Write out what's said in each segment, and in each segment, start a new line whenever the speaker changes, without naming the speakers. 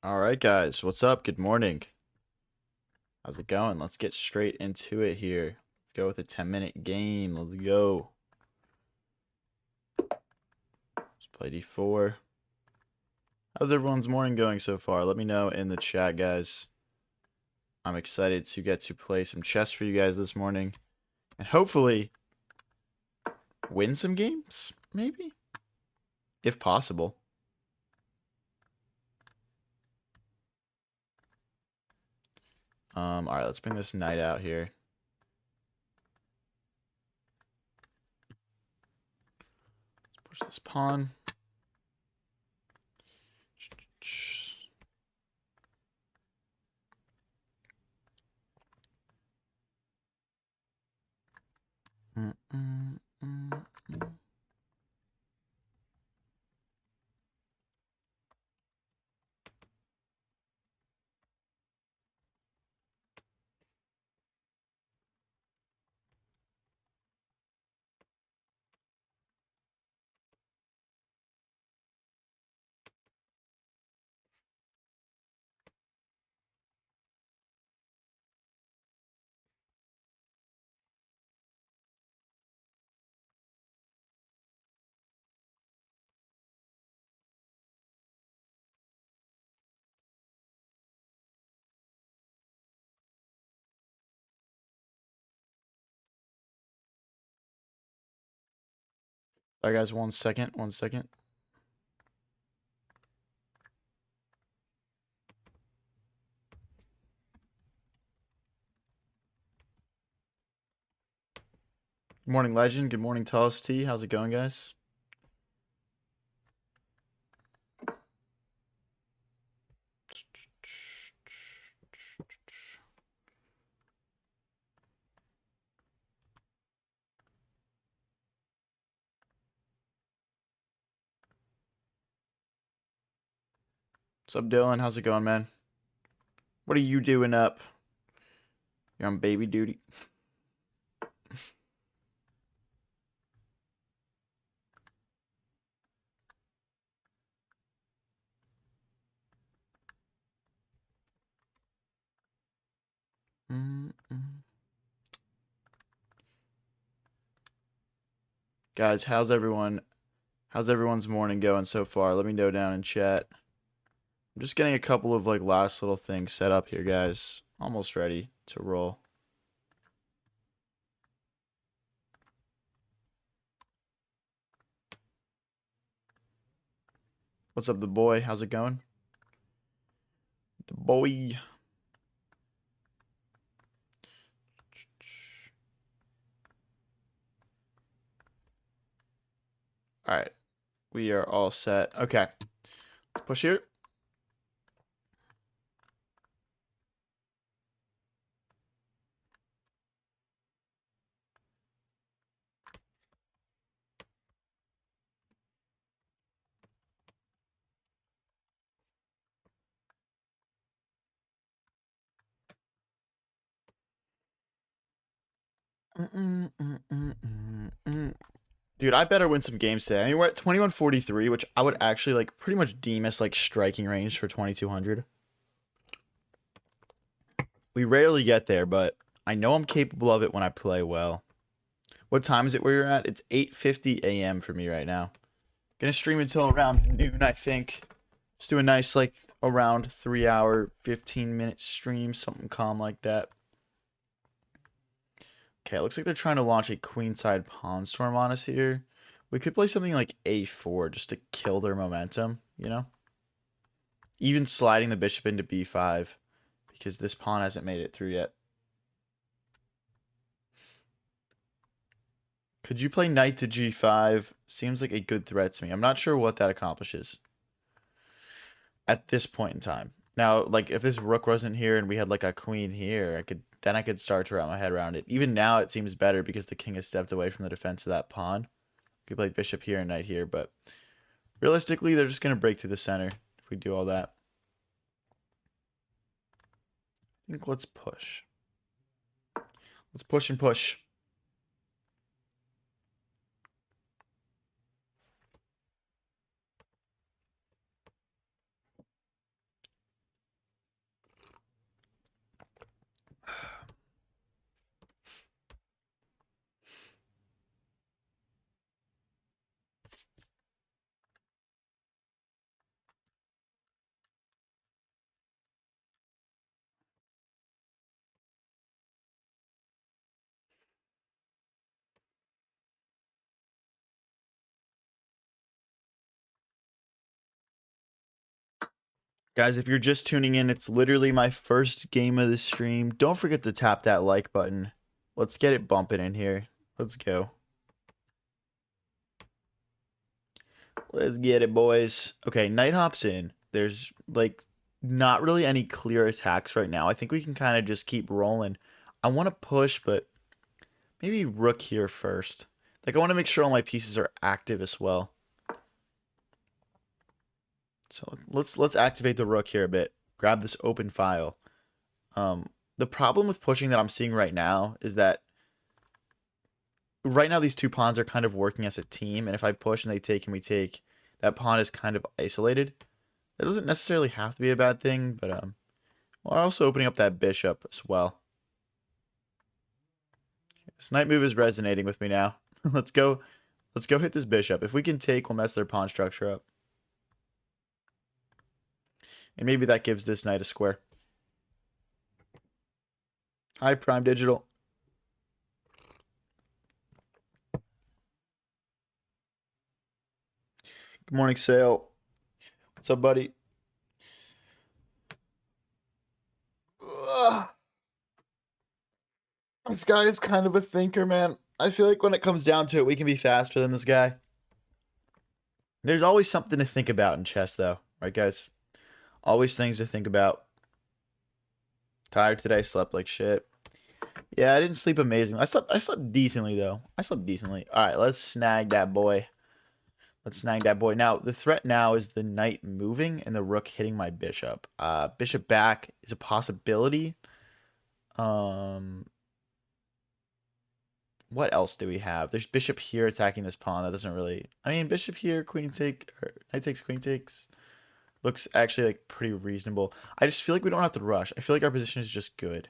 All right, guys, what's up? Good morning. How's it going? Let's get straight into it here. Let's go with a 10-minute game. Let's go. Let's play D4. How's everyone's morning going so far? Let me know in the chat, guys. I'm excited to get to play some chess for you guys this morning and hopefully win some games, maybe, if possible. All right, let's bring this knight out here. Let's push this pawn. All right, guys, 1 second. 1 second. Good morning, Legend. Good morning, Tallest T. How's it going, guys? What's up, Dylan? How's it going, man? What are you doing up? You're on baby duty. Guys, how's everyone's morning going so far? Let me know down in chat. I'm just getting a couple of last little things set up here, guys. Almost ready to roll. What's up, the boy? How's it going? The boy. All right. We are all set. Okay. Let's push here. Dude, I better win some games today. I mean, we're at 2143, which I would actually pretty much deem as striking range for 2200. We rarely get there, but I know I'm capable of it when I play well. What time is it where you're at? It's 8:50 a.m. for me right now. Gonna stream until around noon, I think. Just do a nice around 3 hour, 15-minute stream, something calm like that. Okay, it looks like they're trying to launch a queenside pawn storm on us here. We could play something like a4 just to kill their momentum, you know? Even sliding the bishop into b5 because this pawn hasn't made it through yet. Could you play knight to g5? Seems like a good threat to me. I'm not sure what that accomplishes at this point in time. Now, if this rook wasn't here and we had a queen here, I could start to wrap my head around it. Even now, it seems better because the king has stepped away from the defense of that pawn. We could play bishop here and knight here, but realistically, they're just gonna break through the center if we do all that. I think let's push. Let's push and push. Guys, if you're just tuning in, it's literally my first game of the stream. Don't forget to tap that like button. Let's get it bumping in here. Let's go. Let's get it, boys. Okay, Knight hops in. There's, like, not really any clear attacks right now. I think we can kind of just keep rolling. I want to push, but maybe rook here first. Like, I want to make sure all my pieces are active as well. So let's activate the rook here a bit. Grab this open file. The problem with pushing that I'm seeing right now is that right now these two pawns are kind of working as a team, and if I push and they take and we take, that pawn is kind of isolated. That doesn't necessarily have to be a bad thing, but we're also opening up that bishop as well. This knight move is resonating with me now. Let's go hit this bishop. If we can take, we'll mess their pawn structure up. And maybe that gives this knight a square. Hi, Prime Digital. Good morning, Sale. What's up, buddy? Ugh. This guy is kind of a thinker, man. I feel like when it comes down to it, we can be faster than this guy. There's always something to think about in chess, though. Right, guys? Always things to think about. Tired today, slept like shit. Yeah, I didn't sleep amazing. I slept decently, though. I slept decently. All right, let's snag that boy. Let's snag that boy. Now, the threat now is the knight moving and the rook hitting my bishop. Bishop back is a possibility. What else do we have? There's bishop here attacking this pawn. That doesn't really... I mean, bishop here, queen take... Or knight takes, queen takes. Looks actually, like, pretty reasonable. I just feel like we don't have to rush. I feel like our position is just good.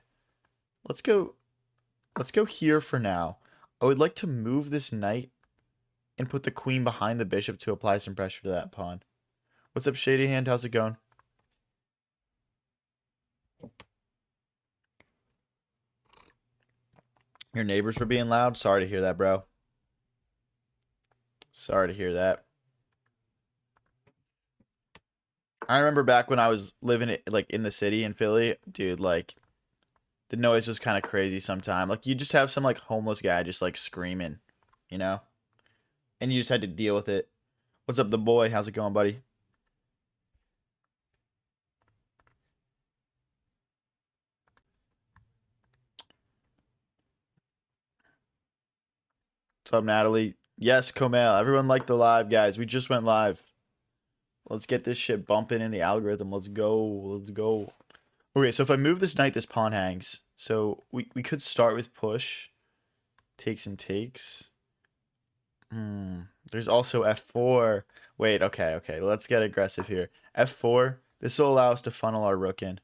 Let's go here for now. I would like to move this knight and put the queen behind the bishop to apply some pressure to that pawn. What's up, Shady Hand? How's it going? Your neighbors were being loud? Sorry to hear that, bro. Sorry to hear that. I remember back when I was living like in the city in Philly, dude, like the noise was kind of crazy sometimes. Like you just have some like homeless guy just like screaming, you know? And you just had to deal with it. What's up, the boy? How's it going, buddy? What's up, Natalie? Yes, Komel. Everyone liked the live, guys. We just went live. Let's get this shit bumping in the algorithm. Let's go. Let's go. Okay, so if I move this knight, this pawn hangs. So we could start with push. Takes and takes. There's also f4. Wait, okay. Let's get aggressive here. f4. This will allow us to funnel our rook in.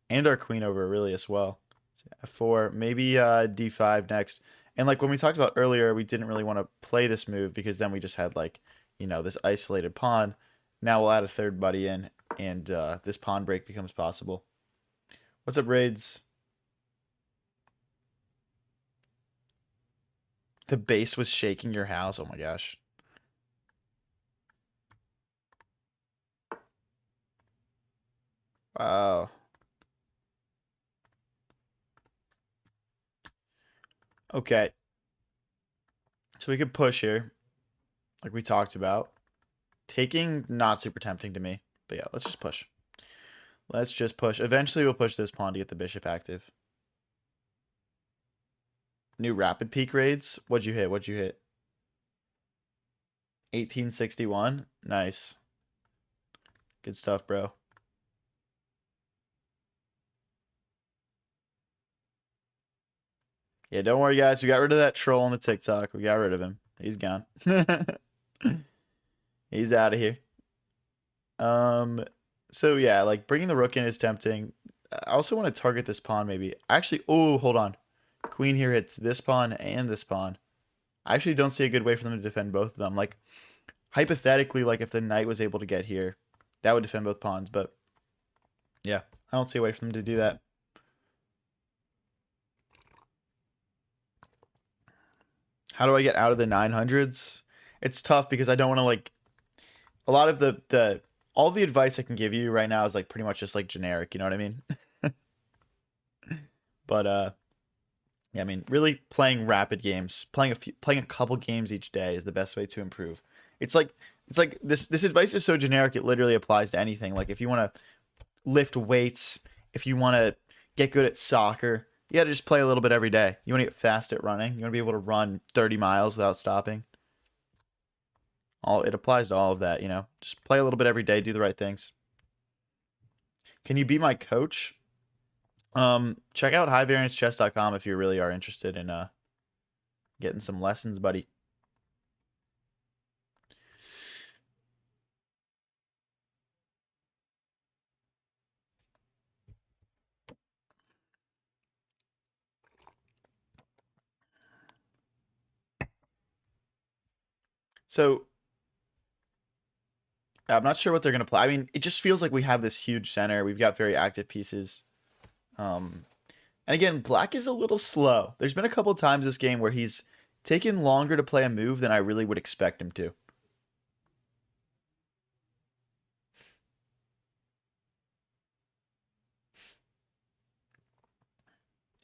And our queen over, really, as well. So f4. Maybe d5 next. And like when we talked about earlier, we didn't really want to play this move because then we just had like, you know, this isolated pawn. Now we'll add a third buddy in, and this pawn break becomes possible. What's up, Raids? The base was shaking your house. Oh my gosh. Wow. Okay. So we could push here, like we talked about. Taking, not super tempting to me. But yeah, let's just push. Let's just push. Eventually we'll push this pawn to get the bishop active. New rapid peak raids. What'd you hit? 1861. Nice. Good stuff, bro. Yeah, don't worry, guys. We got rid of that troll on the TikTok. We got rid of him. He's gone. He's out of here. So yeah, like bringing the rook in is tempting. I also want to target this pawn maybe. Actually, oh, hold on. Queen here hits this pawn and this pawn. I actually don't see a good way for them to defend both of them. Like, hypothetically, like if the knight was able to get here, that would defend both pawns. But yeah, I don't see a way for them to do that. How do I get out of the 900s? It's tough because I don't want to like a lot of the all the advice I can give you right now is like pretty much just like generic, you know what I mean? But yeah, I mean, really playing rapid games, playing a couple games each day is the best way to improve. It's like this advice is so generic it literally applies to anything. Like if you want to lift weights, if you want to get good at soccer, you got to just play a little bit every day. You want to get fast at running, you want to be able to run 30 miles without stopping. All it applies to all of that, you know. Just play a little bit every day, do the right things. Can you be my coach? Check out highvariancechess.com if you really are interested in getting some lessons, buddy. So I'm not sure what they're gonna play. I mean, it just feels like we have this huge center. We've got very active pieces. Um, and again, Black is a little slow. There's been a couple of times this game where he's taken longer to play a move than I really would expect him to.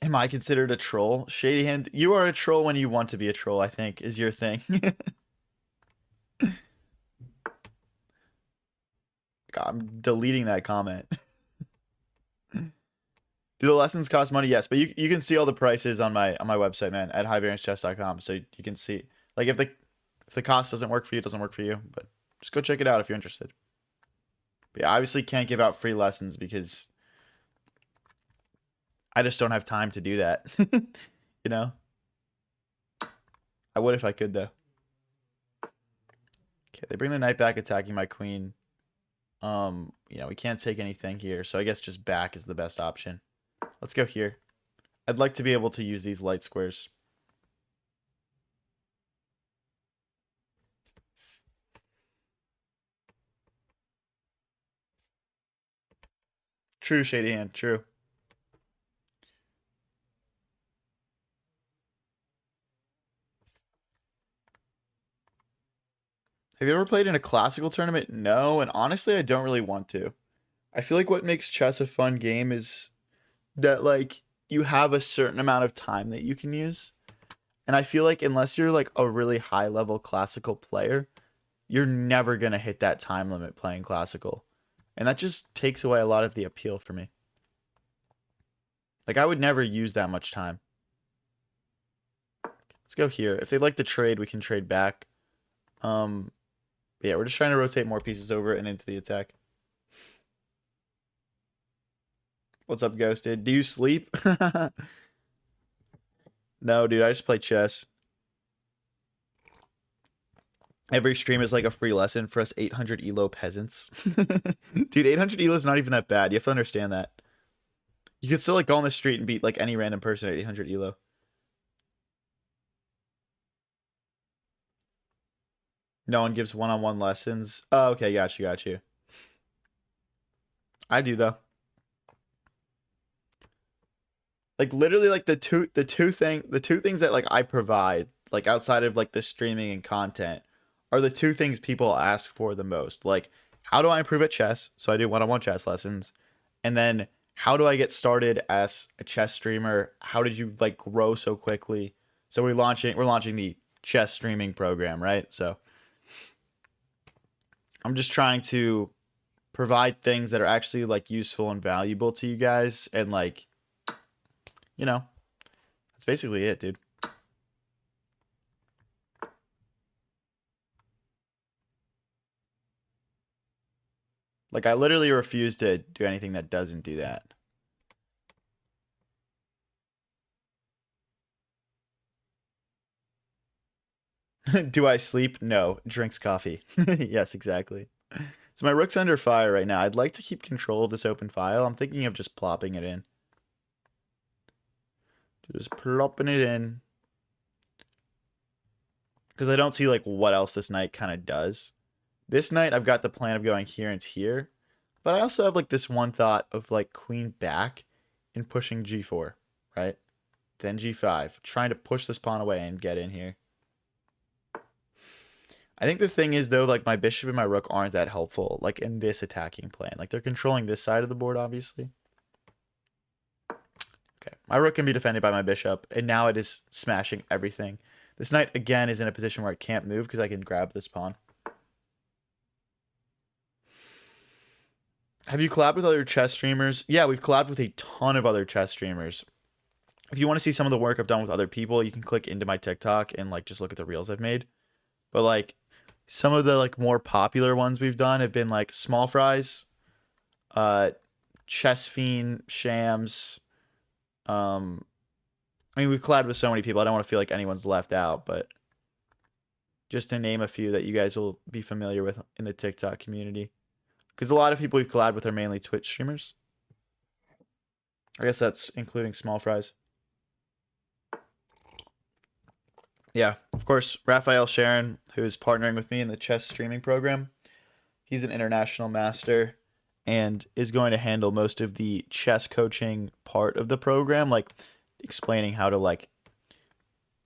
Am I considered a troll? Shady Hand, you are a troll when you want to be a troll, I think, is your thing. God, I'm deleting that comment. Do the lessons cost money? Yes, but you can see all the prices on my website, man, at highvariancechess.com. So you can see like if the cost doesn't work for you, it doesn't work for you. But just go check it out if you're interested. But yeah, I obviously can't give out free lessons because I just don't have time to do that. You know? I would if I could though. Okay, they bring the knight back attacking my queen. You know, we can't take anything here, so I guess just back is the best option. Let's go here. I'd like to be able to use these light squares. True, Shady Hand, true. Have you ever played in a classical tournament? No, and honestly, I don't really want to. I feel like what makes chess a fun game is that like you have a certain amount of time that you can use. And I feel like unless you're like a really high level classical player, you're never going to hit that time limit playing classical. And that just takes away a lot of the appeal for me. Like I would never use that much time. Let's go here. If they'd like to trade, we can trade back. Yeah, we're just trying to rotate more pieces over and into the attack. What's up, Ghosted? Do you sleep? No, dude, I just play chess. Every stream is like a free lesson for us 800 elo peasants. Dude, 800 elo is not even that bad. You have to understand that. You could still like go on the street and beat like any random person at 800 elo. No one gives one-on-one lessons. Oh, okay, got you. I do though. Like literally like the two things that like I provide, like outside of like the streaming and content, are the two things people ask for the most. Like, how do I improve at chess? So I do one-on-one chess lessons. And then how do I get started as a chess streamer? How did you like grow so quickly? So we're launching the chess streaming program, right? So I'm just trying to provide things that are actually like useful and valuable to you guys and like, you know, that's basically it, dude. Like I literally refuse to do anything that doesn't do that. Do I sleep? No. Drinks coffee. Yes, exactly. So my rook's under fire right now. I'd like to keep control of this open file. I'm thinking of just plopping it in. Just plopping it in. Because I don't see like what else this knight kind of does. This knight, I've got the plan of going here and here. But I also have like this one thought of like queen back and pushing g4, right? Then g5. Trying to push this pawn away and get in here. I think the thing is though, like my bishop and my rook aren't that helpful, like in this attacking plan. Like they're controlling this side of the board, obviously. Okay, my rook can be defended by my bishop, and now it is smashing everything. This knight again is in a position where I can't move because I can grab this pawn. Have you collabed with other chess streamers? Yeah, we've collabed with a ton of other chess streamers. If you want to see some of the work I've done with other people, you can click into my TikTok and like just look at the reels I've made. But like some of the like more popular ones we've done have been like Small Fries, Chess Fiend, Shams. I mean we've collabed with so many people. I don't want to feel like anyone's left out, but just to name a few that you guys will be familiar with in the TikTok community. Because a lot of people we've collabed with are mainly Twitch streamers. I guess that's including Small Fries. Yeah, of course, Raphael Sharon, who is partnering with me in the chess streaming program. He's an international master and is going to handle most of the chess coaching part of the program, like explaining how to like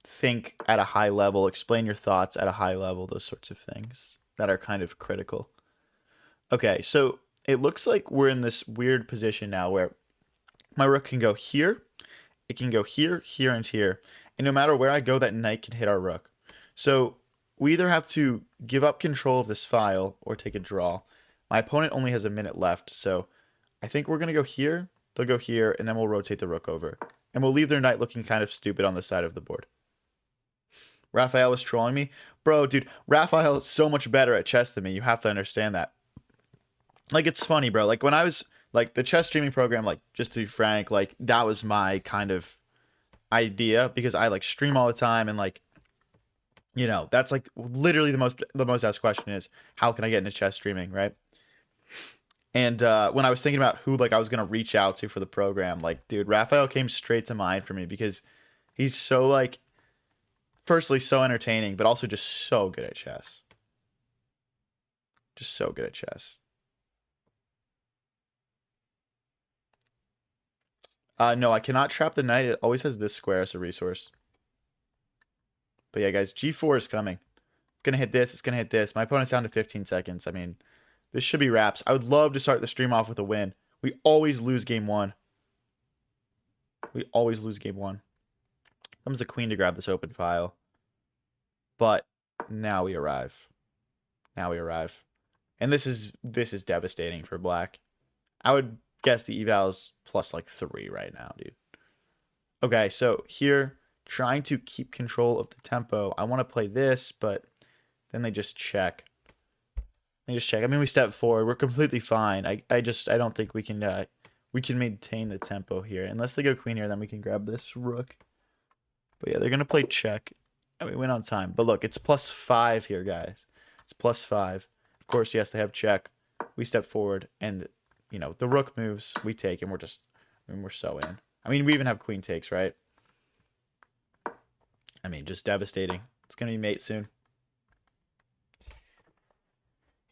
think at a high level, explain your thoughts at a high level, those sorts of things that are kind of critical. Okay, so it looks like we're in this weird position now where my rook can go here, it can go here, here, and here. And no matter where I go, that knight can hit our rook. So we either have to give up control of this file or take a draw. My opponent only has a minute left, so I think we're going to go here, they'll go here, and then we'll rotate the rook over. And we'll leave their knight looking kind of stupid on the side of the board. Raphael was trolling me. Bro, dude, Raphael is so much better at chess than me. You have to understand that. Like, it's funny, bro. Like, when I was, like, the chess streaming program, like, just to be frank, like, that was my kind of idea because I like stream all the time and like that's like literally the most asked question is how can I get into chess streaming, right? And when I was thinking about who like I was gonna reach out to for the program, like dude, Raphael came straight to mind for me because he's so like firstly so entertaining but also just so good at chess, just so good at chess. No, I cannot trap the knight. It always has this square as a resource. But yeah, guys, G4 is coming. It's going to hit this. It's going to hit this. My opponent's down to 15 seconds. I mean, this should be wraps. I would love to start the stream off with a win. We always lose game one. We always lose game one. Comes the queen to grab this open file. But now we arrive. Now we arrive. And this is devastating for black. I would guess the eval is plus like 3 right now, dude. Okay, so here, trying to keep control of the tempo. I want to play this, but then they just check. They just check. I mean, we step forward. We're completely fine. I don't think we can maintain the tempo here. Unless they go queen here, then we can grab this rook. But yeah, they're going to play check. And we win on time. But look, it's plus 5 here, guys. It's plus 5. Of course, yes, they have check. We step forward, and the rook moves. We take, and we're so in. I mean, we even have queen takes, right? I mean, just devastating. It's going to be mate soon.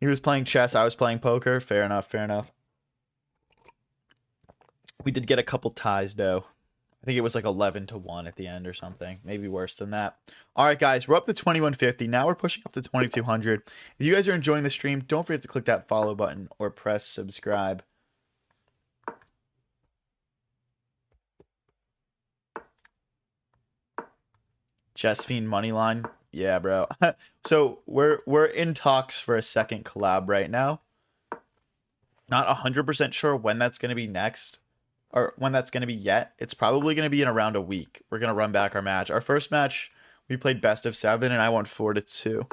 He was playing chess. I was playing poker. Fair enough. Fair enough. We did get a couple ties, though. I think it was like 11-1 at the end or something. Maybe worse than that. All right, guys. We're up to 2150. Now we're pushing up to 2200. If you guys are enjoying the stream, don't forget to click that follow button or press subscribe. Chess Fiend Moneyline. Yeah, bro. So we're in talks for a second collab right now. Not 100% sure when that's going to be next or when that's going to be yet. It's probably going to be in around a week. We're going to run back our match. Our first match, we played best of 7 and I won 4-2.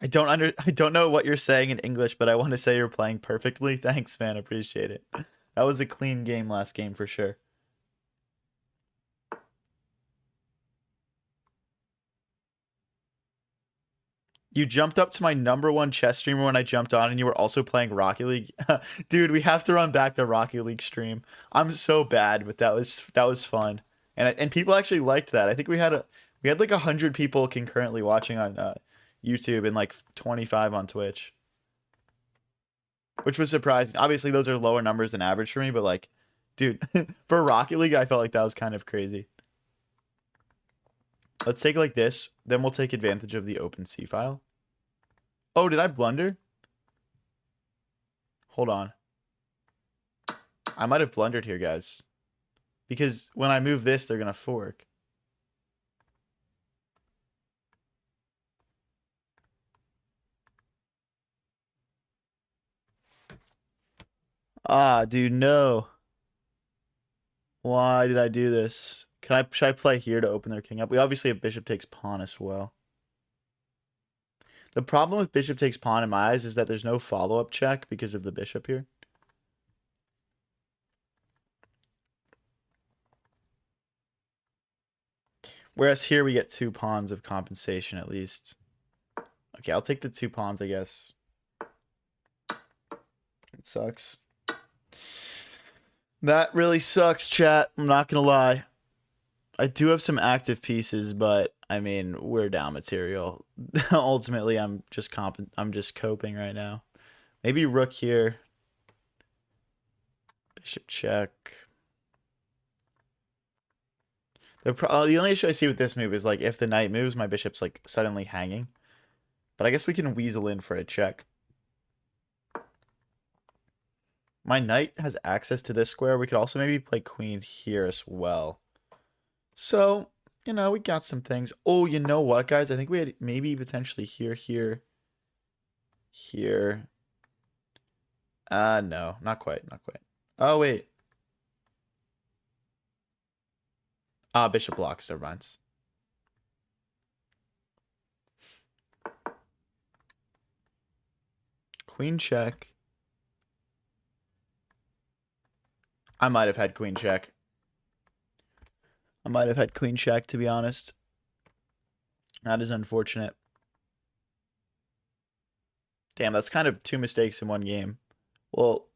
I don't know what you're saying in English, but I want to say you're playing perfectly. Thanks, man. Appreciate it. That was a clean game last game for sure. You jumped up to my #1 chess streamer when I jumped on, and you were also playing Rocket League. Dude, we have to run back the Rocket League stream. I'm so bad, but that was fun, and people actually liked that. I think we had like 100 people concurrently watching on YouTube and like 25 on Twitch, which was surprising. Obviously, those are lower numbers than average for me, but like, dude, for Rocket League, I felt like that was kind of crazy. Let's take like this. Then we'll take advantage of the open C file. Oh, did I blunder? Hold on. I might have blundered here, guys. Because when I move this, they're going to fork. Ah, dude, no. Why did I do this? Should I play here to open their king up? We obviously have bishop takes pawn as well. The problem with bishop takes pawn in my eyes is that there's no follow-up check because of the bishop here. Whereas here we get 2 pawns of compensation at least. Okay, I'll take the 2 pawns, I guess. It sucks. That really sucks, chat. I'm not gonna lie. I do have some active pieces, but I mean, we're down material. Ultimately, I'm just coping right now. Maybe rook here. Bishop check. The only issue I see with this move is like if the knight moves, my bishop's like suddenly hanging. But I guess we can weasel in for a check. My knight has access to this square. We could also maybe play queen here as well. So, you know, we got some things. Oh, you know what, guys? I think we had maybe potentially here. No, not quite. Oh, wait. Bishop blocks, never mind. Queen check. I might have had queen check. To be honest. That is unfortunate. Damn, that's kind of 2 mistakes in one game. Well,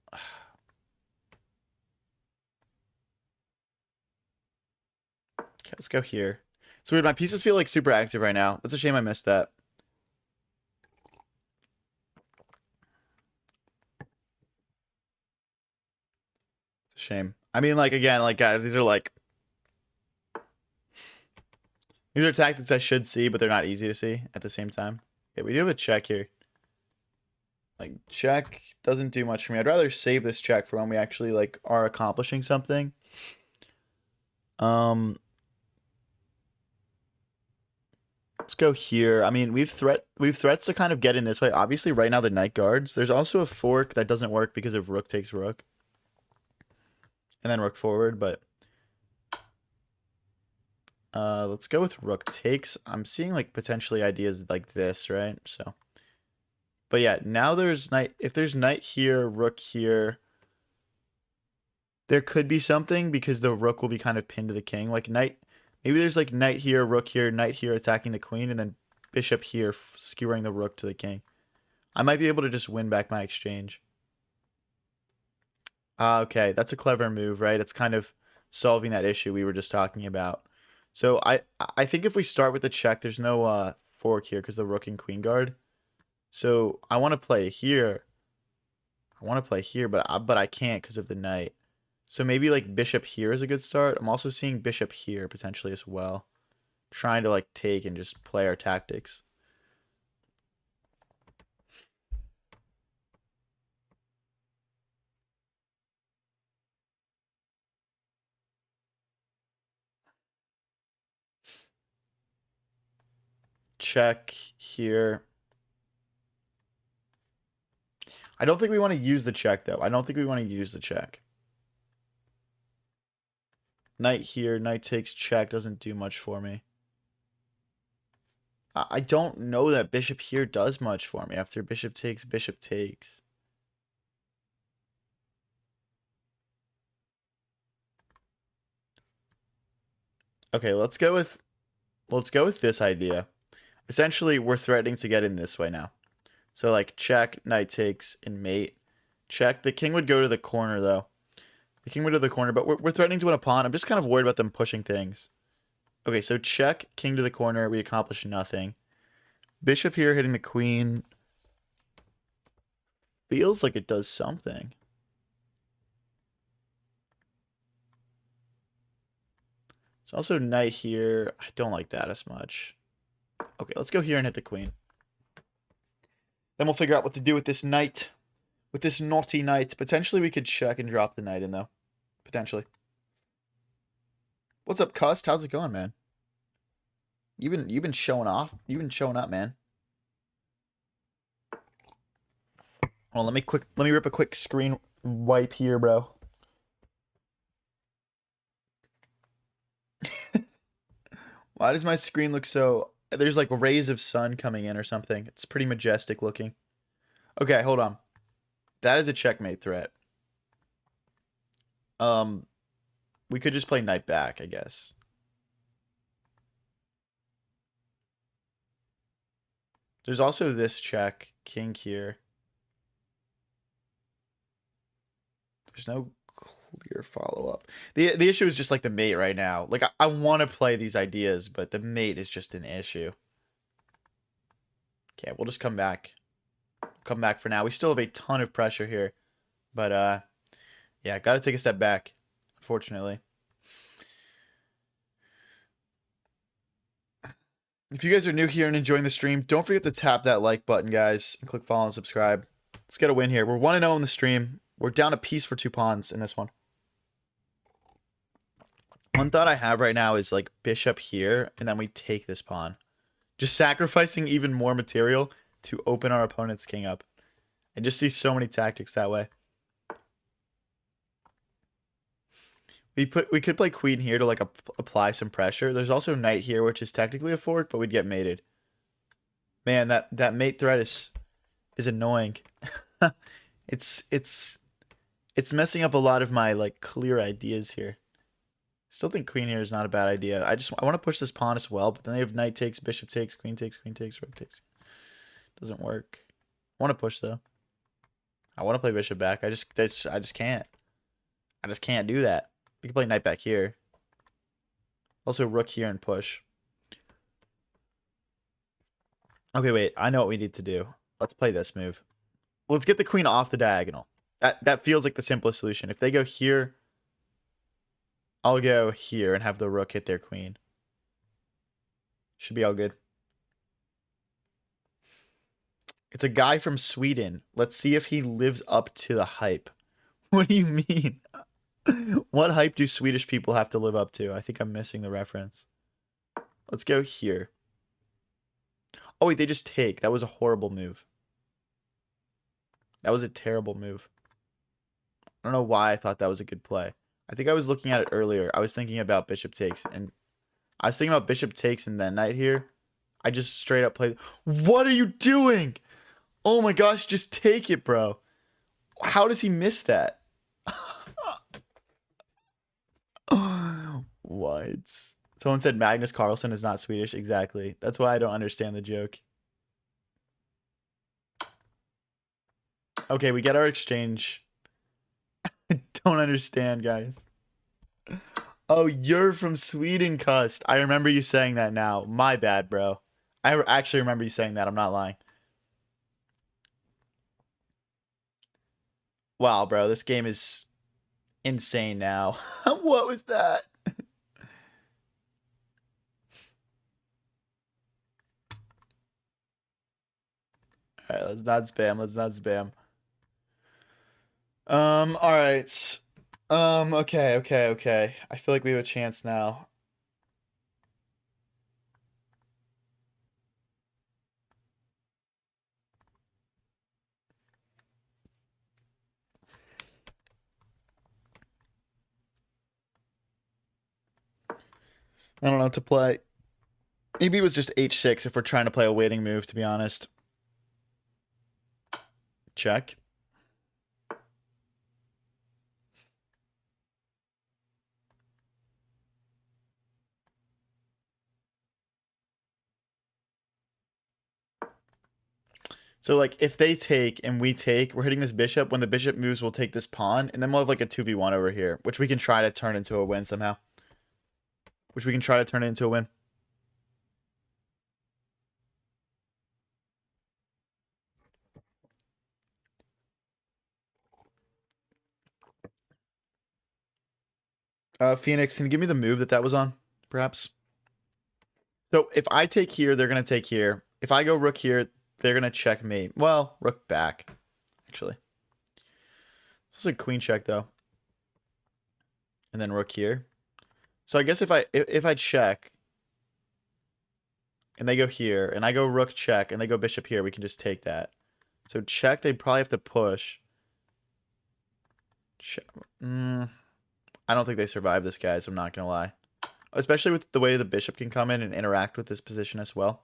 okay, let's go here. It's weird. My pieces feel like super active right now. That's a shame I missed that. It's a shame. I mean, like, again, like, guys, these are tactics I should see, but they're not easy to see at the same time. Okay, we do have a check here. Like, check doesn't do much for me. I'd rather save this check for when we actually, like, are accomplishing something. Let's go here. I mean, we've threats to kind of get in this way. Obviously, right now the knight guards. There's also a fork that doesn't work because of rook takes rook. And then rook forward, but let's go with rook takes. I'm seeing like potentially ideas like this, right? So, but yeah, now there's knight. If there's knight here, rook here, there could be something because the rook will be kind of pinned to the king. Like knight, maybe there's like knight here, rook here, knight here attacking the queen, and then bishop here skewering the rook to the king. I might be able to just win back my exchange. Okay, that's a clever move, right? It's kind of solving that issue we were just talking about. So I think if we start with the check, there's no fork here because the rook and queen guard. So I want to play here. But I can't because of the knight. So maybe like bishop here is a good start. I'm also seeing bishop here potentially as well. Trying to like take and just play our tactics. Check here. I don't think we want to use the check though. Knight here, knight takes check doesn't do much for me. I don't know that bishop here does much for me after bishop takes, bishop takes. Okay, let's go with this idea. Essentially, we're threatening to get in this way now. So like check, knight takes, and mate. Check. The king would go to the corner though. The king would go to the corner, but we're threatening to win a pawn. I'm just kind of worried about them pushing things. Okay, so check, king to the corner. We accomplish nothing. Bishop here hitting the queen. Feels like it does something. There's also knight here. I don't like that as much. Okay, let's go here and hit the queen. Then we'll figure out what to do with this knight. With this naughty knight. Potentially we could check and drop the knight in, though. Potentially. What's up, Cust? How's it going, man? You've been showing off. You've been showing up, man. Well, let me rip a quick screen wipe here, bro. Why does my screen look so... There's like rays of sun coming in or something. It's pretty majestic looking. Okay, hold on. That is a checkmate threat. We could just play knight back, I guess. There's also this check, king here. There's no clear follow-up. The issue is just like the mate right now. Like I want to play these ideas, but the mate is just an issue. Okay, we'll just come back. Come back for now. We still have a ton of pressure here. But yeah, gotta take a step back, unfortunately. If you guys are new here and enjoying the stream, don't forget to tap that like button, guys, and click follow and subscribe. Let's get a win here. We're 1-0 in the stream. We're down a piece for 2 pawns in this one. One thought I have right now is like bishop here, and then we take this pawn. Just sacrificing even more material to open our opponent's king up. I just see so many tactics that way. We could play queen here to like apply some pressure. There's also knight here, which is technically a fork, but we'd get mated. Man, that mate threat is annoying. It's messing up a lot of my like clear ideas here. Still think queen here is not a bad idea. I want to push this pawn as well, but then they have knight takes, bishop takes, queen takes, rook takes. Doesn't work. I want to push though. I want to play bishop back. I just can't. I just can't do that. We can play knight back here. Also rook here and push. Okay, wait. I know what we need to do. Let's play this move. Let's get the queen off the diagonal. That feels like the simplest solution. If they go here, I'll go here and have the rook hit their queen. Should be all good. It's a guy from Sweden. Let's see if he lives up to the hype. What do you mean? What hype do Swedish people have to live up to? I think I'm missing the reference. Let's go here. Oh, wait, they just take. That was a horrible move. That was a terrible move. I don't know why I thought that was a good play. I think I was looking at it earlier. I was thinking about bishop takes, and I was thinking about bishop takes and then knight here. I just straight up played. What are you doing? Oh my gosh, just take it, bro. How does he miss that? What? Someone said Magnus Carlsen is not Swedish. Exactly. That's why I don't understand the joke. Okay, we get our exchange. I don't understand, guys. Oh, you're from Sweden, Cust. I remember you saying that now. My bad, bro. I actually remember you saying that. I'm not lying. Wow, bro. This game is insane now. What was that? All right, let's not spam. Let's not spam. All right. Okay. I feel like we have a chance now. I don't know what to play. Maybe it was just h6 if we're trying to play a waiting move, to be honest. Check. So, like, if they take and we take, we're hitting this bishop. When the bishop moves, we'll take this pawn, and then we'll have, like, a 2v1 over here, which we can try to turn into a win somehow. Which we can try to turn it into a win. Phoenix, can you give me the move that was on? perhaps. So if I take here, they're going to take here. If I go rook here, they're going to checkmate. Well, rook back, actually. This is a queen check, though. And then rook here. So I guess if I check and they go here and I go rook check and they go bishop here, we can just take that. So check, they'd probably have to push. I don't think they survive this, guys. I'm not going to lie. Especially with the way the bishop can come in and interact with this position as well.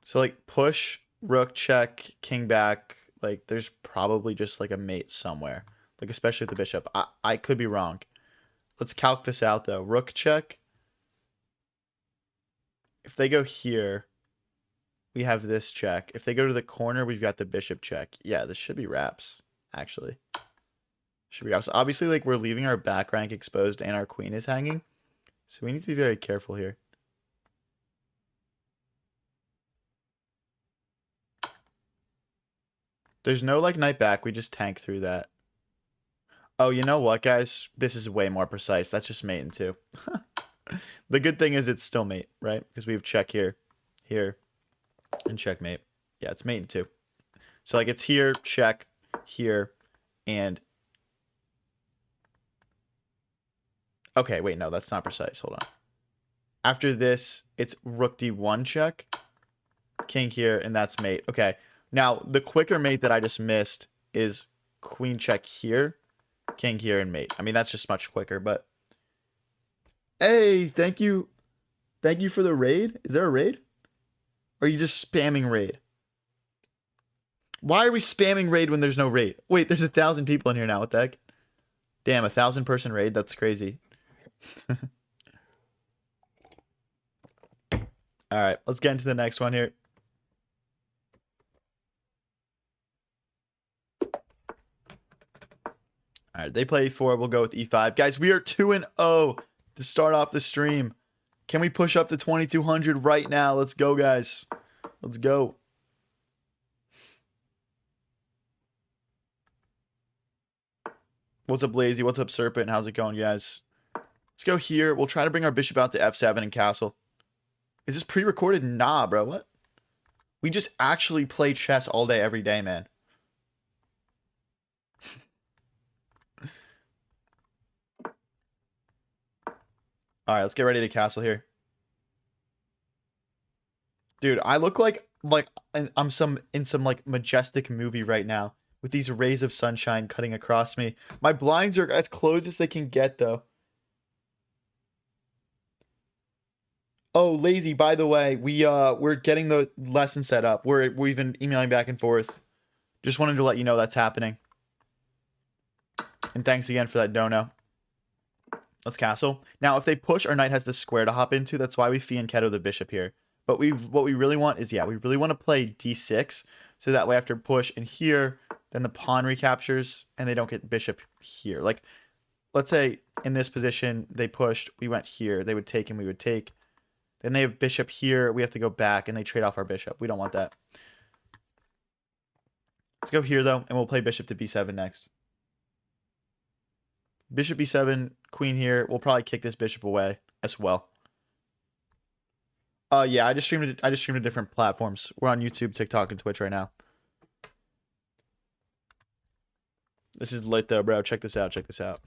So, like, push, rook, check, king back. Like, there's probably just, like, a mate somewhere. Like, especially with the bishop. I could be wrong. Let's calc this out, though. Rook check. If they go here, we have this check. If they go to the corner, we've got the bishop check. Yeah, this should be wraps, actually. Should be wraps. Obviously, like, we're leaving our back rank exposed and our queen is hanging. So we need to be very careful here. There's no, like, knight back. We just tank through that. Oh, you know what, guys? This is way more precise. That's just mate in two. The good thing is it's still mate, right? Because we have check here, here, and checkmate. Yeah, it's mate in two. So, like, it's here, check, here, and... Okay, wait, no, that's not precise. Hold on. After this, it's rook d1 check, king here, and that's mate. Okay, now, the quicker mate that I just missed is queen check here, king here, and mate. I mean, that's just much quicker, but... Hey, thank you. Thank you for the raid. Is there a raid? Or are you just spamming raid? Why are we spamming raid when there's no raid? Wait, there's 1,000 people in here now. What the heck? Damn, 1,000-person raid? That's crazy. Alright, let's get into the next one here. Alright, they play e4. We'll go with e5. Guys, we are 2-0 to start off the stream. Can we push up to 2,200 right now? Let's go, guys. Let's go. What's up, Lazy? What's up, Serpent? How's it going, guys? Let's go here. We'll try to bring our bishop out to f7 and castle. Is this pre-recorded? Nah, bro. What? We just actually play chess all day, every day, man. All right, let's get ready to castle here. Dude, I look like I'm in some like majestic movie right now with these rays of sunshine cutting across me. My blinds are as closed as they can get, though. Oh, Lazy, by the way, we're getting the lesson set up. We've been emailing back and forth. Just wanted to let you know that's happening. And thanks again for that dono. Let's castle. Now, if they push, our knight has this square to hop into. That's why we fianchetto the bishop here. But what we really want is, yeah, we really want to play d6. So that way after push and here, then the pawn recaptures and they don't get bishop here. Like, let's say in this position, they pushed, we went here. They would take and we would take. Then they have bishop here. We have to go back and they trade off our bishop. We don't want that. Let's go here, though, and we'll play bishop to b7 next. Bishop b7, queen here. We'll probably kick this bishop away as well. Yeah, I just streamed to different platforms. We're on YouTube, TikTok, and Twitch right now. This is lit though, bro. Check this out. Check this out.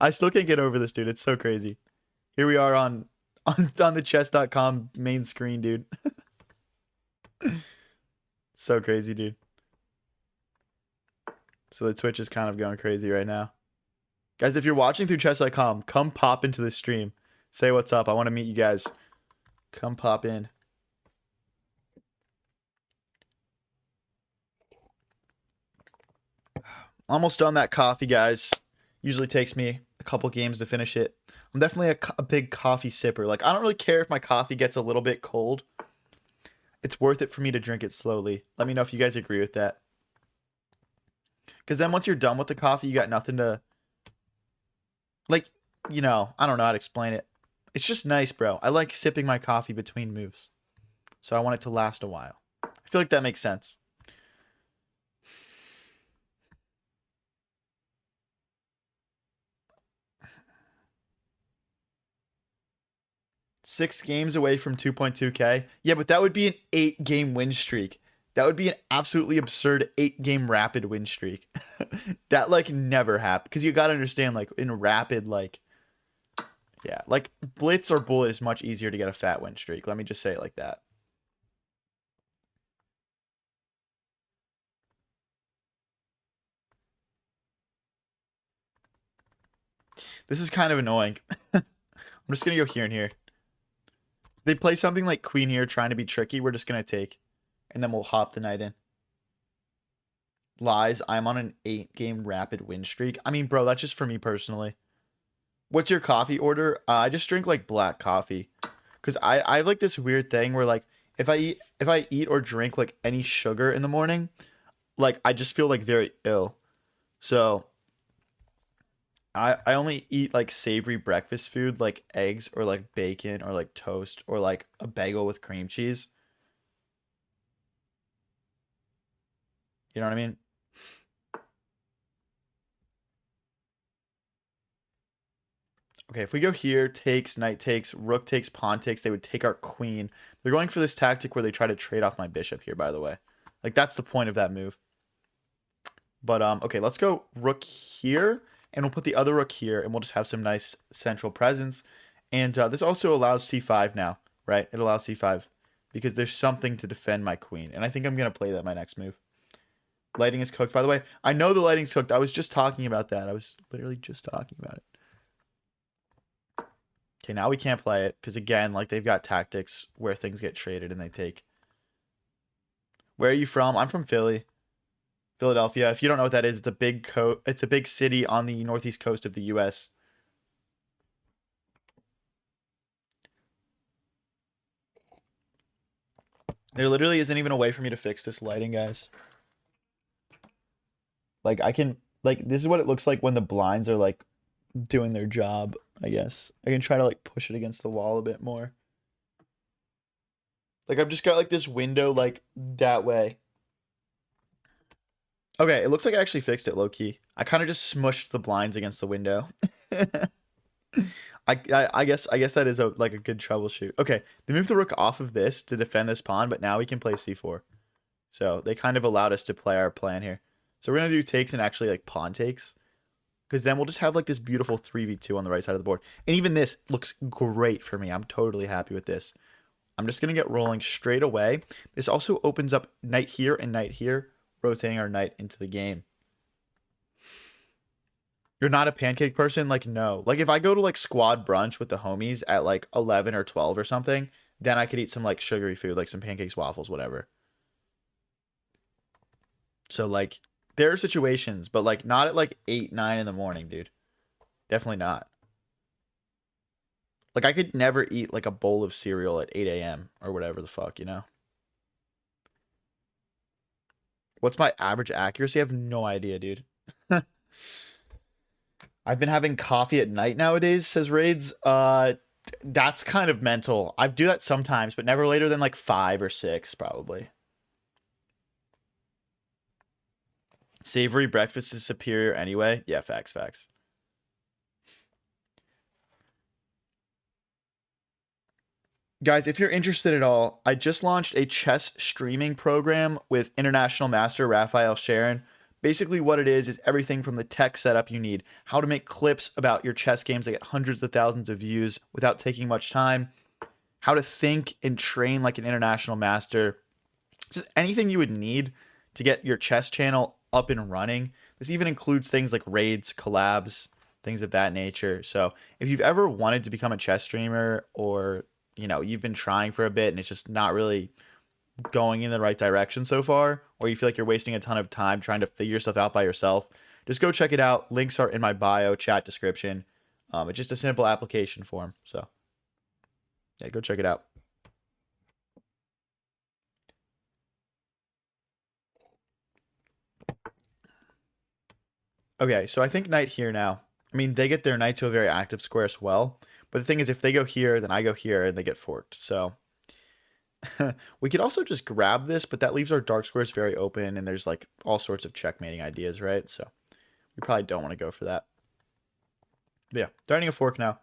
I still can't get over this, dude. It's so crazy. Here we are on the chess.com main screen, dude. So crazy, dude. So the Twitch is kind of going crazy right now. Guys, if you're watching through chess.com, come pop into the stream. Say what's up. I want to meet you guys. Come pop in. Almost done that coffee, guys. Usually takes me a couple games to finish it. I'm definitely a big coffee sipper. Like, I don't really care if my coffee gets a little bit cold. It's worth it for me to drink it slowly. Let me know if you guys agree with that. Because then once you're done with the coffee, you got nothing to... Like, you know, I don't know how to explain it. It's just nice, bro. I like sipping my coffee between moves. So I want it to last a while. I feel like that makes sense. 6 games away from 2.2K. Yeah, but that would be an 8-game win streak. That would be an absolutely absurd 8-game rapid win streak. That like never happened. Because you got to understand, like in rapid, like, yeah, like blitz or bullet is much easier to get a fat win streak. Let me just say it like that. This is kind of annoying. I'm just going to go here and here. They play something like queen here trying to be tricky. We're just going to take. And then we'll hop the knight in. Lies. I'm on an 8-game rapid win streak. I mean, bro, that's just for me personally. What's your coffee order? I just drink like black coffee. Because I have like this weird thing where like if I eat or drink like any sugar in the morning, like I just feel like very ill. So I only eat like savory breakfast food like eggs or like bacon or like toast or like a bagel with cream cheese. You know what I mean? Okay, if we go here, takes, knight takes, rook takes, pawn takes, they would take our queen. They're going for this tactic where they try to trade off my bishop here, by the way. Like that's the point of that move. But okay, let's go rook here, and we'll put the other rook here, and we'll just have some nice central presence. And this also allows c5 now, right? It allows c5 because there's something to defend my queen, and I think I'm gonna play that my next move. Lighting is cooked, by the way. I know the lighting's cooked. I was just talking about that. I was literally just talking about it. Okay, now we can't play it because again, like they've got tactics where things get traded and they take. Where are you from? I'm from Philly. Philadelphia. If you don't know what that is, it's a big city on the northeast coast of the US. There literally isn't even a way for me to fix this lighting, guys. Like I can like this is what it looks like when the blinds are like doing their job, I guess. I can try to like push it against the wall a bit more. Like I've just got like this window like that way. Okay, it looks like I actually fixed it low key. I kind of just smushed the blinds against the window. I guess that is a like a good troubleshoot. Okay, they moved the rook off of this to defend this pawn, but now we can play c4. So they kind of allowed us to play our plan here. So we're gonna do takes and actually like pawn takes, because then we'll just have like this beautiful 3v2 on the right side of the board. And even this looks great for me. I'm totally happy with this. I'm just gonna get rolling straight away. This also opens up knight here and knight here, rotating our knight into the game. You're not a pancake person? Like, no. Like, if I go to, like, squad brunch with the homies at, like, 11 or 12 or something, then I could eat some, like, sugary food, like some pancakes, waffles, whatever. So, like, there are situations, but, like, not at, like, 8, 9 in the morning, dude. Definitely not. Like, I could never eat, like, a bowl of cereal at 8 a.m. or whatever the fuck, you know? What's my average accuracy? I have no idea, dude. I've been having coffee at night nowadays, says Raids. That's kind of mental. I do that sometimes, but never later than like 5 or 6, probably. Savory breakfast is superior anyway. Yeah, facts, facts. Guys, if you're interested at all, I just launched a chess streaming program with international master Raphael Sharon. Basically, what it is everything from the tech setup you need, how to make clips about your chess games that get hundreds of thousands of views without taking much time, how to think and train like an international master, just anything you would need to get your chess channel up and running. This even includes things like raids, collabs, things of that nature. So if you've ever wanted to become a chess streamer, or you've been trying for a bit and it's just not really going in the right direction so far, or you feel like you're wasting a ton of time trying to figure stuff out by yourself, just go check it out. Links are in my bio, chat description. It's just a simple application form. So yeah, go check it out. Okay, so I think knight here now. I mean, they get their knight to a very active square as well. But the thing is, if they go here, then I go here, and they get forked. So we could also just grab this, but that leaves our dark squares very open, and there's like all sorts of checkmating ideas, right? So we probably don't want to go for that. But yeah, starting a fork now.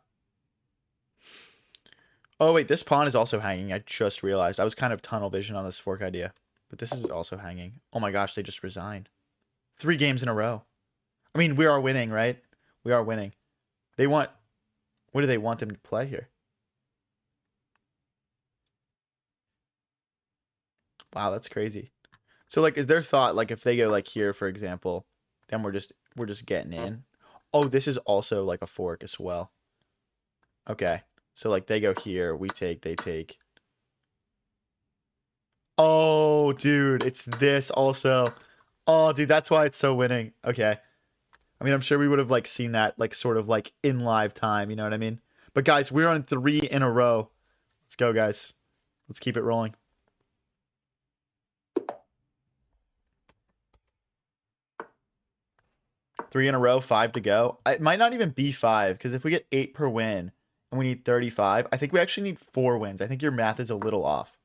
Oh, wait, this pawn is also hanging. I just realized. I was kind of tunnel vision on this fork idea. But this is also hanging. Oh my gosh, they just resigned. 3 games in a row. I mean, we are winning, right? We are winning. They want... What do they want them to play here? Wow, that's crazy. So, like, is their thought, like, if they go, like, here, for example, then we're just getting in? Oh, this is also, like, a fork as well. Okay. So, like, they go here, we take, they take. Oh, dude, it's this also. Oh, dude, that's why it's so winning. Okay. I mean, I'm sure we would have like seen that like sort of like in live time, you know what I mean? But guys, we're on 3 in a row. Let's go, guys. Let's keep it rolling. Three in a row, 5 to go. It might not even be 5 because if we get 8 per win and we need 35, I think we actually need 4 wins. I think your math is a little off.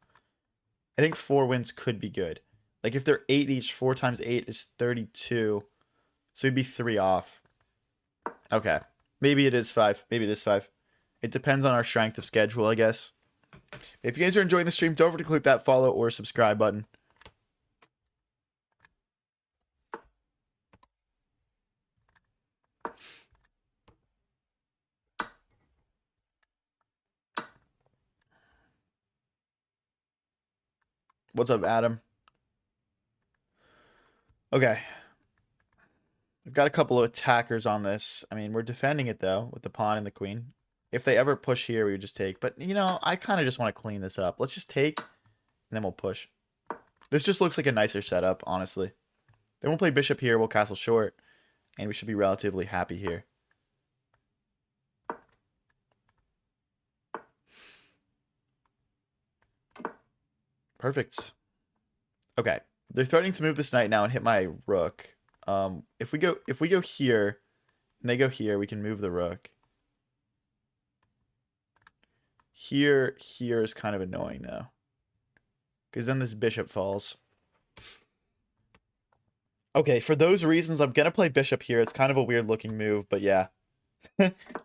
I think 4 wins could be good. Like if they're 8 each, 4 times 8 is 32. So we'd be 3 off. Okay. Maybe it is 5. Maybe it is 5. It depends on our strength of schedule, I guess. If you guys are enjoying the stream, don't forget to click that follow or subscribe button. What's up, Adam? Okay. We've got a couple of attackers on this. I mean, we're defending it, though, with the pawn and the queen. If they ever push here, we would just take. But, you know, I kind of just want to clean this up. Let's just take, and then we'll push. This just looks like a nicer setup, honestly. Then we'll play bishop here, we'll castle short, and we should be relatively happy here. Perfect. Okay. They're threatening to move this knight now and hit my rook. If we go here, and they go here, we can move the rook. Here is kind of annoying, though. Because then this bishop falls. Okay, for those reasons, I'm going to play bishop here. It's kind of a weird-looking move, but yeah.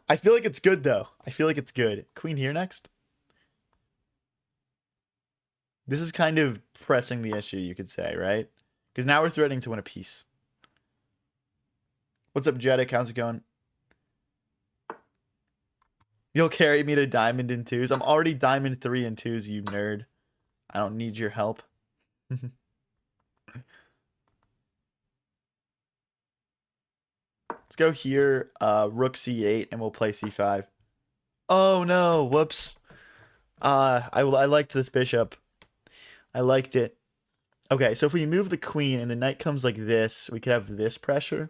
I feel like it's good, though. I feel like it's good. Queen here next? This is kind of pressing the issue, you could say, right? Because now we're threatening to win a piece. What's up, Jeddick? How's it going? You'll carry me to diamond in 2s? I'm already diamond 3 in 2s, you nerd. I don't need your help. Let's go here, rook c8, and we'll play c5. Oh no, whoops. I liked this bishop. I liked it. Okay, so if we move the queen and the knight comes like this, we could have this pressure.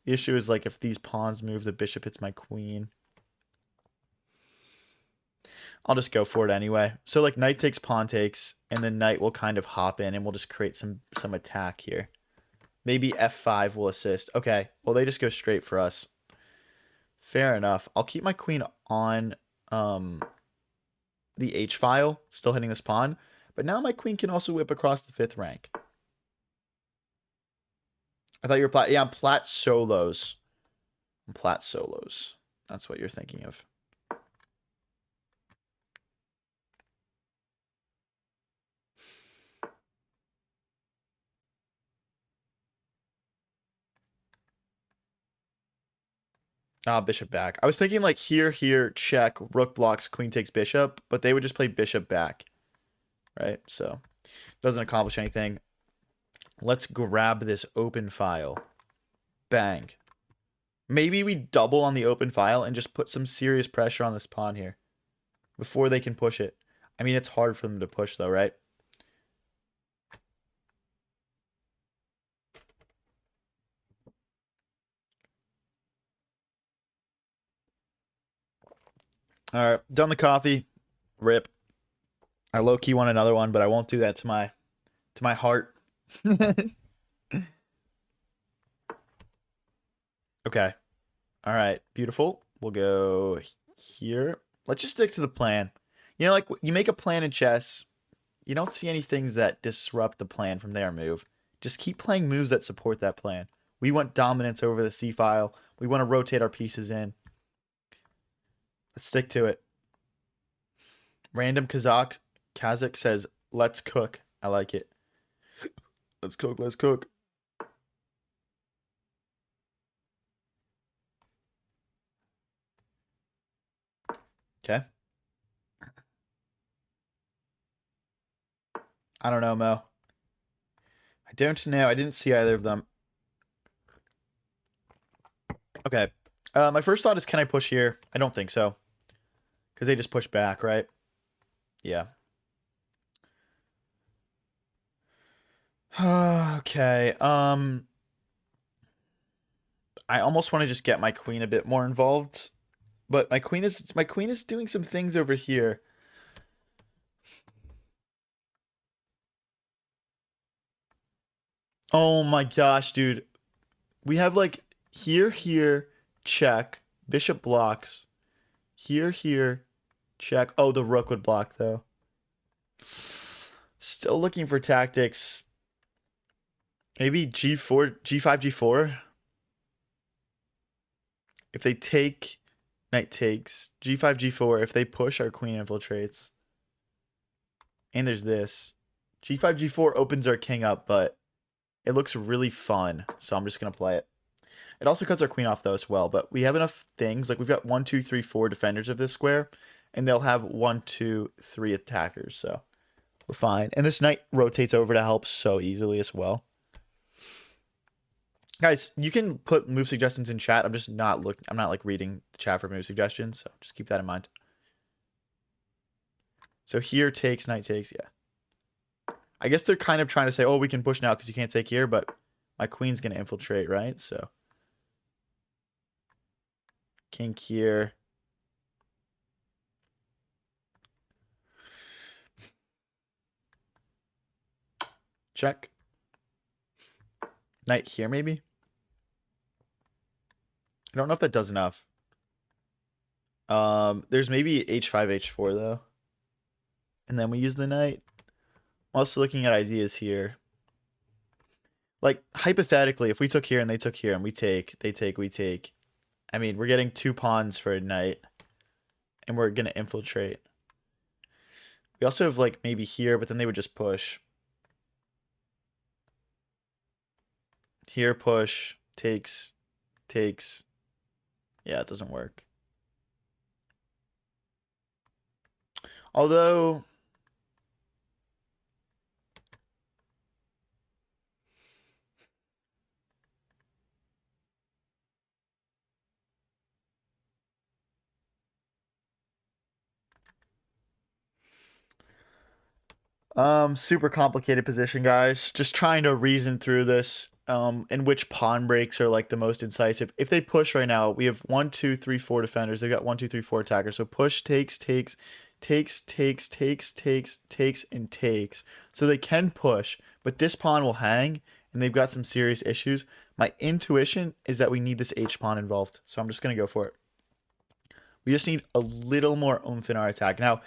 The issue is like if these pawns move, the bishop hits my queen. I'll just go for it anyway. So like knight takes, pawn takes, and then knight will kind of hop in and we'll just create some attack here. Maybe f5 will assist. Okay, well they just go straight for us. Fair enough. I'll keep my queen on the h file, still hitting this pawn. But now my queen can also whip across the 5th rank. I thought you were plat. Yeah, I'm plat solos. I'm plat solos. That's what you're thinking of. Ah, bishop back. I was thinking like here, check, rook blocks, queen takes bishop, but they would just play bishop back. Right? So, doesn't accomplish anything. Let's grab this open file. Bang. Maybe we double on the open file and just put some serious pressure on this pawn here before they can push it. I mean, it's hard for them to push though, right? All right, done the coffee. Rip. I low-key want another one, but I won't do that to my heart. Okay. All right, beautiful. We'll go here. Let's just stick to the plan. You know, like you make a plan in chess, you don't see any things that disrupt the plan from their move. Just keep playing moves that support that plan. We want dominance over the C file. We want to rotate our pieces in. Let's stick to it. Random Kazakh says, "Let's cook." I like it. Let's cook. Let's cook. Okay. I don't know, Mo. I don't know. I didn't see either of them. Okay. My first thought is, can I push here? I don't think so. Because they just push back, right? Yeah. Okay. I almost want to just get my queen a bit more involved, but my queen is doing some things over here. Oh my gosh, dude. We have like here, check. Bishop blocks. Here, check. Oh, the rook would block though. Still looking for tactics. Maybe G4, G5, G4. If they take, knight takes. G5, G4. If they push, our queen infiltrates. And there's this. G5, G4 opens our king up, but it looks really fun. So I'm just going to play it. It also cuts our queen off though as well, but we have enough things. Like we've got 1, 2, 3, 4 defenders of this square, and they'll have 1, 2, 3 attackers. So we're fine. And this knight rotates over to help so easily as well. Guys, you can put move suggestions in chat. I'm just not looking. I'm not like reading the chat for move suggestions, so just keep that in mind. So here takes, knight takes, yeah. I guess they're kind of trying to say, oh, we can push now because you can't take here, but my queen's gonna infiltrate, right? So king here. Check. Knight here, maybe? I don't know if that does enough. There's maybe h5, h4 though. And then we use the knight. I'm also looking at ideas here. Like, hypothetically, if we took here and they took here and we take, they take, we take. I mean, we're getting 2 pawns for a knight. And we're gonna infiltrate. We also have like maybe here, but then they would just push. Here push, takes, takes. Yeah, it doesn't work. Although super complicated position, guys. Just trying to reason through this. In which pawn breaks are like the most incisive. If they push right now, we have 1, 2, 3, 4 defenders. They've got 1, 2, 3, 4 attackers. So push, takes, takes, takes, takes, takes, takes, takes, and takes. So they can push, but this pawn will hang, and they've got some serious issues. My intuition is that we need this H pawn involved. So I'm just gonna go for it. We just need a little more oomph in our attack. Now,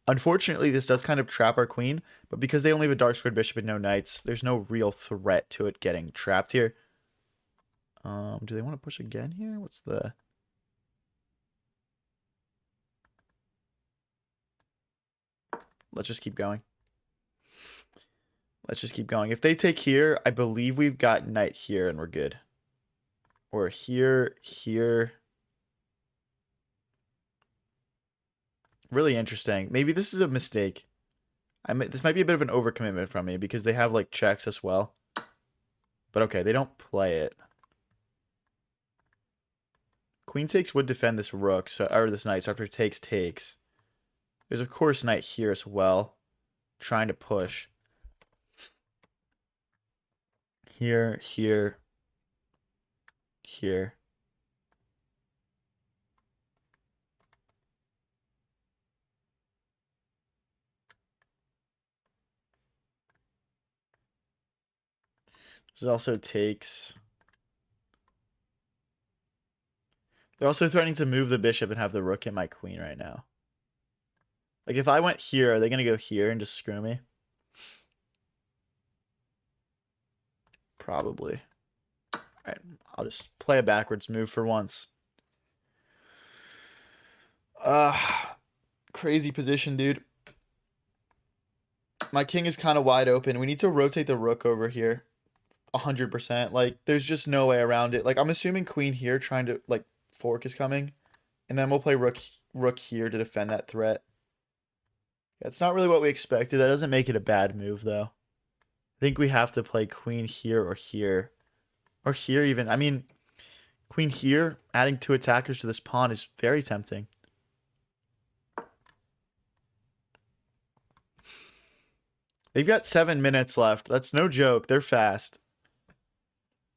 unfortunately, this does kind of trap our queen, but because they only have a dark squared bishop and no knights, there's no real threat to it getting trapped here. Do they want to push again here? What's the... Let's just keep going. Let's just keep going. If they take here, I believe we've got knight here and we're good. Or here, here. Really interesting. Maybe this is a mistake. This might be a bit of an overcommitment from me because they have like checks as well. But okay, they don't play it. Queen takes would defend this rook, so or this knight. So after takes, takes. There's of course knight here as well, trying to push. Here, here, here. This also takes. They're also threatening to move the bishop and have the rook hit my queen right now. Like, if I went here, are they going to go here and just screw me? Probably. Alright, I'll just play a backwards move for once. Crazy position, dude. My king is kind of wide open. We need to rotate the rook over here. 100%. Like, there's just no way around it. Like, I'm assuming queen here trying to, like, fork is coming. And then we'll play rook here to defend that threat. That's not really what we expected. That doesn't make it a bad move, though. I think we have to play queen here or here. Or here even. I mean, queen here, adding 2 attackers to this pawn is very tempting. They've got 7 minutes left. That's no joke. They're fast.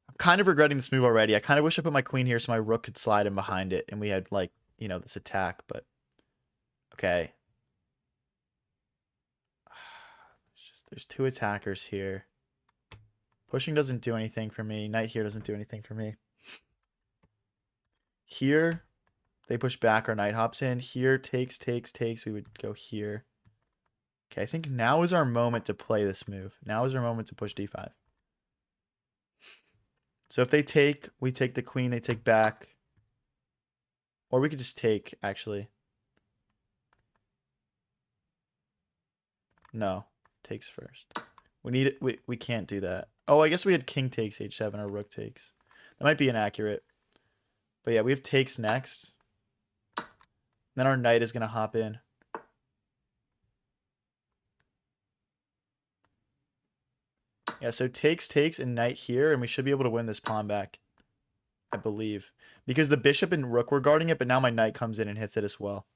I'm kind of regretting this move already. I kind of wish I put my queen here so my rook could slide in behind it and we had, like, you know, this attack, but okay. There's 2 attackers here. Pushing doesn't do anything for me. Knight here doesn't do anything for me. Here, they push back, our knight hops in. Here, takes. We would go here. Okay, I think now is our moment to play this move. Now is our moment to push d5. So if they take, we take the queen, they take back. Or we could just take, actually. No, takes first. We need it. We can't do that. Oh, I guess we had king takes h7 or rook takes. That might be inaccurate. But yeah, we have takes next. Then our knight is going to hop in. Yeah, so takes, and knight here, and we should be able to win this pawn back. I believe. Because the bishop and rook were guarding it, but now my knight comes in and hits it as well.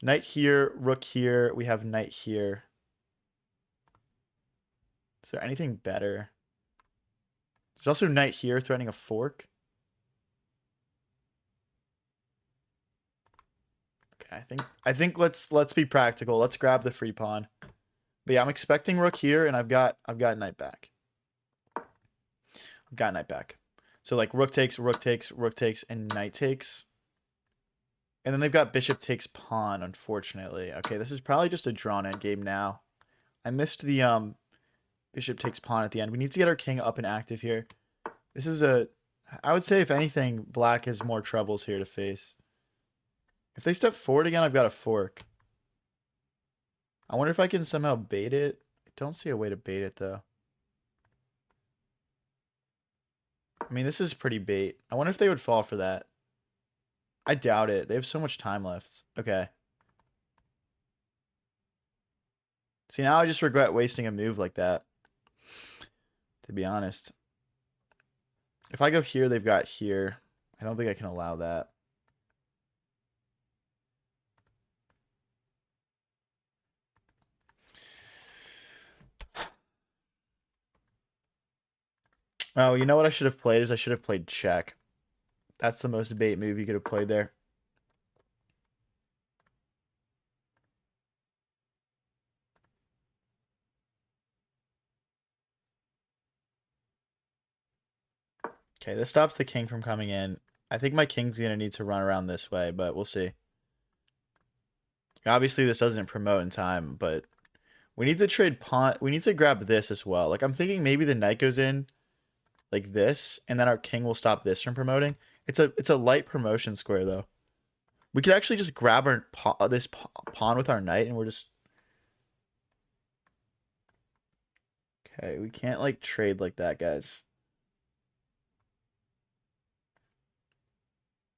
Knight here, rook here. We have knight here. Is there anything better? There's also knight here threatening a fork. Okay, I think let's be practical. Let's grab the free pawn. But yeah, I'm expecting rook here, and I've got knight back. I've got knight back. So like rook takes, and knight takes. And then they've got bishop takes pawn, unfortunately. Okay, this is probably just a drawn end game now. I missed the bishop takes pawn at the end. We need to get our king up and active here. This is I would say if anything, black has more troubles here to face. If they step forward again, I've got a fork. I wonder if I can somehow bait it. I don't see a way to bait it, though. I mean, this is pretty bait. I wonder if they would fall for that. I doubt it. They have so much time left. Okay. See, now I just regret wasting a move like that. To be honest. If I go here, they've got here. I don't think I can allow that. Oh, you know what I should have played is I should have played check. That's the most bait move you could have played there. Okay, this stops the king from coming in. I think my king's going to need to run around this way, but we'll see. Obviously, this doesn't promote in time, but we need to trade pawn. We need to grab this as well. Like, I'm thinking maybe the knight goes in like this, and then our king will stop this from promoting. It's a light promotion square, though. We could actually just grab our this pawn with our knight, and we're just... Okay, we can't, like, trade like that, guys.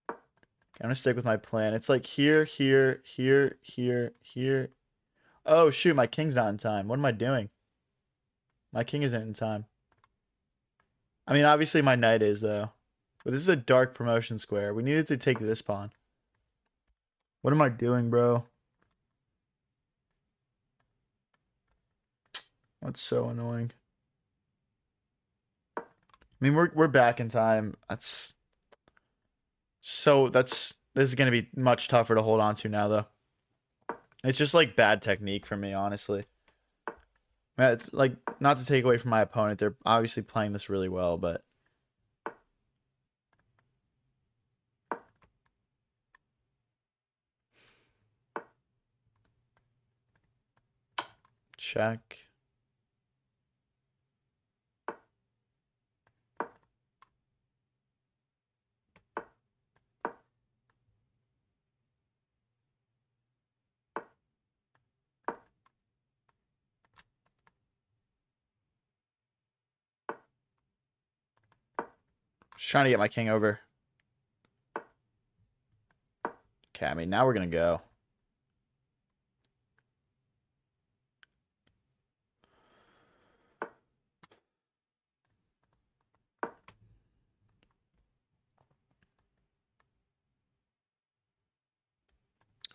I'm gonna stick with my plan. It's like here, here, here, here, here. Oh, shoot, my king's not in time. What am I doing? My king isn't in time. I mean, obviously my knight is, though. But this is a dark promotion square. We needed to take this pawn. What am I doing, bro? That's so annoying. I mean, we're back in time. This is gonna be much tougher to hold on to now, though. It's just like bad technique for me, honestly. It's like not to take away from my opponent. They're obviously playing this really well, but check. Just trying to get my king over. Okay, I mean, now we're going to go.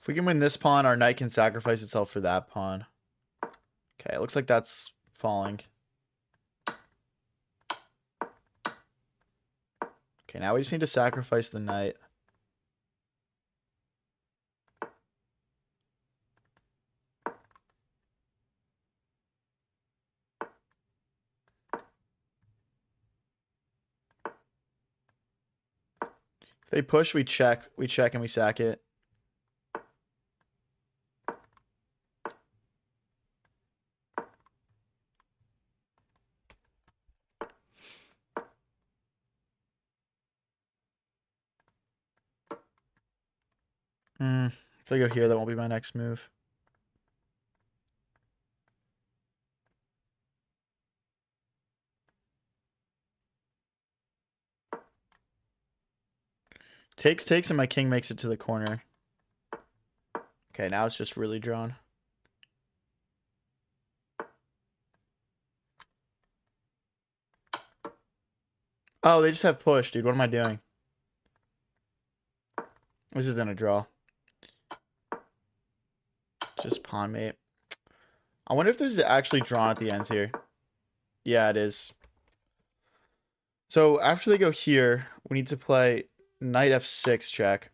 If we can win this pawn, our knight can sacrifice itself for that pawn. Okay, it looks like that's falling. Okay, now we just need to sacrifice the knight. If they push, we check. We check and we sack it. If I go here, that won't be my next move. Takes, and my king makes it to the corner. Okay, now it's just really drawn. Oh, they just have push, dude. What am I doing? This is gonna draw. Just pawn mate. I wonder if this is actually drawn at the ends here. Yeah, it is. So after they go here, we need to play knight f6 check.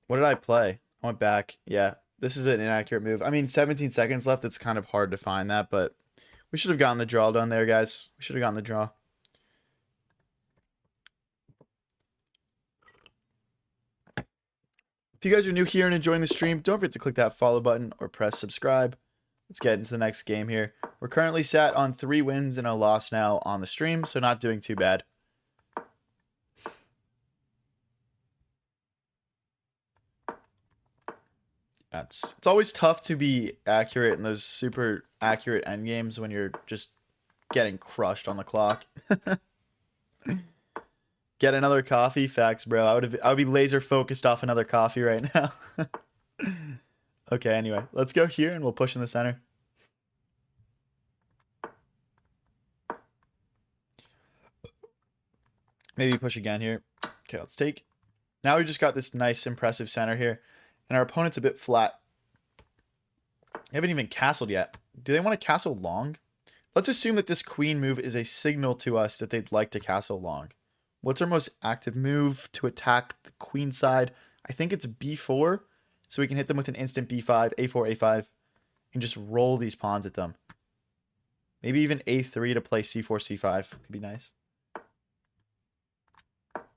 What did I play? I went back. Yeah, this is an inaccurate move. I mean, 17 seconds left. It's kind of hard to find that, but we should have gotten the draw done there, guys. We should have gotten the draw. If you guys are new here and enjoying the stream, don't forget to click that follow button or press subscribe. Let's get into the next game here. We're currently sat on 3 wins and a loss now on the stream, so not doing too bad. It's always tough to be accurate in those super accurate endgames when you're just getting crushed on the clock. Get another coffee? Facts, bro. I would be laser focused off another coffee right now. Okay, anyway, let's go here and we'll push in the center. Maybe push again here. Okay, let's take. Now we just got this nice, impressive center here. And our opponent's a bit flat. They haven't even castled yet. Do they want to castle long? Let's assume that this queen move is a signal to us that they'd like to castle long. What's our most active move to attack the queen side? I think it's b4. So we can hit them with an instant b5, a4, a5. And just roll these pawns at them. Maybe even a3 to play c4, c5. Could be nice.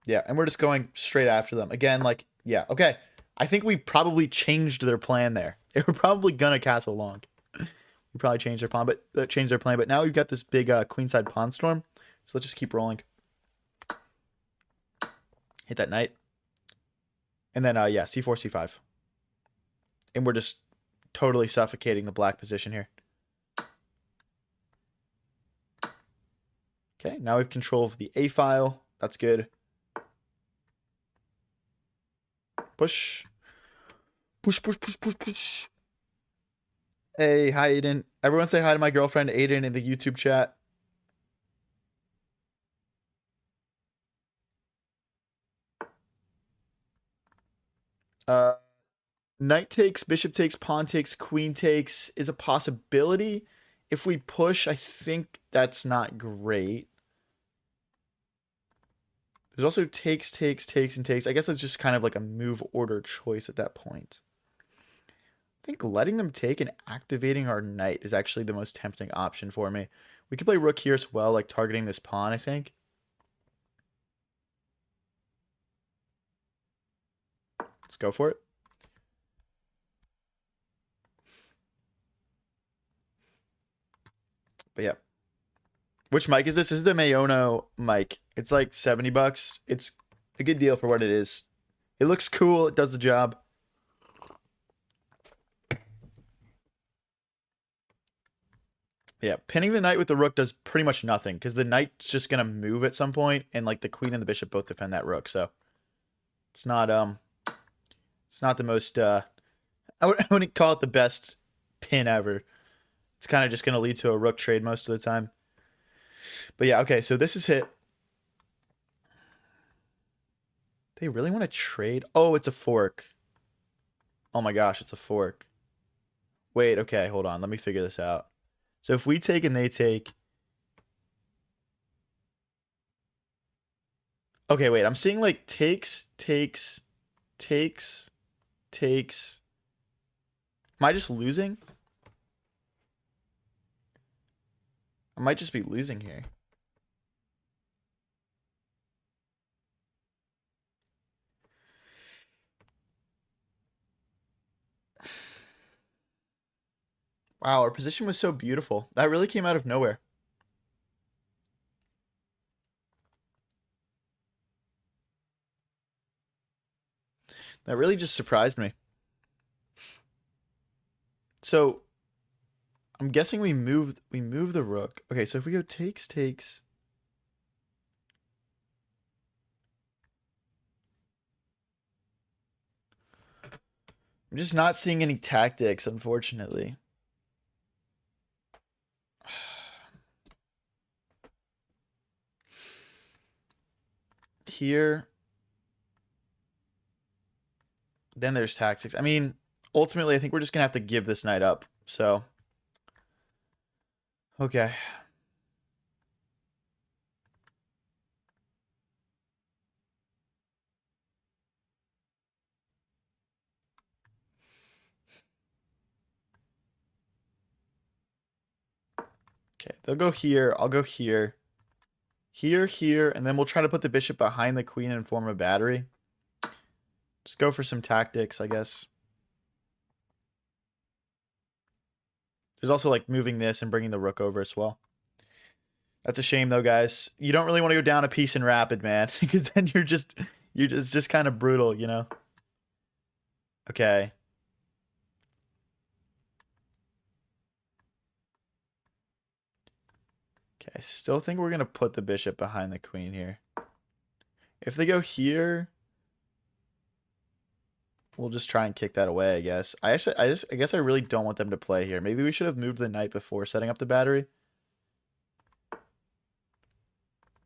Yeah, and we're just going straight after them. Again, like, yeah, okay. I think we probably changed their plan there. They were probably gonna castle long. We probably changed their pawn, but changed their plan. But now we've got this big queenside pawn storm. So let's just keep rolling. Hit that knight. And then yeah, c4, c5. And we're just totally suffocating the black position here. Okay, now we have control of the A file. That's good. Push. Push, push, push, push, push. Hey, hi, Aiden. Everyone say hi to my girlfriend, Aiden, in the YouTube chat. Knight takes, bishop takes, pawn takes, queen takes is a possibility. If we push, I think that's not great. There's also takes, takes, takes, and takes. I guess that's just kind of like a move order choice at that point. I think letting them take and activating our knight is actually the most tempting option for me. We could play rook here as well, like targeting this pawn, I think. Let's go for it. But yeah. Which mic is this? This is the Mayono mic. It's like $70. It's a good deal for what it is. It looks cool. It does the job. Yeah, pinning the knight with the rook does pretty much nothing because the knight's just gonna move at some point, and like the queen and the bishop both defend that rook. So it's not the most I wouldn't call it the best pin ever. It's kind of just gonna lead to a rook trade most of the time. But yeah, okay, so this is hit. They really want to trade? Oh, it's a fork. Oh my gosh, it's a fork. Wait, okay, hold on. Let me figure this out. So if we take and they take. Okay, wait, I'm seeing like takes, takes, takes, takes. Am I just losing? I might just be losing here. Wow, our position was so beautiful. That really came out of nowhere. That really just surprised me. So I'm guessing we move the rook. Okay, so if we go takes, takes. I'm just not seeing any tactics, unfortunately. Here. Then there's tactics. I mean, ultimately, I think we're just gonna have to give this knight up. So, okay. Okay, they'll go here. I'll go here. Here, here, and then we'll try to put the bishop behind the queen and form a battery. Just go for some tactics, I guess. There's also like moving this and bringing the rook over as well. That's a shame though, guys. You don't really want to go down a piece in rapid, man, because then it's just kind of brutal, you know? Okay. Okay, I still think we're gonna put the bishop behind the queen here. If they go here, we'll just try and kick that away, I guess. I guess I really don't want them to play here. Maybe we should have moved the knight before setting up the battery.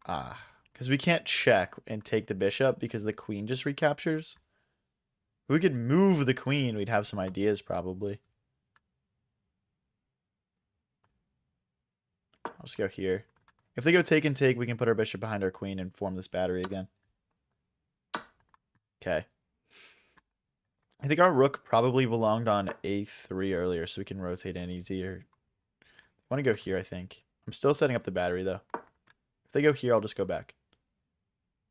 Because we can't check and take the bishop because the queen just recaptures. If we could move the queen, we'd have some ideas probably. I'll just go here. If they go take and take, we can put our bishop behind our queen and form this battery again. Okay. I think our rook probably belonged on a3 earlier, so we can rotate in easier. I want to go here, I think. I'm still setting up the battery, though. If they go here, I'll just go back.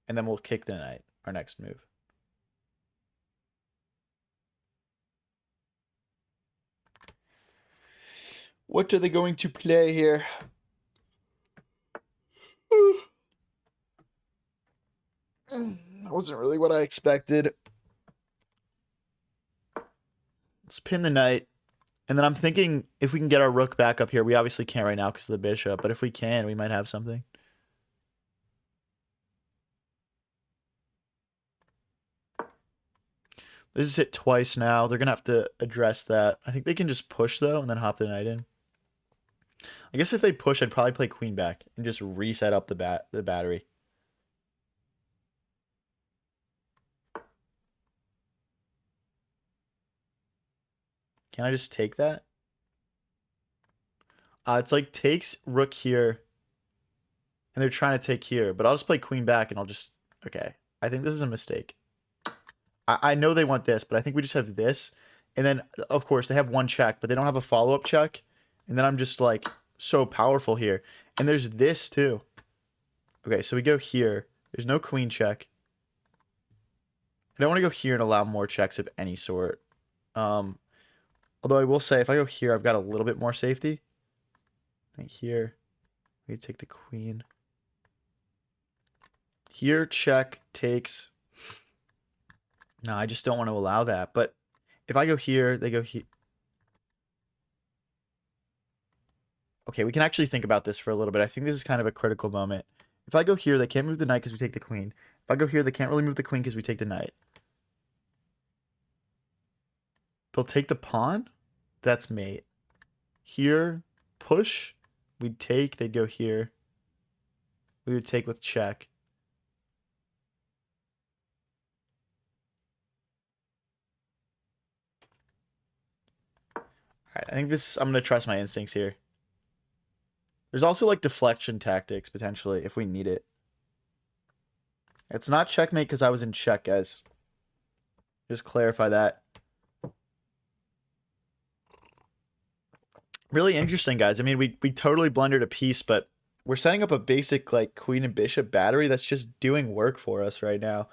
And then we'll kick the knight, our next move. What are they going to play here? That wasn't really what I expected. Let's pin the knight. And then I'm thinking if we can get our rook back up here. We obviously can't right now because of the bishop. But if we can, we might have something. This is hit twice now. They're going to have to address that. I think they can just push, though, and then hop the knight in. I guess if they push, I'd probably play queen back and just reset up the battery. Can I just take that? It's like takes rook here. And they're trying to take here. But I'll just play queen back and I'll just... Okay. I think this is a mistake. I know they want this, but I think we just have this. And then, of course, they have one check, but they don't have a follow-up check. And then I'm just, like, so powerful here. And there's this, too. Okay, so we go here. There's no queen check. I don't want to go here and allow more checks of any sort. Although I will say, if I go here, I've got a little bit more safety. Right here. We take the queen. Here, check, takes. No, I just don't want to allow that. But if I go here, they go here. Okay, we can actually think about this for a little bit. I think this is kind of a critical moment. If I go here, they can't move the knight because we take the queen. If I go here, they can't really move the queen because we take the knight. They'll take the pawn? That's mate. Here, push. We'd take, they'd go here. We would take with check. Alright, I think this, I'm going to trust my instincts here. There's also like deflection tactics, potentially, if we need it. It's not checkmate because I was in check, guys. Just clarify that. Really interesting, guys. I mean, we totally blundered a piece, but we're setting up a basic like queen and bishop battery that's just doing work for us right now.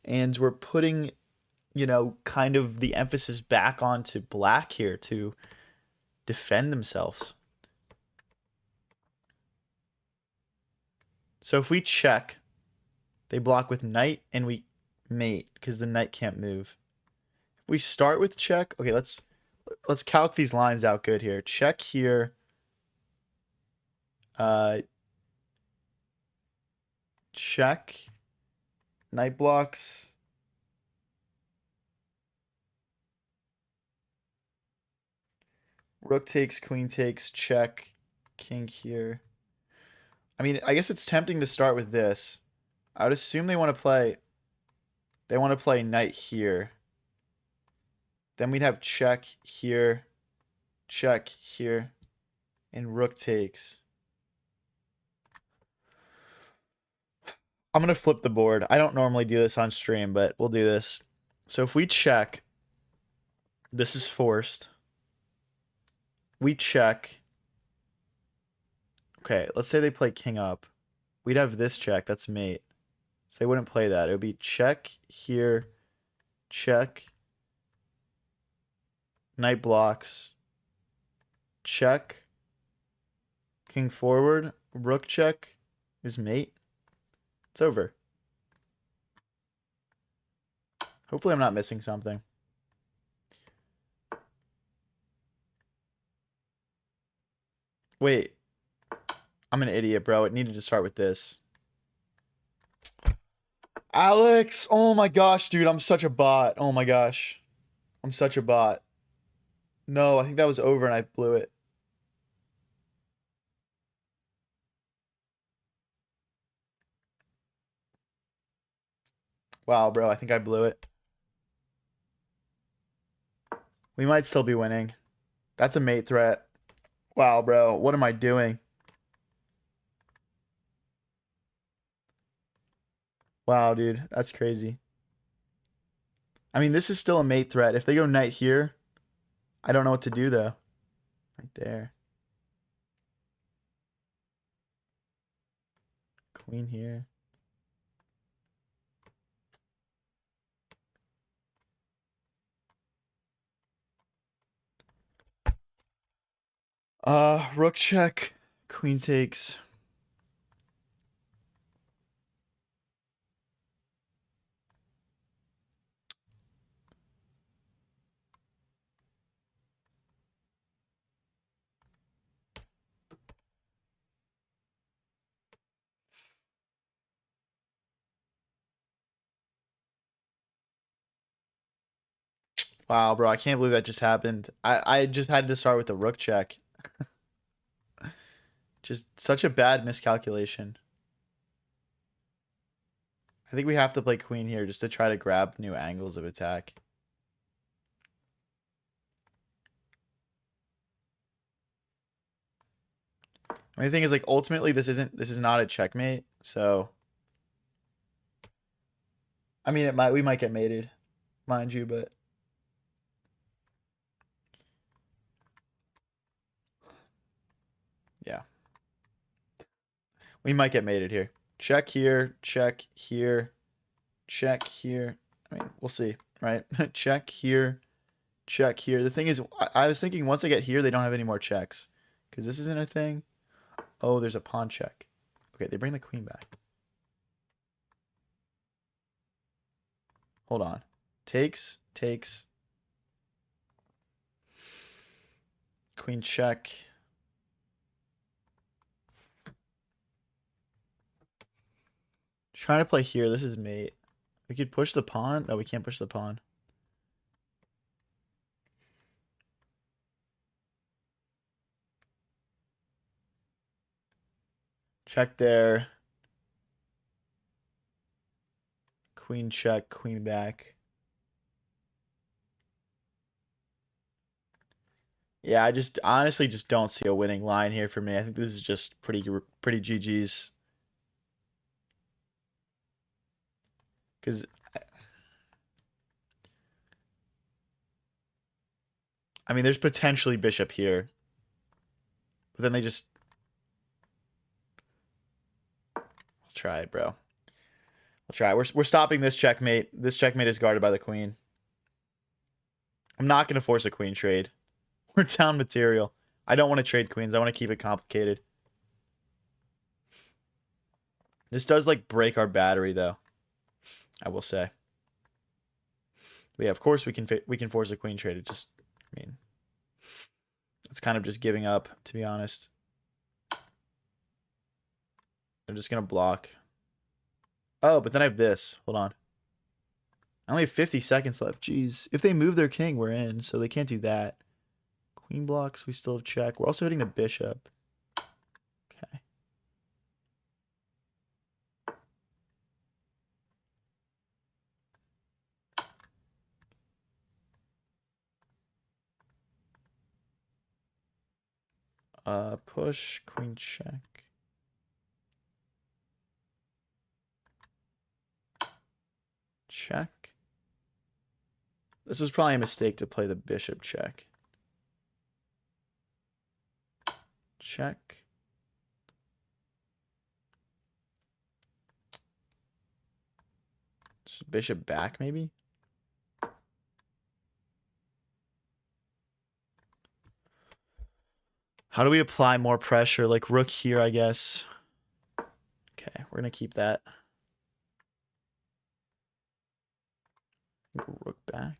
And we're putting, kind of the emphasis back onto black here to defend themselves. So if we check, they block with knight and we mate because the knight can't move. If we start with check, okay, let's calc these lines out good here. Check here. Check. Knight blocks. Rook takes, queen takes, check. King here. I mean, I guess it's tempting to start with this. I would assume they want to play knight here. Then we'd have check here, and rook takes. I'm going to flip the board. I don't normally do this on stream, but we'll do this. So if we check, this is forced. We check. Okay, let's say they play king up. We'd have this check. That's mate. So they wouldn't play that. It would be check here, check. Knight blocks. Check. King forward. Rook check is mate. It's over. Hopefully I'm not missing something. Wait. I'm an idiot, bro. It needed to start with this. Alex! Oh my gosh, dude. I'm such a bot. Oh my gosh. I'm such a bot. No, I think that was over and I blew it. Wow, bro. I think I blew it. We might still be winning. That's a mate threat. Wow, bro. What am I doing? Wow, dude. That's crazy. I mean, this is still a mate threat. If they go knight here, I don't know what to do, though. Right there. Queen here. Rook check. Queen takes. Wow, bro, I can't believe that just happened. I just had to start with the rook check. Just such a bad miscalculation. I think we have to play queen here just to try to grab new angles of attack. I mean, the thing is, like, ultimately, this is not a checkmate. So, I mean, we might get mated, mind you, but yeah, we might get mated here. Check here, check here, check here. I mean, we'll see, right? Check here, check here. The thing is, I was thinking once I get here, they don't have any more checks because this isn't a thing. Oh, there's a pawn check. Okay, they bring the queen back. Hold on. Takes. Queen check. Trying to play here. This is mate. We could push the pawn. No, we can't push the pawn. Check there. Queen check, queen back. Yeah, I just honestly just don't see a winning line here for me. I think this is just pretty GG's. Because I mean, there's potentially bishop here, but then they just. I'll try it, bro. I'll try it. We're stopping this checkmate. This checkmate is guarded by the queen. I'm not gonna force a queen trade. We're down material. I don't want to trade queens. I want to keep it complicated. This does like break our battery though. I will say. But yeah, of course we can force a queen trade. It just, I mean, it's kind of just giving up, to be honest. I'm just gonna block. Oh, but then I have this. Hold on. I only have 50 seconds left. Jeez. If they move their king, we're in, so they can't do that. Queen blocks, we still have check. We're also hitting the bishop. Okay. Push, queen check. Check. This was probably a mistake to play the bishop check. Check. Just bishop back, maybe? How do we apply more pressure? Like rook here, I guess. Okay, we're going to keep that. Go rook back.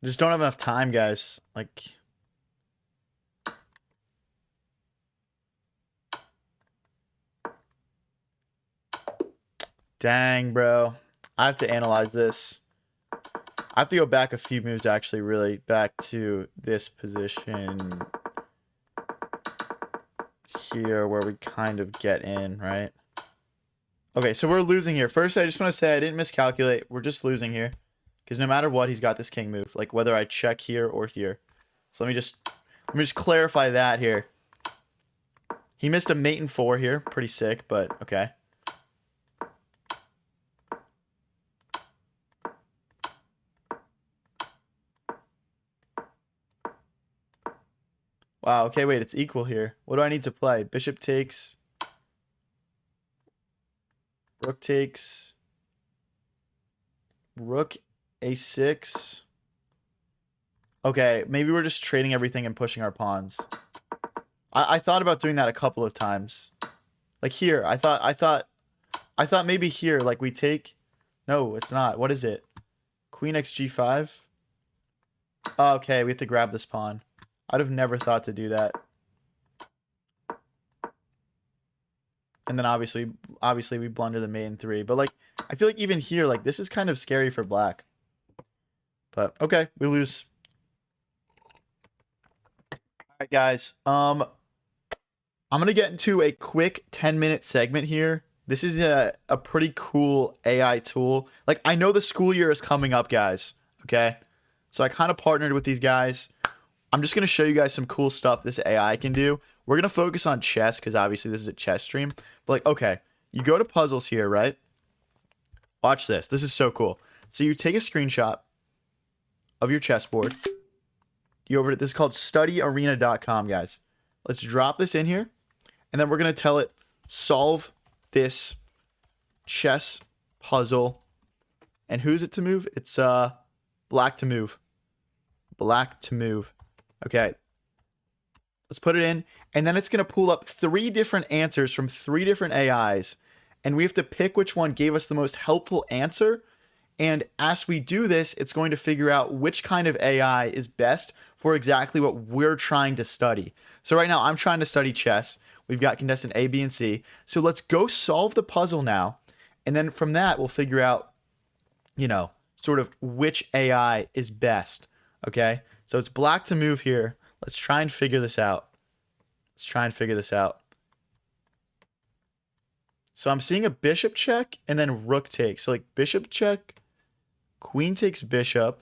Just don't have enough time, guys. Like, dang, bro. I have to analyze this. I have to go back a few moves, actually, really, back to this position here where we kind of get in, right? Okay, so we're losing here. First, I just want to say I didn't miscalculate. We're just losing here. Because no matter what, he's got this king move. Like, whether I check here or here. So let me just clarify that here. He missed a mate in 4 here. Pretty sick, but okay. Wow, okay, wait, it's equal here. What do I need to play? Bishop takes. Rook takes. Rook a6. Okay, maybe we're just trading everything and pushing our pawns. I thought about doing that a couple of times. Like here, I thought maybe here, like we take. No, it's not. What is it? Queen x g5. Oh, okay, we have to grab this pawn. I'd have never thought to do that. And then obviously we blunder the mate in 3. But like, I feel like even here, like this is kind of scary for black. But okay, we lose. All right, guys. I'm gonna get into a quick 10-minute segment here. This is a pretty cool AI tool. Like, I know the school year is coming up, guys. Okay, so I kind of partnered with these guys. I'm just gonna show you guys some cool stuff this AI can do. We're gonna focus on chess because obviously this is a chess stream. But like, okay, you go to puzzles here, right? Watch this. This is so cool. So you take a screenshot of your chessboard. You over to this is called studyarena.com, guys. Let's drop this in here, and then we're gonna tell it solve this chess puzzle. And who's it to move? It's black to move. Black to move. Okay. Let's put it in. And then it's going to pull up 3 different answers from 3 different AIs. And we have to pick which one gave us the most helpful answer. And as we do this, it's going to figure out which kind of AI is best for exactly what we're trying to study. So right now, I'm trying to study chess. We've got contestant A, B, and C. So let's go solve the puzzle now. And then from that, we'll figure out, you know, sort of which AI is best. Okay? So it's black to move here. Let's try and figure this out. Let's try and figure this out. So I'm seeing a bishop check and then rook takes. So like bishop check, queen takes bishop,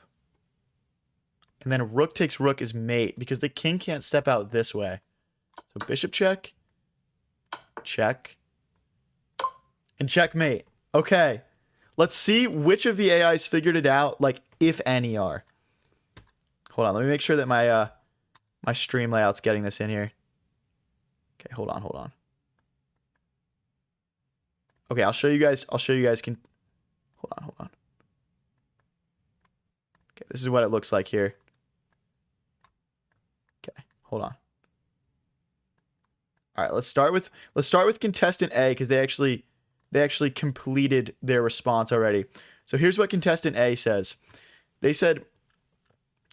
and then rook takes rook is mate because the king can't step out this way. So bishop check, check, and checkmate. Okay. Let's see which of the AIs figured it out, like if any are. Hold on, let me make sure that my my stream layout's getting this in here. Okay, hold on. Okay, I'll show you guys can hold on. Okay, this is what it looks like here. Okay, hold on. All right, let's start with contestant A because they actually completed their response already. So here's what contestant A says. They said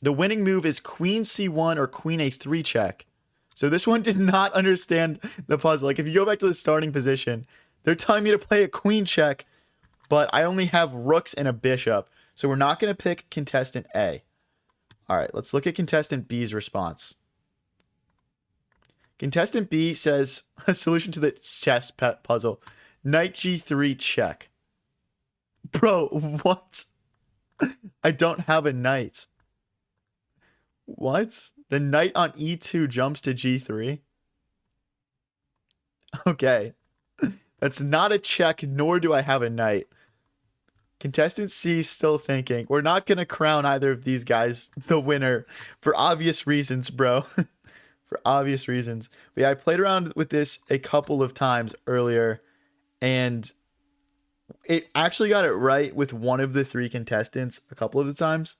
the winning move is queen c1 or queen a3 check. So this one did not understand the puzzle. Like if you go back to the starting position, they're telling me to play a queen check, but I only have rooks and a bishop. So we're not going to pick contestant A. All right, let's look at contestant B's response. Contestant B says a solution to the chess puzzle. Knight g3 check. Bro, what? I don't have a knight. What? The knight on e2 jumps to g3? Okay. That's not a check, nor do I have a knight. Contestant C still thinking. We're not going to crown either of these guys the winner for obvious reasons, bro. For obvious reasons. But yeah, I played around with this a couple of times earlier, and it actually got it right with one of the 3 contestants a couple of the times.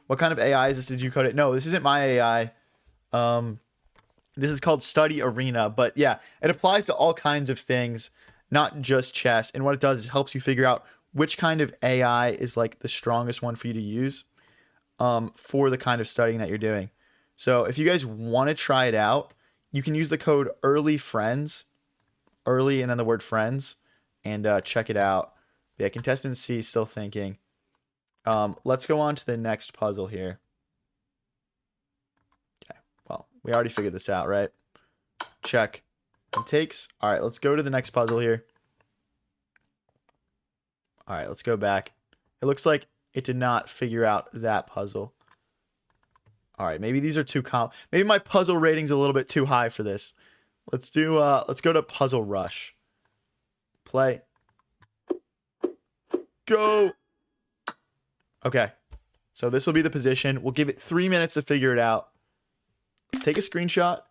What kind of AI is this? Did you code it? No, this isn't my AI. This is called Study Arena. But yeah, it applies to all kinds of things, not just chess. And what it does is helps you figure out which kind of AI is like the strongest one for you to use for the kind of studying that you're doing. So if you guys want to try it out, you can use the code EARLYFRIENDS, early and then the word friends, and check it out. Yeah, contestant C is still thinking. Let's go on to the next puzzle here. Okay, well, we already figured this out, right? Check. And takes. All right, let's go to the next puzzle here. All right, let's go back. It looks like it did not figure out that puzzle. All right, maybe these are too maybe my puzzle rating's a little bit too high for this. Let's go to Puzzle Rush. Play. Go. Okay. So this will be the position. We'll give it 3 minutes to figure it out. Let's take a screenshot.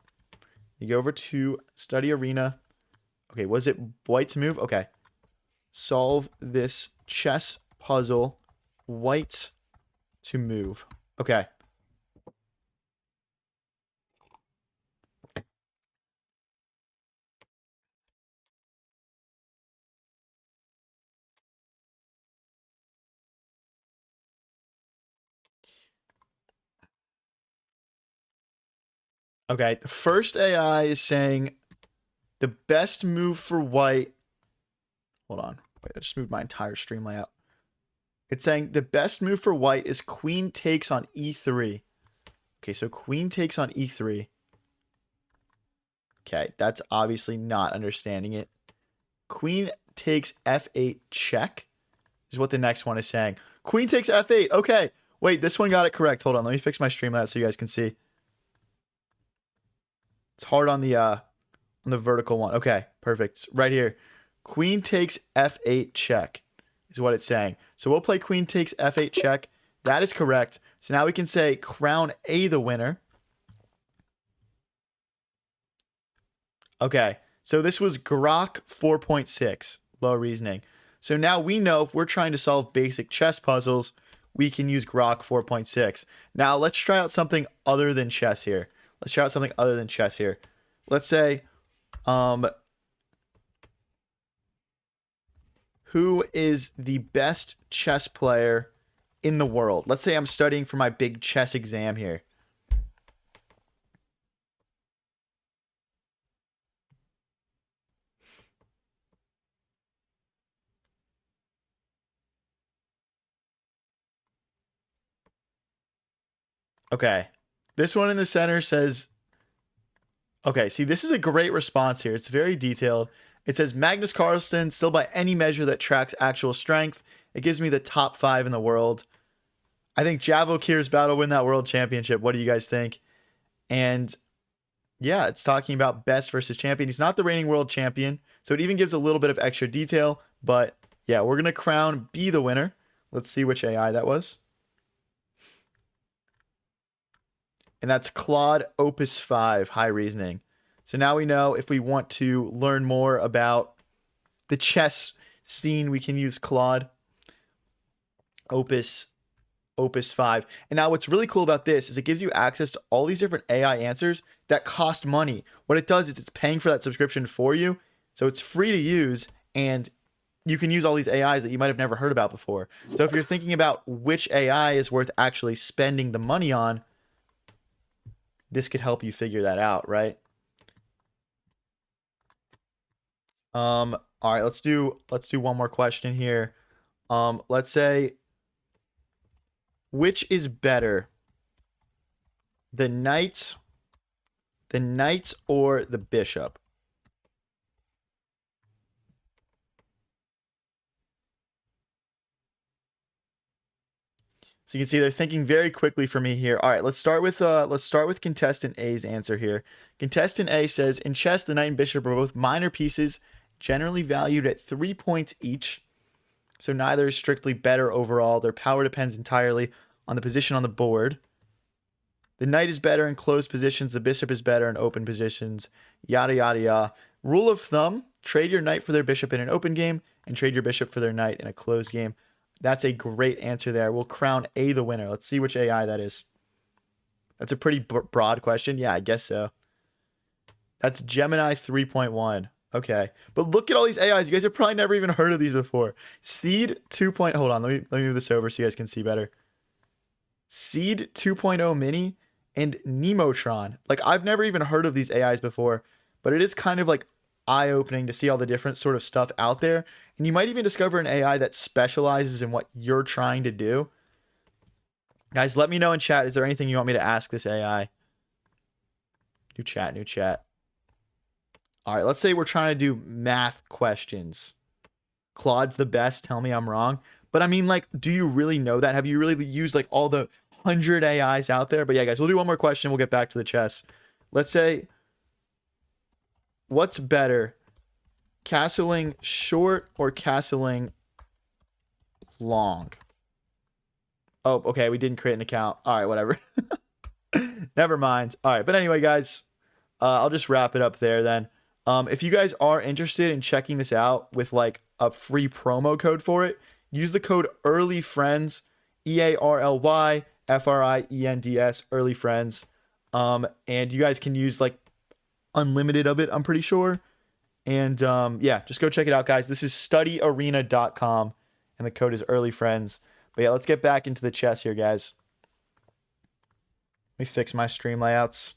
You go over to Study Arena. Okay, was it white to move? Okay. Solve this chess puzzle. White to move. Okay. Okay, the first AI is saying the best move for white. Hold on. Wait, I just moved my entire stream layout. It's saying the best move for white is queen takes on e3. Okay, so queen takes on e3. Okay, that's obviously not understanding it. Queen takes f8 check is what the next one is saying. Queen takes f8. Okay, wait, this one got it correct. Hold on, let me fix my stream layout so you guys can see. It's hard on the vertical one. Okay, perfect. Right here. Queen takes f8 check is what it's saying. So we'll play queen takes f8 check. That is correct. So now we can say crown A the winner. Okay, so this was Grok 4.6, low reasoning. So now we know if we're trying to solve basic chess puzzles, we can use Grok 4.6. Now let's try out something other than chess here. Let's say, who is the best chess player in the world? Let's say I'm studying for my big chess exam here. Okay. This one in the center says, okay, see, this is a great response here. It's very detailed. It says Magnus Carlsen, still by any measure that tracks actual strength. It gives me the top 5 in the world. I think Javokir's about to win that world championship. What do you guys think? And yeah, it's talking about best versus champion. He's not the reigning world champion, so it even gives a little bit of extra detail. But yeah, we're going to crown B the winner. Let's see which AI that was. And that's Claude Opus 5, High Reasoning. So now we know if we want to learn more about the chess scene, we can use Claude Opus 5. And now what's really cool about this is it gives you access to all these different AI answers that cost money. What it does is it's paying for that subscription for you. So it's free to use, and you can use all these AIs that you might have never heard about before. So if you're thinking about which AI is worth actually spending the money on, this could help you figure that out, right? All right, let's do one more question here. Let's say, which is better, the knight or the bishop? So you can see they're thinking very quickly for me here. All right, let's start with contestant A's answer here. Contestant A says, in chess, the knight and bishop are both minor pieces, generally valued at 3 points each. So neither is strictly better overall. Their power depends entirely on the position on the board. The knight is better in closed positions. The bishop is better in open positions. Yada, yada, yada. Rule of thumb, trade your knight for their bishop in an open game and trade your bishop for their knight in a closed game. That's a great answer there. We'll crown A the winner. Let's see which AI that is. That's a pretty broad question. Yeah, I guess so. That's Gemini 3.1. Okay. But look at all these AIs. You guys have probably never even heard of these before. Seed 2. Hold on. Let me move this over so you guys can see better. Seed 2.0 Mini and Nemotron. Like, I've never even heard of these AIs before, but it is kind of like eye-opening to see all the different sort of stuff out there. And you might even discover an AI that specializes in what you're trying to do. Guys, let me know in chat. Is there anything you want me to ask this AI? New chat. All right, let's say we're trying to do math questions. Claude's the best. Tell me I'm wrong. But I mean, like, do you really know that? Have you really used like all the 100 AIs out there? But yeah, guys, we'll do one more question. We'll get back to the chess. Let's say, what's better, castling short or castling long? Oh, okay, we didn't create an account. All right, whatever. Never mind. All right, but anyway, guys, I'll just wrap it up there then. If you guys are interested in checking this out with like a free promo code for it, use the code EARLYFRIENDS, EARLYFRIENDS, Early Friends. And you guys can use like unlimited of it, I'm pretty sure. And yeah, just go check it out, guys. This is studyarena.com, and the code is EARLYFRIENDS. But yeah, let's get back into the chess here, guys. Let me fix my stream layouts.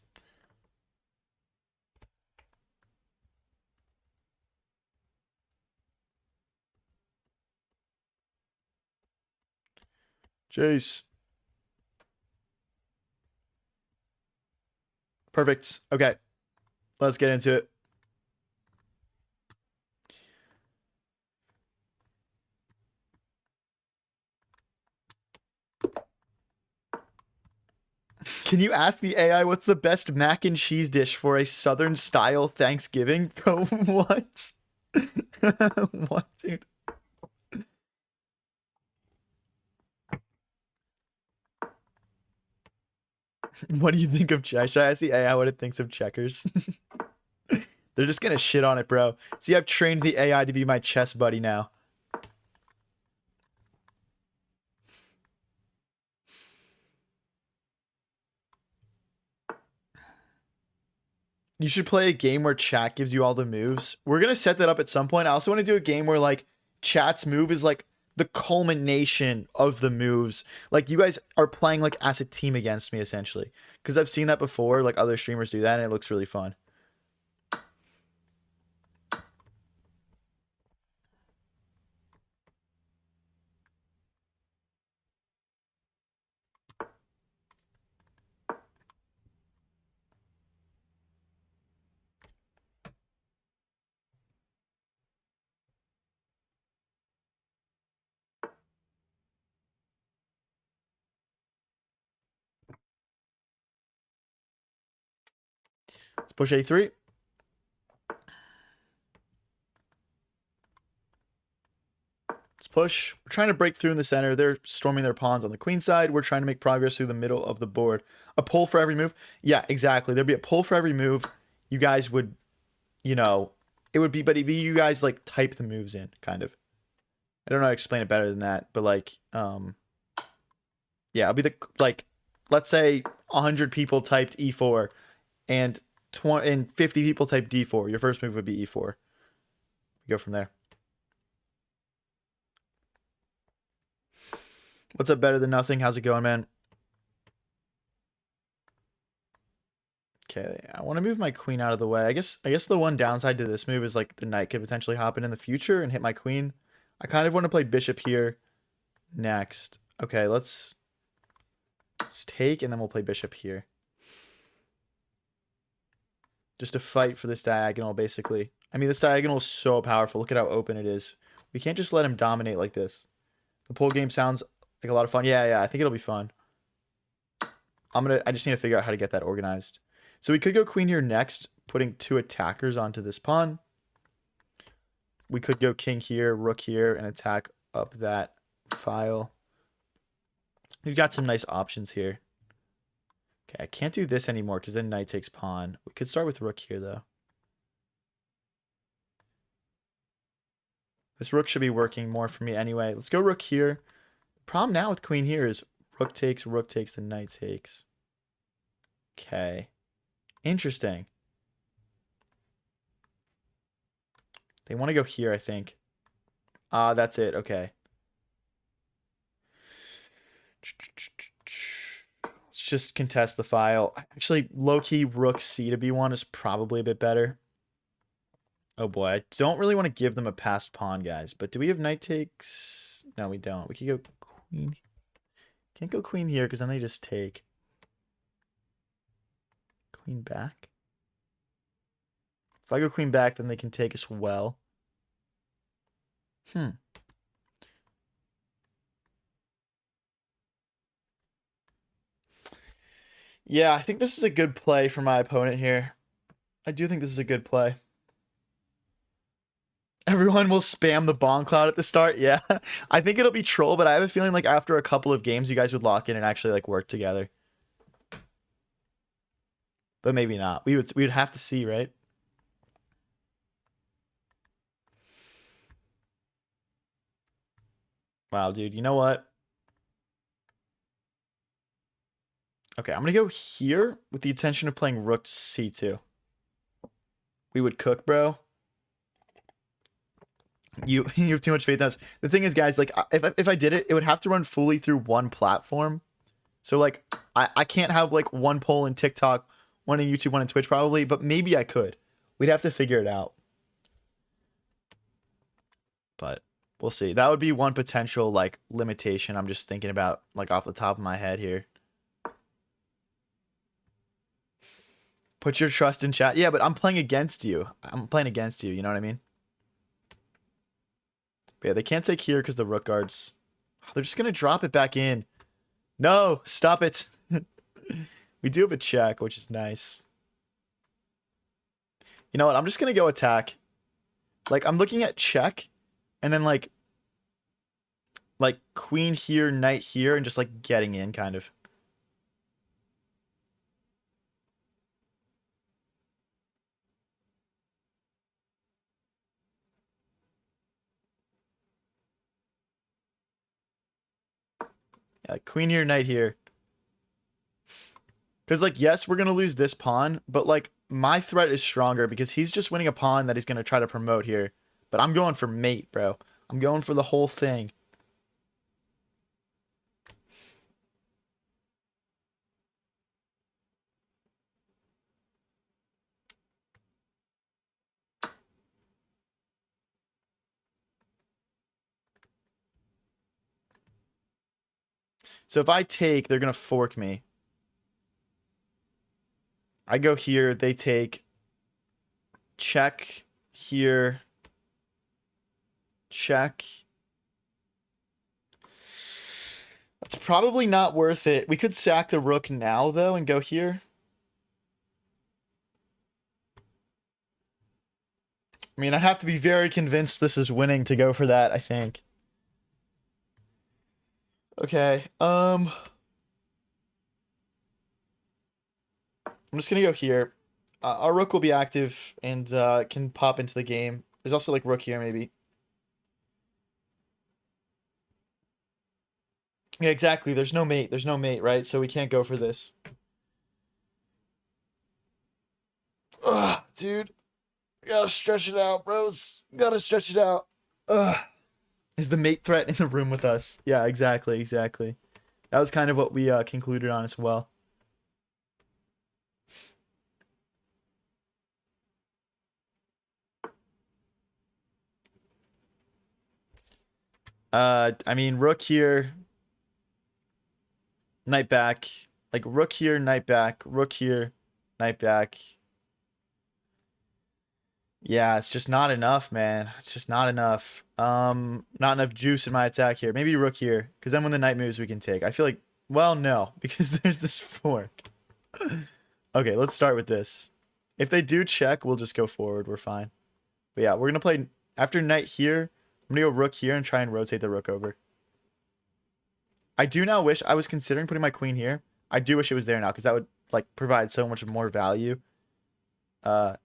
Jace. Perfect. Okay. Let's get into it. Can you ask the AI what's the best mac and cheese dish for a Southern style Thanksgiving? Bro, what? What, dude? What do you think of chess? Should I ask the AI what it thinks of checkers? They're just gonna shit on it, bro. See, I've trained the AI to be my chess buddy now. You should play a game where chat gives you all the moves. We're gonna set that up at some point. I also want to do a game where like chat's move is like the culmination of the moves. Like you guys are playing like as a team against me essentially. Because I've seen that before. Like other streamers do that, and it looks really fun. Let's push A3. Let's push. We're trying to break through in the center. They're storming their pawns on the queen side. We're trying to make progress through the middle of the board. A pull for every move. Yeah, exactly. There'd be a pull for every move. You guys would, you know, it would be, but it'd be you guys like type the moves in, kind of. I don't know how to explain it better than that, but like, yeah, it'll be the like, let's say 100 people typed E4, and 20 and 50 people typed D4. Your first move would be E4. Go from there. What's up, better than nothing? How's it going, man? Okay, I want to move my queen out of the way. I guess the one downside to this move is like the knight could potentially hop in the future and hit my queen. I kind of want to play bishop here next. Okay, let's take and then we'll play bishop here. Just to fight for this diagonal, basically. I mean, this diagonal is so powerful. Look at how open it is. We can't just let him dominate like this. The pull game sounds like a lot of fun. Yeah, I think it'll be fun. I just need to figure out how to get that organized. So we could go queen here next, putting 2 attackers onto this pawn. We could go king here, rook here, and attack up that file. We've got some nice options here. Okay, I can't do this anymore because then knight takes pawn. We could start with rook here, though. This rook should be working more for me anyway. Let's go rook here. Problem now with queen here is rook takes, and knight takes. Okay. Interesting. They want to go here, I think. That's it. Okay. Let's just contest the file. Actually, low-key rook c to b1 is probably a bit better. Oh boy, I don't really want to give them a passed pawn, guys. But do we have knight takes? No, we don't. We could go queen. Can't go queen here because then they just take. Queen back. If I go queen back, then they can take as well. Yeah, I think this is a good play for my opponent here. I do think this is a good play. Everyone will spam the bomb cloud at the start. Yeah, I think it'll be troll, but I have a feeling like after a couple of games, you guys would lock in and actually like work together. But maybe not. We would have to see, right? Wow, dude. You know what? Okay, I'm gonna go here with the intention of playing rook c2. We would cook, bro. You have too much faith in us. The thing is, guys, like if I did it, it would have to run fully through one platform. So like I can't have like one poll in TikTok, one in YouTube, one in Twitch probably, but maybe I could. We'd have to figure it out. But we'll see. That would be one potential like limitation I'm just thinking about like off the top of my head here. Put your trust in chat. Yeah, but I'm playing against you. I'm playing against you, you know what I mean? But yeah, they can't take here because the rook guards. They're just going to drop it back in. No, stop it. We do have a check, which is nice. You know what? I'm just going to go attack. Like, I'm looking at check, and then, like queen here, knight here, and just, like, getting in, kind of. Yeah, queen here, knight here. Because, like, yes, we're going to lose this pawn, but, like, my threat is stronger because he's just winning a pawn that he's going to try to promote here. But I'm going for mate, bro. I'm going for the whole thing. So if I take, they're going to fork me. I go here, they take. Check here. Check. That's probably not worth it. We could sack the rook now, though, and go here. I mean, I'd have to be very convinced this is winning to go for that, I think. Okay, I'm just gonna go here. Our rook will be active and can pop into the game. There's also like rook here, maybe. Yeah, exactly. There's no mate. There's no mate, right? So we can't go for this. Ugh, dude. Gotta stretch it out, bros. Gotta stretch it out. Ugh. Is the mate threat in the room with us? Yeah, exactly, exactly. That was kind of what we concluded on as well. I mean, rook here, knight back. Like rook here, knight back. Rook here, knight back. Yeah, it's just not enough, man. It's just not enough. Not enough juice in my attack here. Maybe rook here, because then when the knight moves, we can take. I feel like, well, no, because there's this fork. Okay, let's start with this. If they do check, we'll just go forward. We're fine. But yeah, we're gonna play after knight here. I'm gonna go rook here and try and rotate the rook over. I do now wish I was considering putting my queen here. I do wish it was there now because that would like provide so much more value. Uh,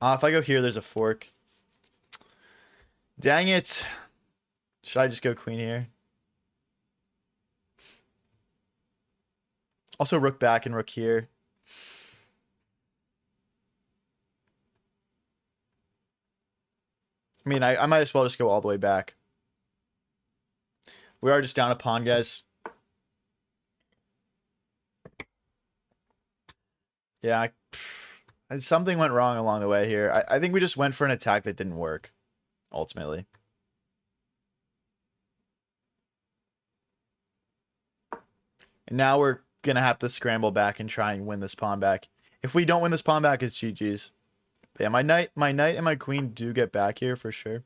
if I go here, there's a fork. Dang it. Should I just go queen here? Also rook back and rook here. I mean, I might as well just go all the way back. We are just down a pawn, guys. Yeah, something went wrong along the way here. I think we just went for an attack that didn't work, ultimately. And now we're going to have to scramble back and try and win this pawn back. If we don't win this pawn back, it's GG's. But yeah, my knight and my queen do get back here for sure.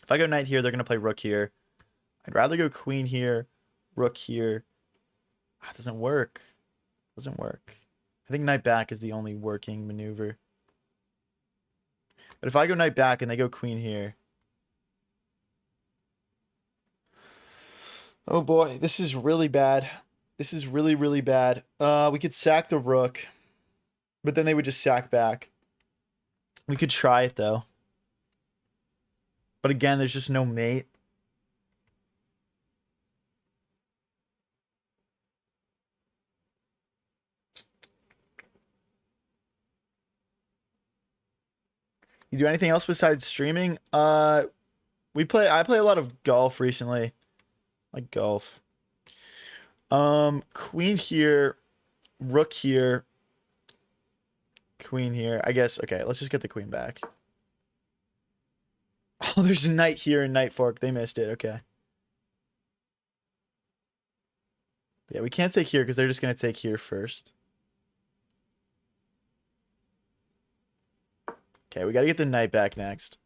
If I go knight here, they're going to play rook here. I'd rather go queen here, rook here. That doesn't work. Doesn't work. I think knight back is the only working maneuver. But if I go knight back and they go queen here. Oh boy, this is really bad. This is really, really bad. We could sack the rook. But then they would just sack back. We could try it though. But again, there's just no mate. You do anything else besides streaming? I play a lot of golf recently. Like golf. Queen here, rook here, queen here. I guess okay, let's just get the queen back. Oh, there's a knight here and knight fork. They missed it. Okay. Yeah, we can't take here because they're just gonna take here first. Okay, we gotta get the knight back next.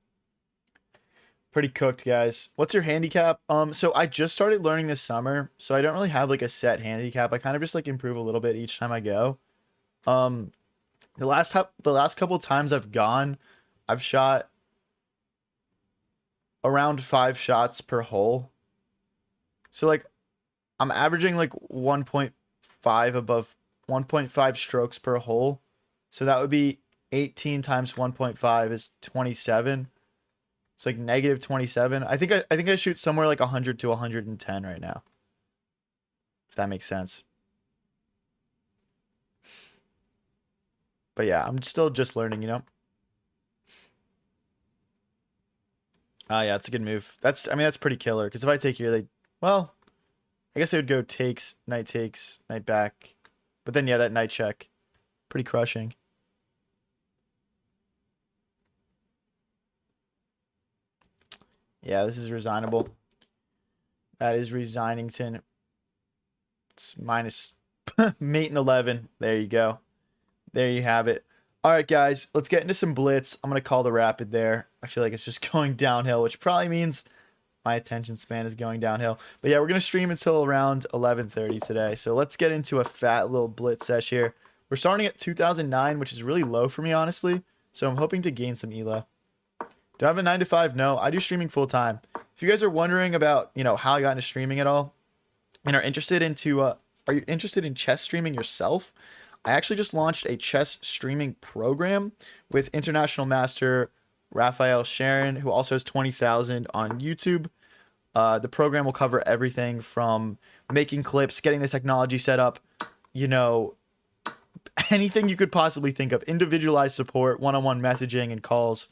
Pretty cooked, guys. What's your handicap? So I just started learning this summer, so I don't really have like a set handicap. I kind of just like improve a little bit each time I go. Um, the last couple times I've gone, I've shot around 5 shots per hole. So like I'm averaging like 1.5 above 1.5 strokes per hole. So that would be 18 times 1.5 is 27. It's like negative 27. I think I shoot somewhere like 100 to 110 right now. If that makes sense. But yeah, I'm still just learning, you know? Yeah, it's a good move. I mean, that's pretty killer. Because if I take here, well, I guess they would go takes, knight back. But then, yeah, that knight check. Pretty crushing. Yeah, this is resignable. That is Resignington. It's minus mate and 11. There you go. There you have it. All right, guys, let's get into some blitz. I'm going to call the rapid there. I feel like it's just going downhill, which probably means my attention span is going downhill. But yeah, we're going to stream until around 11:30 today. So let's get into a fat little blitz sesh here. We're starting at 2009, which is really low for me, honestly. So I'm hoping to gain some elo. Do I have a 9 to 5? No, I do streaming full time. If you guys are wondering about, how I got into streaming at all and are you interested in chess streaming yourself? I actually just launched a chess streaming program with international master Raphael Sharon, who also has 20,000 on YouTube. The program will cover everything from making clips, getting the technology set up, you know, anything you could possibly think of, individualized support, one-on-one messaging and calls.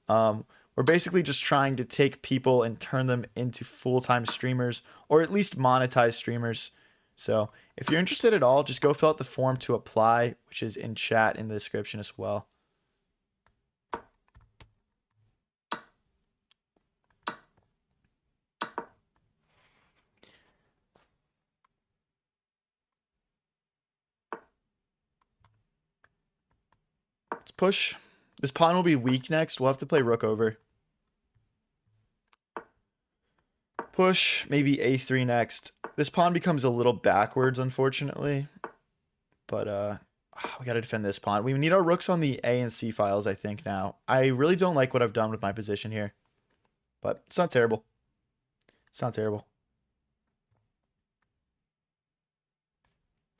We're basically just trying to take people and turn them into full-time streamers, or at least monetized streamers. So if you're interested at all, just go fill out the form to apply, which is in chat in the description as well. Let's push. This pawn will be weak next. We'll have to play rook over. Push, maybe a3 next. This pawn becomes a little backwards, unfortunately. But we got to defend this pawn. We need our rooks on the A and C files, I think, now. I really don't like what I've done with my position here. But it's not terrible. It's not terrible.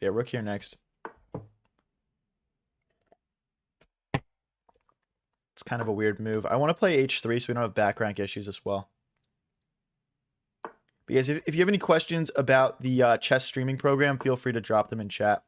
Yeah, rook here next. It's kind of a weird move. I want to play h3 so we don't have back rank issues as well. But guys, if you have any questions about the chess streaming program, feel free to drop them in chat.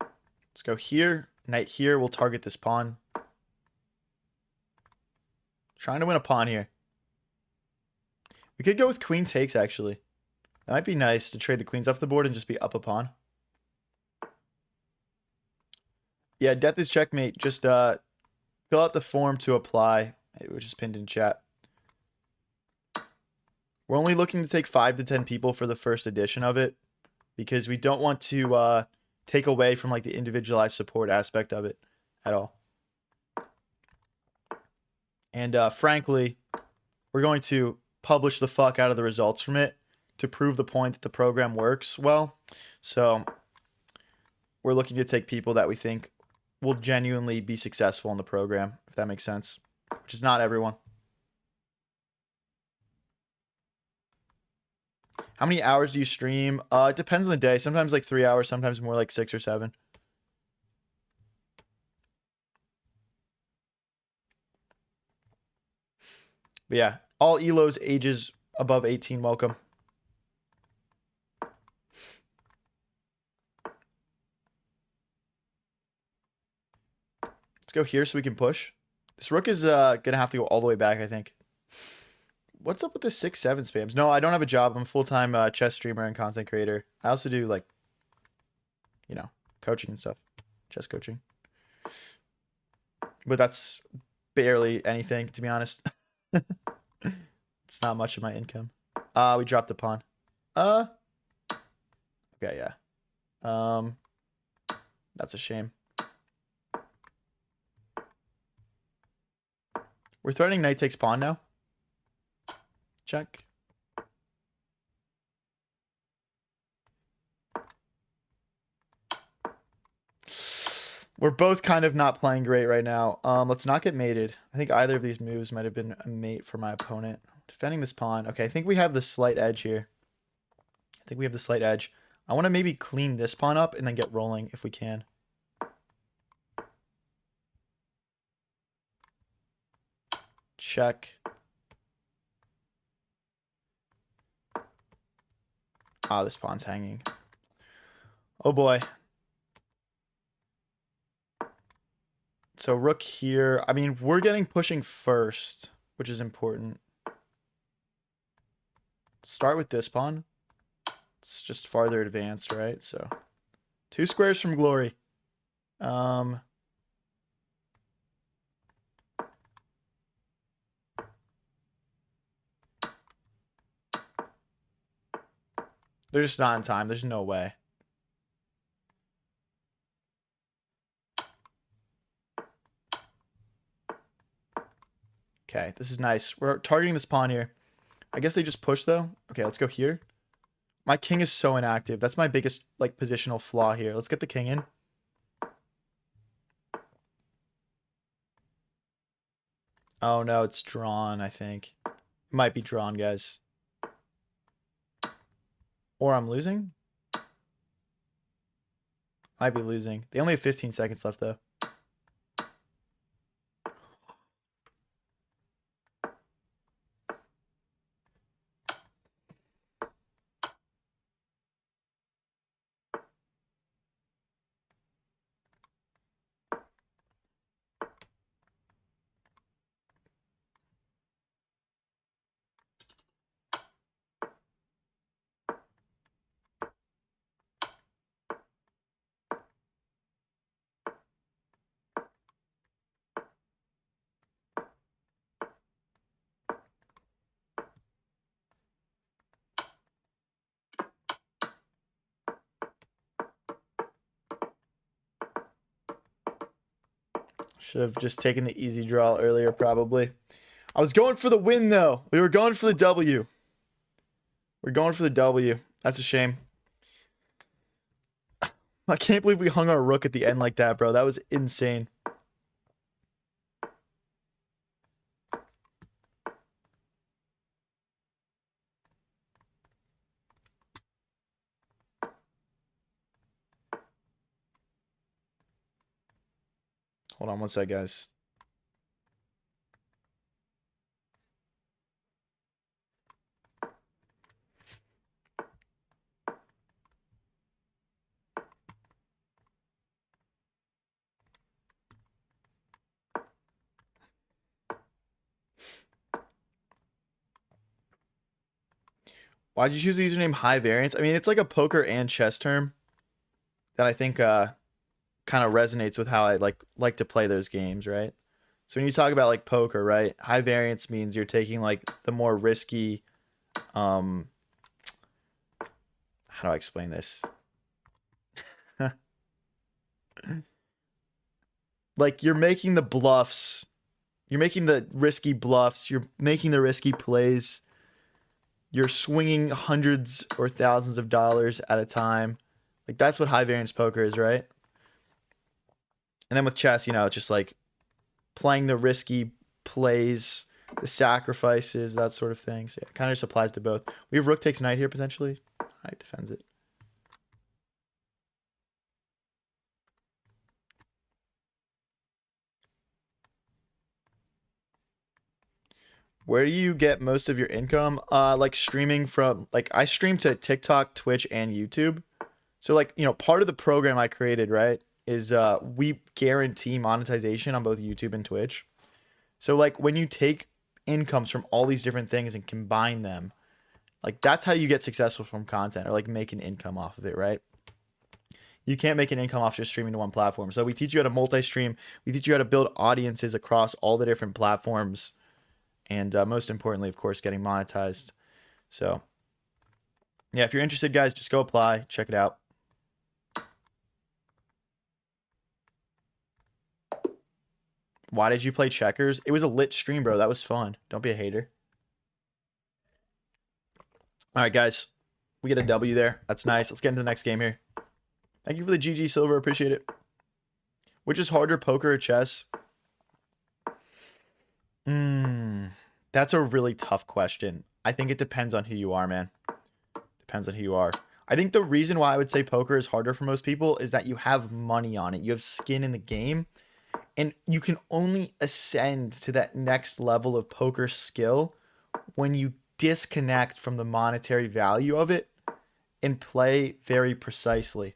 Let's go here. Knight here. We'll target this pawn. Trying to win a pawn here. We could go with queen takes, actually. That might be nice to trade the queens off the board and just be up a pawn. Yeah, death is checkmate. Just fill out the form to apply, which is pinned in chat. We're only looking to take 5 to 10 people for the first edition of it because we don't want to take away from like the individualized support aspect of it at all. And frankly, we're going to publish the fuck out of the results from it to prove the point that the program works well. So we're looking to take people that we think will genuinely be successful in the program, if that makes sense, which is not everyone. How many hours do you stream? It depends on the day. Sometimes like 3 hours, sometimes more like 6 or 7. But yeah, all ELOs ages above 18, welcome. Let's go here so we can push. This rook is going to have to go all the way back, I think. What's up with the 6-7 spams? No, I don't have a job. I'm a full-time chess streamer and content creator. I also do, like, coaching and stuff. Chess coaching. But that's barely anything, to be honest. It's not much of my income. We dropped a pawn. Okay, yeah. That's a shame. We're threatening knight takes pawn now. Check. We're both kind of not playing great right now. Let's not get mated. I think either of these moves might have been a mate for my opponent. Defending this pawn. Okay, I think we have the slight edge here. I want to maybe clean this pawn up and then get rolling if we can. check. Ah, this pawn's hanging. Oh boy. So rook here. I mean, we're getting pushing first, which is important. Start with this pawn. It's just farther advanced, right? So 2 squares from glory. They're just not in time. There's no way. Okay, this is nice. We're targeting this pawn here. I guess they just push, though. Okay, let's go here. My king is so inactive. That's my biggest, like, positional flaw here. Let's get the king in. Oh, no, it's drawn, I think. It might be drawn, guys. Or I'm losing? Might be losing. They only have 15 seconds left, though. Should have just taken the easy draw earlier, probably. I was going for the win, though. We were going for the W. We're going for the W. That's a shame. I can't believe we hung our rook at the end like that, bro. That was insane. Hold on one sec, guys. Why'd you choose the username High Variance? I mean, it's like a poker and chess term that I think kind of resonates with how I like to play those games, right? So when you talk about like poker, right? High variance means you're taking like the more risky how do I explain this? Like you're making the bluffs, you're making the risky bluffs, you're making the risky plays. You're swinging hundreds or thousands of dollars at a time. Like that's what high variance poker is, right? And then with chess, you know, it's just like playing the risky plays, the sacrifices, that sort of thing. So yeah, it kind of just applies to both. We have rook takes knight here potentially. Knight defends it. Where do you get most of your income? Like streaming from, like I stream to TikTok, Twitch, and YouTube. So like, you know, part of the program I created, right, is we guarantee monetization on both YouTube and Twitch. So like when you take incomes from all these different things and combine them, like that's how you get successful from content or like make an income off of it, right? You can't make an income off just streaming to one platform. So we teach you how to multi-stream. We teach you how to build audiences across all the different platforms. And most importantly, of course, getting monetized. So yeah, if you're interested, guys, just go apply. Check it out. Why did you play checkers? It was a lit stream, bro. That was fun. Don't be a hater. All right, guys. We get a W there. That's nice. Let's get into the next game here. Thank you for the GG Silver. Appreciate it. Which is harder, poker or chess? That's a really tough question. I think it depends on who you are, man. Depends on who you are. I think the reason why I would say poker is harder for most people is that you have money on it. You have skin in the game. And you can only ascend to that next level of poker skill when you disconnect from the monetary value of it and play very precisely.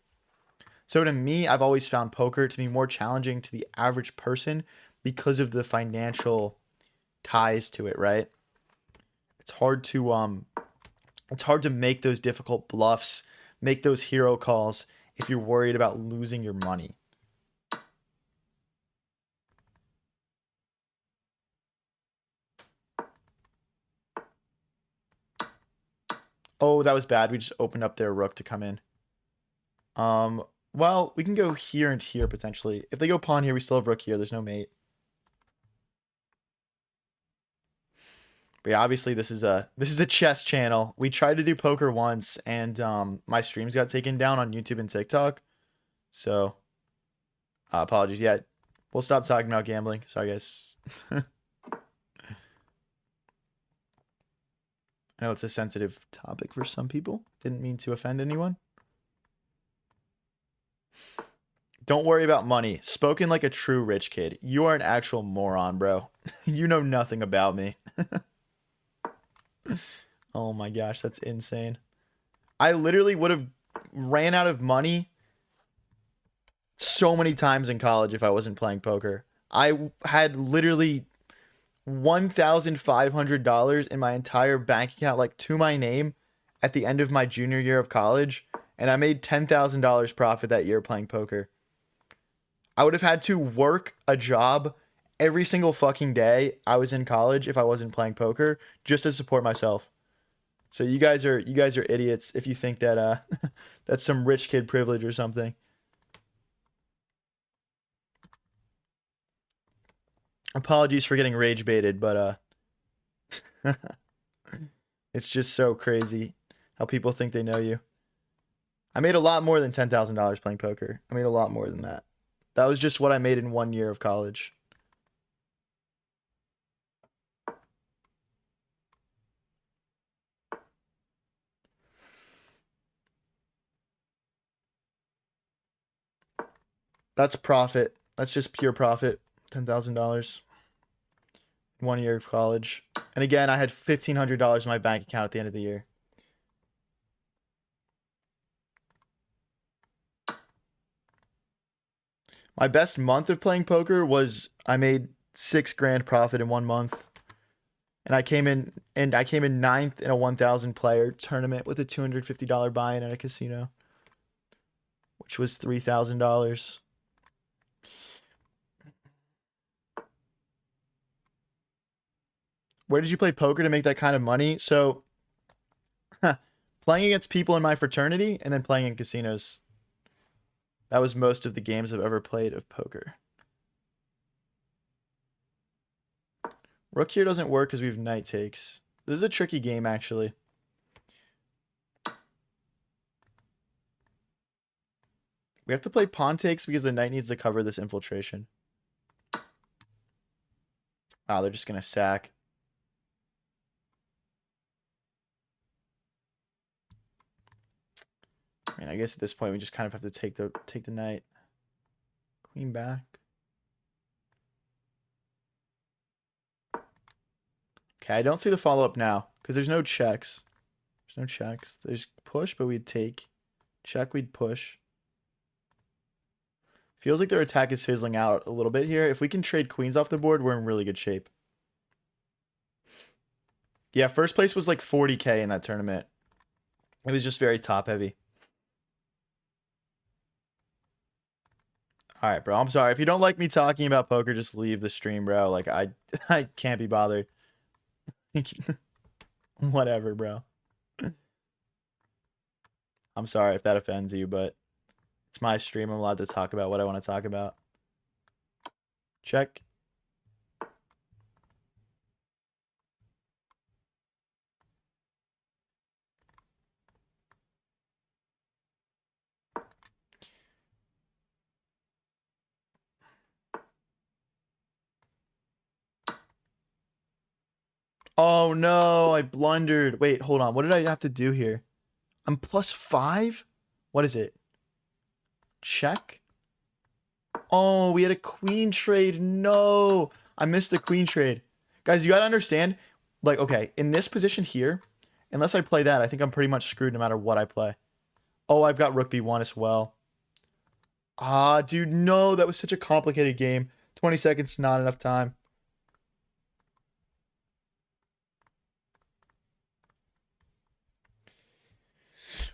So to me, I've always found poker to be more challenging to the average person because of the financial ties to it, right? It's hard to make those difficult bluffs, make those hero calls if you're worried about losing your money. Oh, that was bad. We just opened up their rook to come in. Well, we can go here and here potentially. If they go pawn here, we still have rook here. There's no mate. But yeah, obviously this is a chess channel. We tried to do poker once, and my streams got taken down on YouTube and TikTok. So apologies. Yeah, we'll stop talking about gambling. Sorry, guys. I know it's a sensitive topic for some people. Didn't mean to offend anyone. Don't worry about money. Spoken like a true rich kid. You are an actual moron, bro. You know nothing about me. Oh my gosh, that's insane. I literally would have ran out of money so many times in college if I wasn't playing poker. I had literally $1,500 in my entire bank account, like to my name, at the end of my junior year of college, and I made $10,000 profit that year playing poker. I would have had to work a job every single fucking day I was in college if I wasn't playing poker just to support myself. So you guys are idiots if you think that that's some rich kid privilege or something. Apologies for getting rage baited, but it's just so crazy how people think they know you. I made a lot more than $10,000 playing poker. I made a lot more than that. That was just what I made in 1 year of college. That's profit. That's just pure profit. $10,000. 1 year of college. And again, I had $1,500 in my bank account at the end of the year. My best month of playing poker was I made $6,000 profit in 1 month. And I came in ninth in a 1,000 player tournament with a $250 buy-in at a casino, which was $3,000. Where did you play poker to make that kind of money? So, playing against people in my fraternity and then playing in casinos. That was most of the games I've ever played of poker. Rook here doesn't work because we have knight takes. This is a tricky game, actually. We have to play pawn takes because the knight needs to cover this infiltration. Oh, they're just going to sack. I mean, I guess at this point we just kind of have to take the knight. Queen back. Okay, I don't see the follow-up now because there's no checks. There's no checks. There's push, but we'd take. Check, we'd push. Feels like their attack is fizzling out a little bit here. If we can trade queens off the board, we're in really good shape. Yeah, first place was like 40K in that tournament. It was just very top heavy. All right, bro. I'm sorry. If you don't like me talking about poker, just leave the stream, bro. Like I can't be bothered. Whatever, bro. I'm sorry if that offends you, but it's my stream. I'm allowed to talk about what I want to talk about. Check. Oh no, I blundered. Wait, hold on. What did I have to do here? I'm +5? What is it? Check? Oh, we had a queen trade. No, I missed the queen trade. Guys, you gotta understand, like, okay, in this position here, unless I play that, I think I'm pretty much screwed no matter what I play. Oh, I've got rook b1 as well. Ah, dude, no, that was such a complicated game. 20 seconds, not enough time.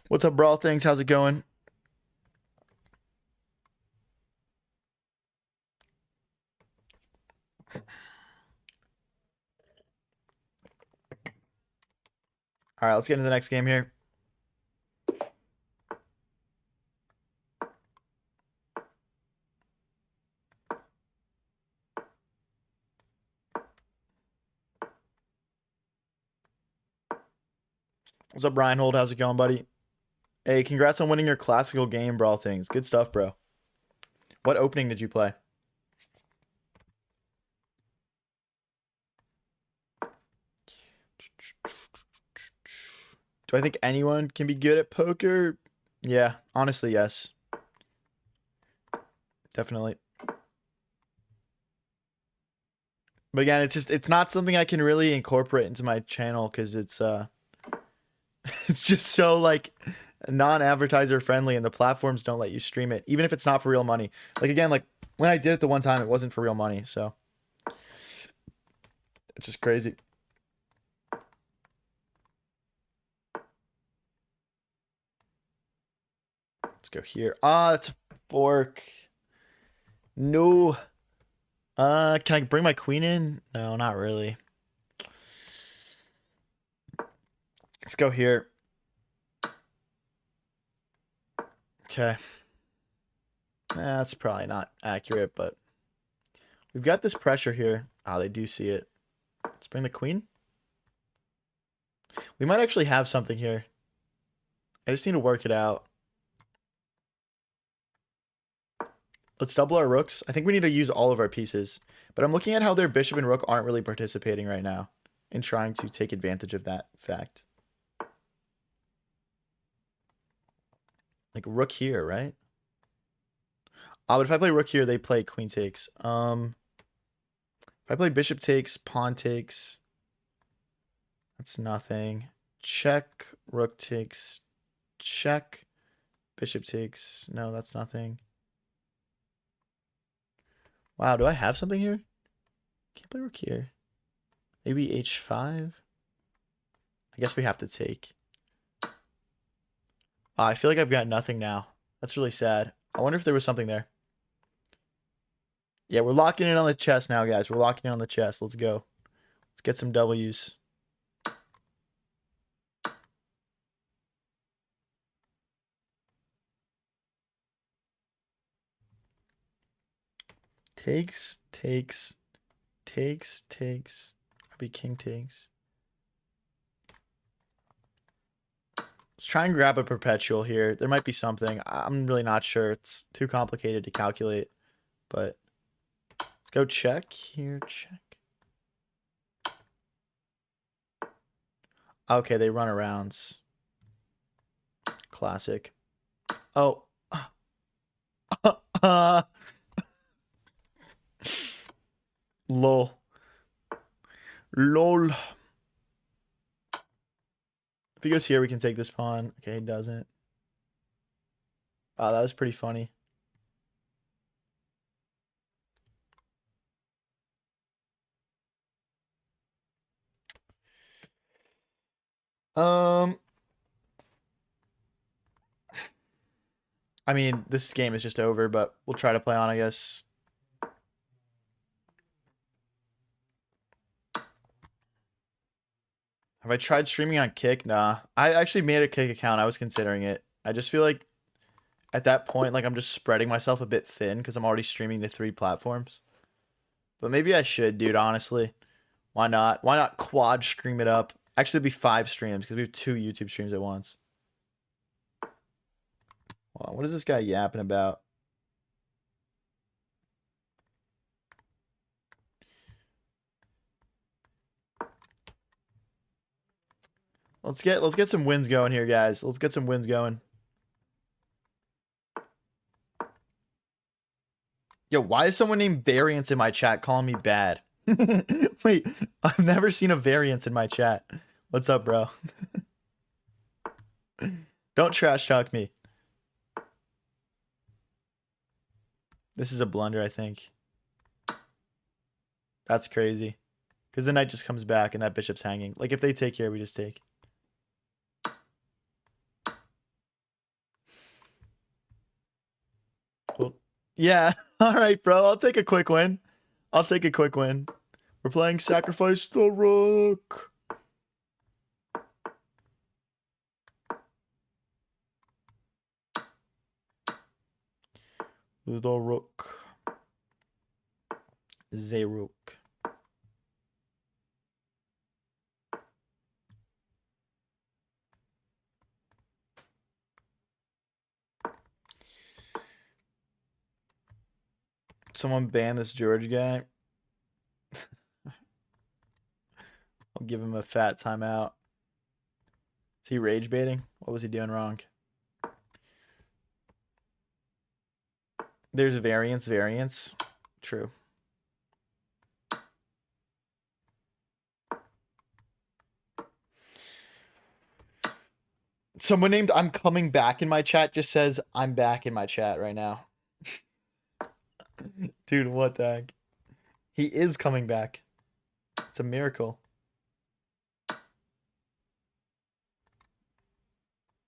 What's up, Brawl Things? How's it going? All right, let's get into the next game here. What's up, Brian Hold? How's it going, buddy? Hey, congrats on winning your classical game, Brawl Things. Good stuff, bro. What opening did you play? Do I think anyone can be good at poker? Yeah, honestly, yes. Definitely. But again, it's not something I can really incorporate into my channel because it's it's just so like non-advertiser friendly and the platforms don't let you stream it, even if it's not for real money. Like again, like when I did it the one time, it wasn't for real money, so it's just crazy. Let's go here. Ah, that's a fork. No. Can I bring my queen in? No, not really. Let's go here. Okay. That's probably not accurate, but we've got this pressure here. Ah, they do see it. Let's bring the queen. We might actually have something here. I just need to work it out. Let's double our rooks. I think we need to use all of our pieces. But I'm looking at how their bishop and rook aren't really participating right now in trying to take advantage of that fact. Like rook here, right? But if I play rook here, they play queen takes. If I play bishop takes, pawn takes, that's nothing. Check, rook takes, check, bishop takes. No, that's nothing. Wow, do I have something here? Can't play rook here. Maybe h5? I guess we have to take. I feel like I've got nothing now. That's really sad. I wonder if there was something there. Yeah, we're locking in on the chest now, guys. We're locking in on the chest. Let's go. Let's get some W's. Takes, takes, takes, takes. Maybe king takes. Let's try and grab a perpetual here. There might be something. I'm really not sure. It's too complicated to calculate. But let's go check here. Check. Okay, they run arounds. Classic. Oh. Lol. Lol. If he goes here, we can take this pawn. Okay, he doesn't. Wow, that was pretty funny. I mean, this game is just over, but we'll try to play on, I guess. Have I tried streaming on Kick? Nah. I actually made a Kick account. I was considering it. I just feel like at that point, like I'm just spreading myself a bit thin because I'm already streaming to 3 platforms. But maybe I should, dude, honestly. Why not? Why not quad stream it up? Actually, it'd be 5 streams because we have 2 YouTube streams at once. Wow, what is this guy yapping about? Let's get some wins going here, guys. Let's get some wins going. Yo, why is someone named Variance in my chat calling me bad? Wait, I've never seen a variance in my chat. What's up, bro? Don't trash talk me. This is a blunder, I think. That's crazy. Because the knight just comes back and that bishop's hanging. Like, if they take here, we just take. Well, yeah. All right, bro. I'll take a quick win. I'll take a quick win. We're playing Sacrifice the Rook. The Rook. Zerook. Someone ban this George guy. I'll give him a fat timeout. Is he rage baiting? What was he doing wrong? There's a variance. True. Someone named I'm coming back in my chat just says I'm back in my chat right now. Dude, what the heck? He is coming back. It's a miracle.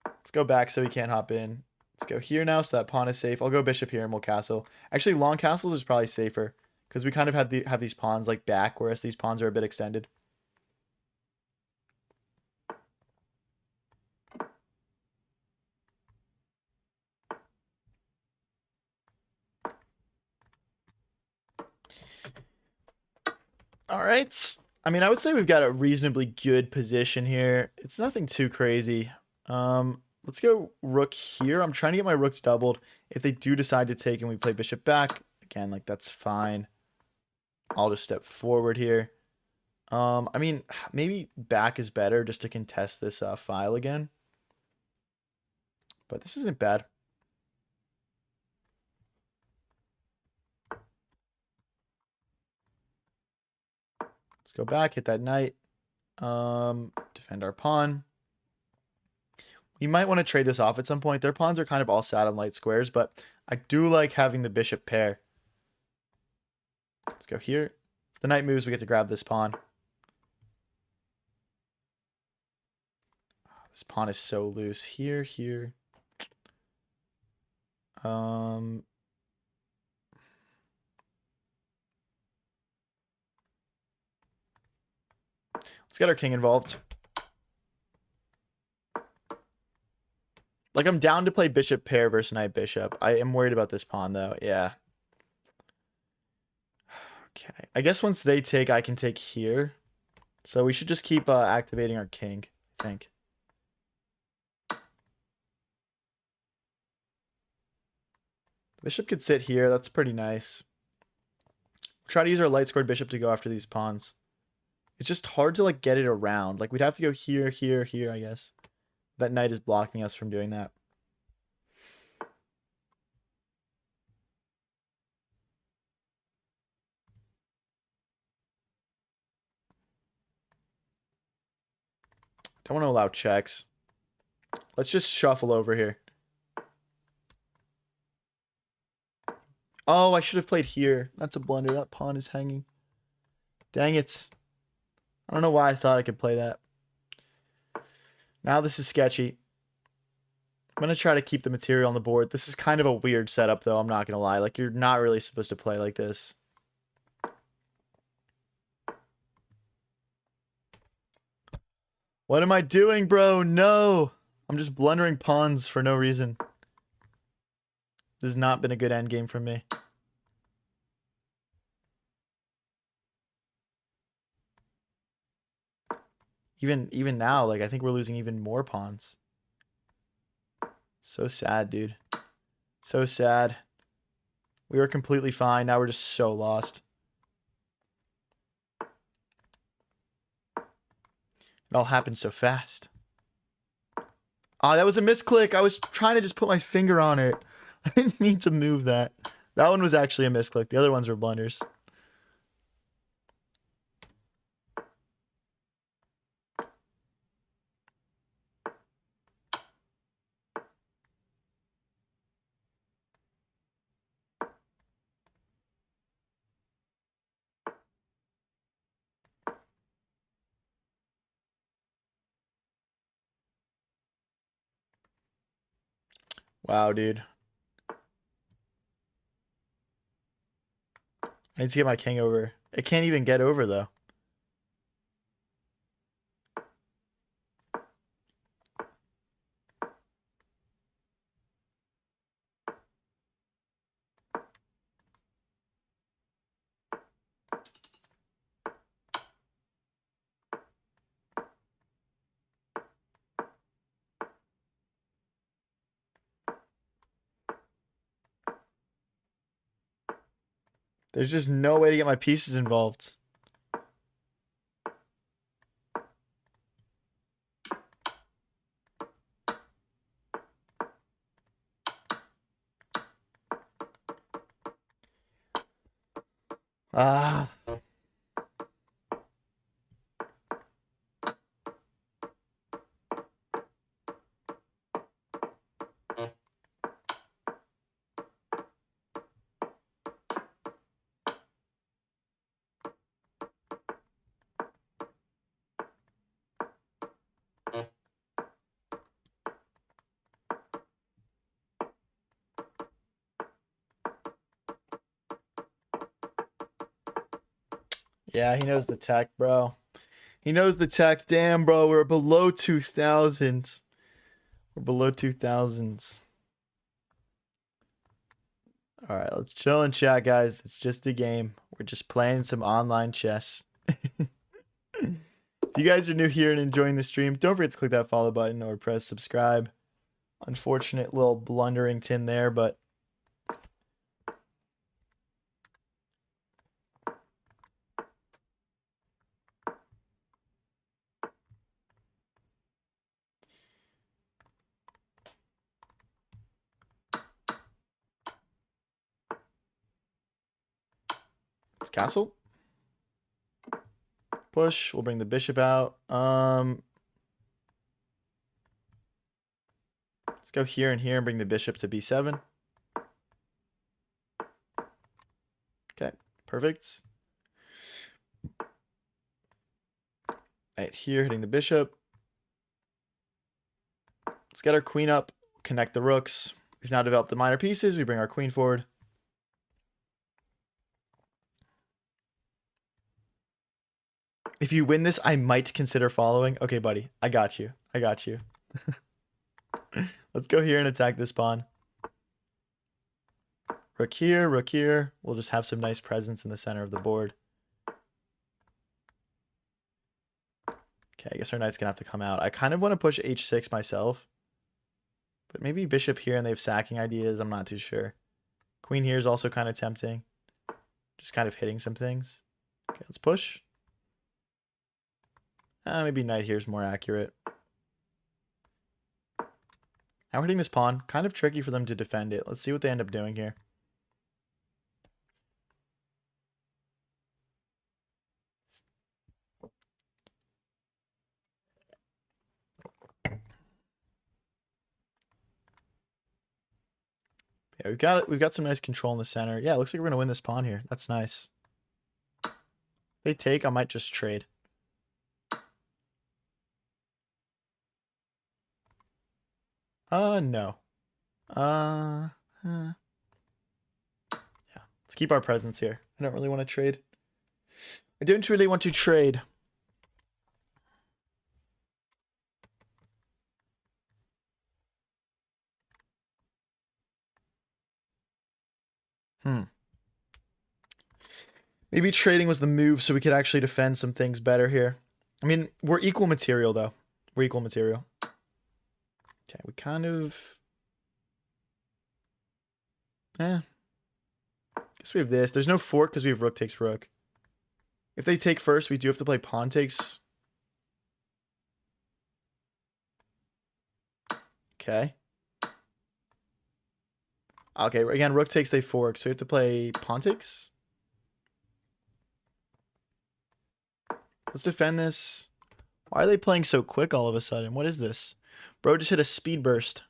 Let's go back so he can't hop in. Let's go here now so that pawn is safe. I'll go bishop here and we'll castle. Actually, long castles is probably safer because we kind of have these pawns like back, whereas these pawns are a bit extended. All right. I mean, I would say we've got a reasonably good position here. It's nothing too crazy. Let's go rook here. I'm trying to get my rooks doubled. If they do decide to take and we play bishop back, again, like that's fine. I'll just step forward here. I mean, maybe back is better just to contest this file again. But this isn't bad. Let's go back, hit that knight. Defend our pawn. We might want to trade this off at some point. Their pawns are kind of all sat on light squares, but I do like having the bishop pair. Let's go here. If the knight moves, we get to grab this pawn. This pawn is so loose. Here. Let's get our king involved. Like, I'm down to play bishop pair versus knight bishop. I am worried about this pawn, though. Yeah. Okay. I guess once they take, I can take here. So we should just keep activating our king, I think. The bishop could sit here. That's pretty nice. Try to use our light scored bishop to go after these pawns. It's just hard to, like, get it around. Like, we'd have to go here, I guess. That knight is blocking us from doing that. Don't want to allow checks. Let's just shuffle over here. Oh, I should have played here. That's a blunder. That pawn is hanging. Dang it. I don't know why I thought I could play that. Now this is sketchy. I'm going to try to keep the material on the board. This is kind of a weird setup, though. I'm not going to lie. Like, you're not really supposed to play like this. What am I doing, bro? No. I'm just blundering pawns for no reason. This has not been a good endgame for me. Even now, like, I think we're losing even more pawns. So sad, dude. So sad. We were completely fine. Now we're just so lost. It all happened so fast. Ah, that was a misclick. I was trying to just put my finger on it. I didn't mean to move that. That one was actually a misclick. The other ones were blunders. Wow, dude. I need to get my king over. It can't even get over, though. There's just no way to get my pieces involved. Ah. Yeah, he knows the tech, bro. He knows the tech. Damn, bro. We're below 2,000. We're below 2,000. All right, let's chill and chat, guys. It's just a game. We're just playing some online chess. If you guys are new here and enjoying the stream, don't forget to click that follow button or press subscribe. Unfortunate little blundering tin there, but it's castle. Push. We'll bring the bishop out. Let's go here and here and bring the bishop to b7. Okay, perfect. Right here, hitting the bishop. Let's get our queen up, connect the rooks. We've now developed the minor pieces. We bring our queen forward. If you win this, I might consider following. Okay, buddy. I got you. I got you. Let's go here and attack this pawn. Rook here, rook here. We'll just have some nice presence in the center of the board. Okay, I guess our knight's going to have to come out. I kind of want to push h6 myself. But maybe bishop here and they have sacking ideas. I'm not too sure. Queen here is also kind of tempting. Just kind of hitting some things. Okay, let's push. Maybe knight here is more accurate. Now we're hitting this pawn. Kind of tricky for them to defend it. Let's see what they end up doing here. Yeah, we've got some nice control in the center. Yeah, it looks like we're gonna win this pawn here. That's nice. If they take, I might just trade. No. Yeah. Let's keep our presence here. I don't really want to trade. I don't really want to trade. Maybe trading was the move so we could actually defend some things better here. I mean, we're equal material, though. We're equal material. Okay, we kind of... Guess we have this. There's no fork because we have rook takes rook. If they take first, we do have to play pawn takes. Okay. Okay, again, rook takes, they fork, so you have to play Pontix. Let's defend this. Why are they playing so quick all of a sudden? What is this? Bro just hit a speed burst.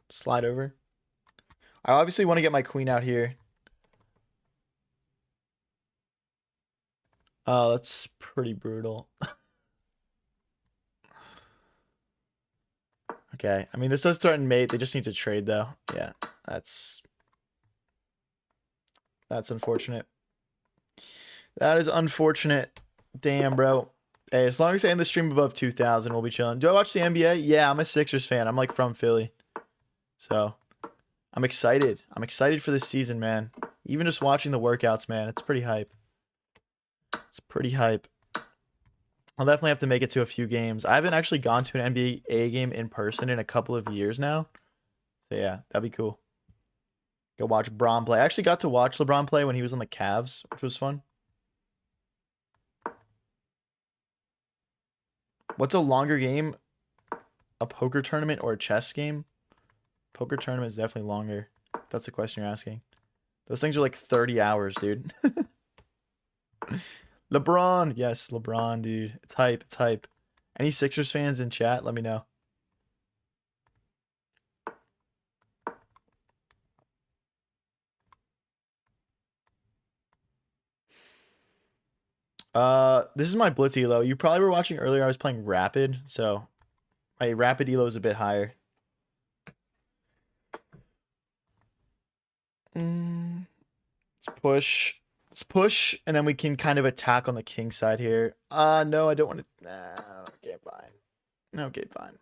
Slide over. I obviously want to get my queen out here. Oh, that's pretty brutal. Okay. I mean, this does threaten mate. They just need to trade, though. Yeah, that's unfortunate. That is unfortunate. Damn, bro. Hey, as long as I end the stream above 2,000, we'll be chilling. Do I watch the NBA? Yeah, I'm a Sixers fan. I'm like from Philly. So I'm excited. I'm excited for this season, man. Even just watching the workouts, man, it's pretty hype. It's pretty hype. I'll definitely have to make it to a few games. I haven't actually gone to an NBA game in person in a couple of years now. So yeah, that'd be cool. Go watch Bron play. I actually got to watch LeBron play when he was on the Cavs, which was fun. What's a longer game? A poker tournament or a chess game? Poker tournament is definitely longer. That's the question you're asking. Those things are like 30 hours, dude. LeBron. Yes, LeBron, dude. It's hype. It's hype. Any Sixers fans in chat? Let me know. This is my Blitz elo. You probably were watching earlier. I was playing Rapid, so my Rapid elo is a bit higher. Let's push. Let's push, and then we can kind of attack on the king side here. No, I don't want to. Nah, okay, fine. Okay, fine.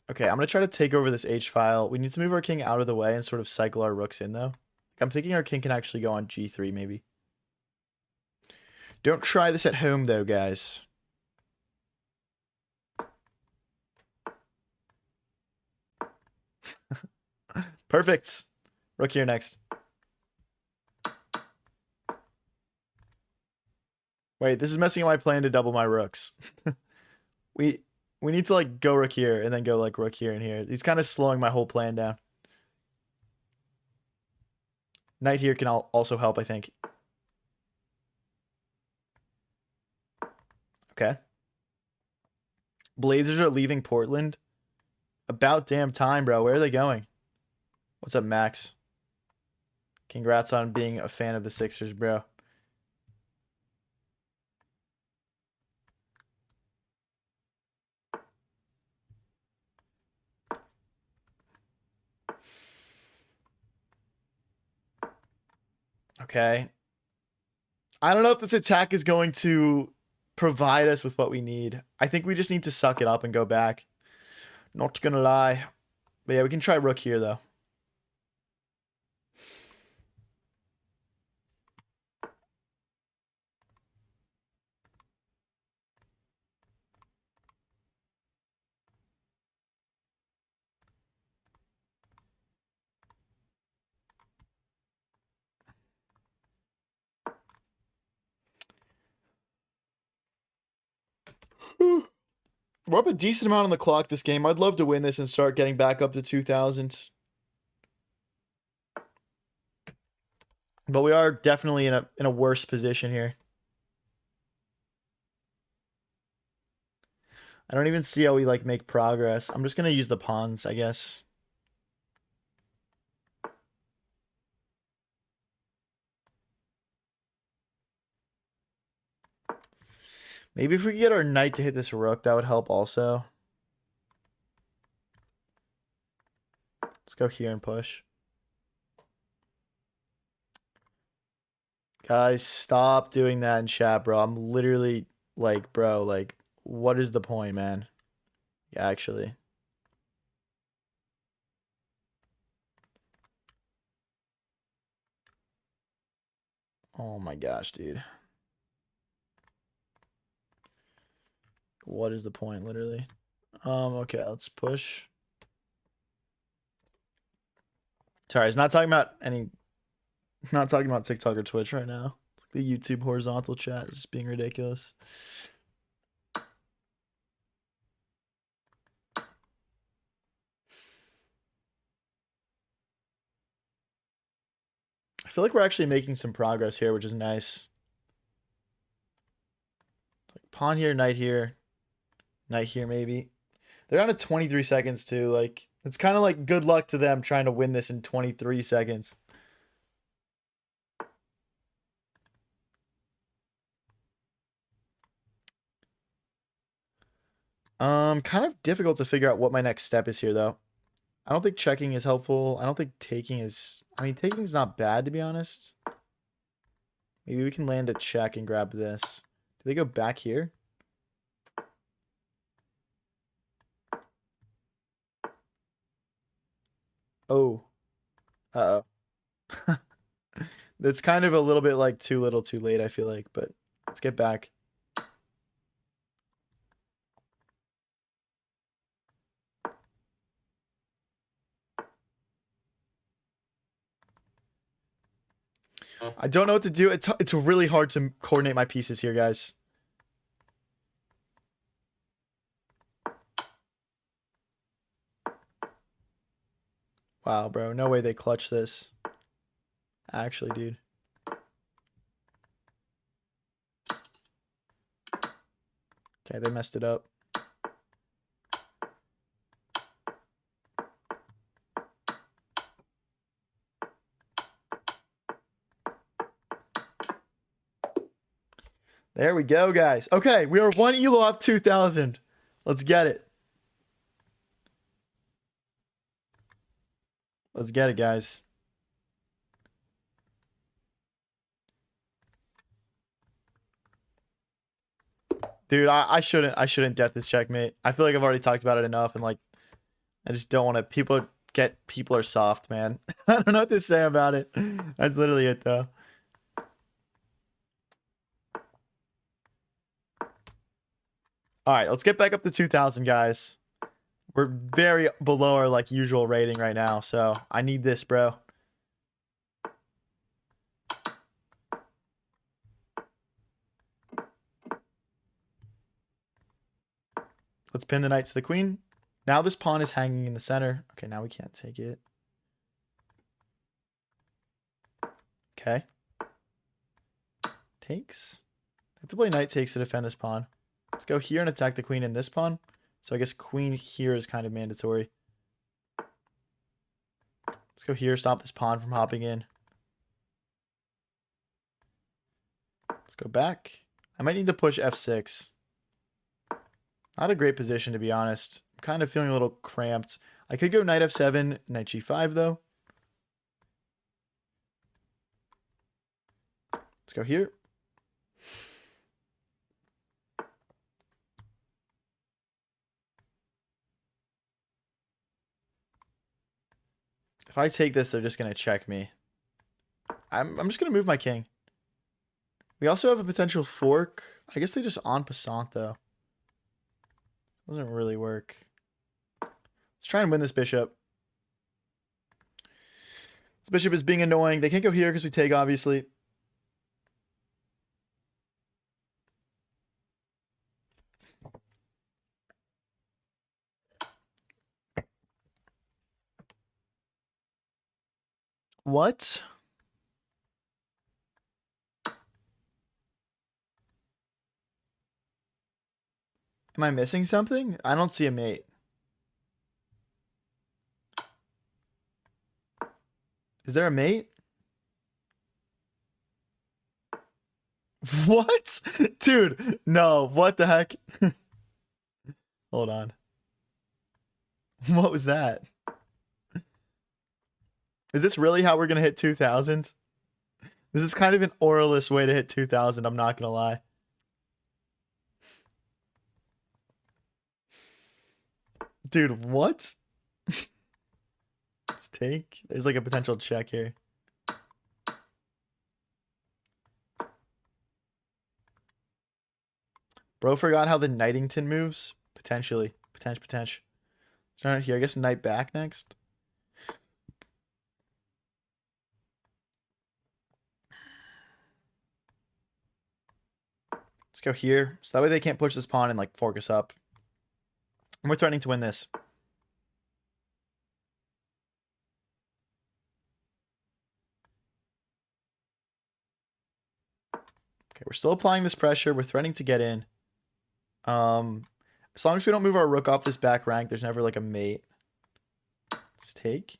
Okay, I'm gonna try to take over this H file. We need to move our king out of the way and sort of cycle our rooks in, though. I'm thinking our king can actually go on G3, maybe. Don't try this at home, though, guys. Perfect. Rook here next. Wait, this is messing up my plan to double my rooks. we we need to like go rook here and then go like rook here and here. He's kind of slowing my whole plan down. Knight here can also help, I think. Okay. Blazers are leaving Portland. About damn time, bro. Where are they going? What's up, Max? Congrats on being a fan of the Sixers, bro. Okay. I don't know if this attack is going to provide us with what we need. I think we just need to suck it up and go back. Not gonna lie. But yeah, we can try rook here, though. We're up a decent amount on the clock this game. I'd love to win this and start getting back up to 2,000. But we are definitely in a worse position here. I don't even see how we like make progress. I'm just gonna use the pawns, I guess. Maybe if we could get our knight to hit this rook, that would help also. Let's go here and push. Guys, stop doing that in chat, bro. I'm literally like, bro, like, what is the point, man? Yeah, actually. Oh my gosh, dude. What is the point, literally? Okay, let's push. Sorry, it's not talking about any Not talking about TikTok or Twitch right now. The YouTube horizontal chat is just being ridiculous. I feel like we're actually making some progress here, which is nice. Like pawn here, knight here, maybe. They're down to 23 seconds too. Like it's kind of like good luck to them trying to win this in 23 seconds. Kind of difficult to figure out what my next step is here though. I don't think checking is helpful. I don't think taking is, I mean, taking is not bad to be honest. Maybe we can land a check and grab this. Do they go back here? Oh. Uh-oh. That's kind of a little bit like too little too late, I feel like, but let's get back. I don't know what to do. It's really hard to coordinate my pieces here, guys. Wow, bro. No way they clutch this. Actually, dude. Okay, they messed it up. There we go, guys. Okay, we are one elo off 2,000. Let's get it. Let's get it, guys. Dude, I shouldn't death this checkmate. I feel like I've already talked about it enough, and like I just don't want to. People are soft, man. I don't know what to say about it. That's literally it, though. All right, let's get back up to 2,000, guys. We're very below our like usual rating right now, so I need this, bro. Let's pin the knight to the queen. Now this pawn is hanging in the center. Okay, now we can't take it. Okay. Takes. I have to play knight takes to defend this pawn. Let's go here and attack the queen in this pawn. So I guess queen here is kind of mandatory. Let's go here, stop this pawn from hopping in. Let's go back. I might need to push f6. Not a great position, to be honest. I'm kind of feeling a little cramped. I could go knight f7, knight g5, though. Let's go here. If I take this, they're just going to check me. I'm just going to move my king. We also have a potential fork. I guess they just en passant, though. Doesn't really work. Let's try and win this bishop. This bishop is being annoying. They can't go here because we take, obviously. What? Am I missing something? I don't see a mate. Is there a mate? What? Dude, no. What the heck? Hold on. What was that? Is this really how we're going to hit 2,000? This is kind of an Aurelus way to hit 2,000, I'm not going to lie. Dude, what? Let's take. There's like a potential check here. Bro forgot how the Knightington moves? Potentially. Potential. Start here. I guess knight back next. Let's go here. So that way they can't push this pawn and like fork us up. And we're threatening to win this. Okay, we're still applying this pressure. We're threatening to get in. As long as we don't move our rook off this back rank, there's never like a mate. Let's take.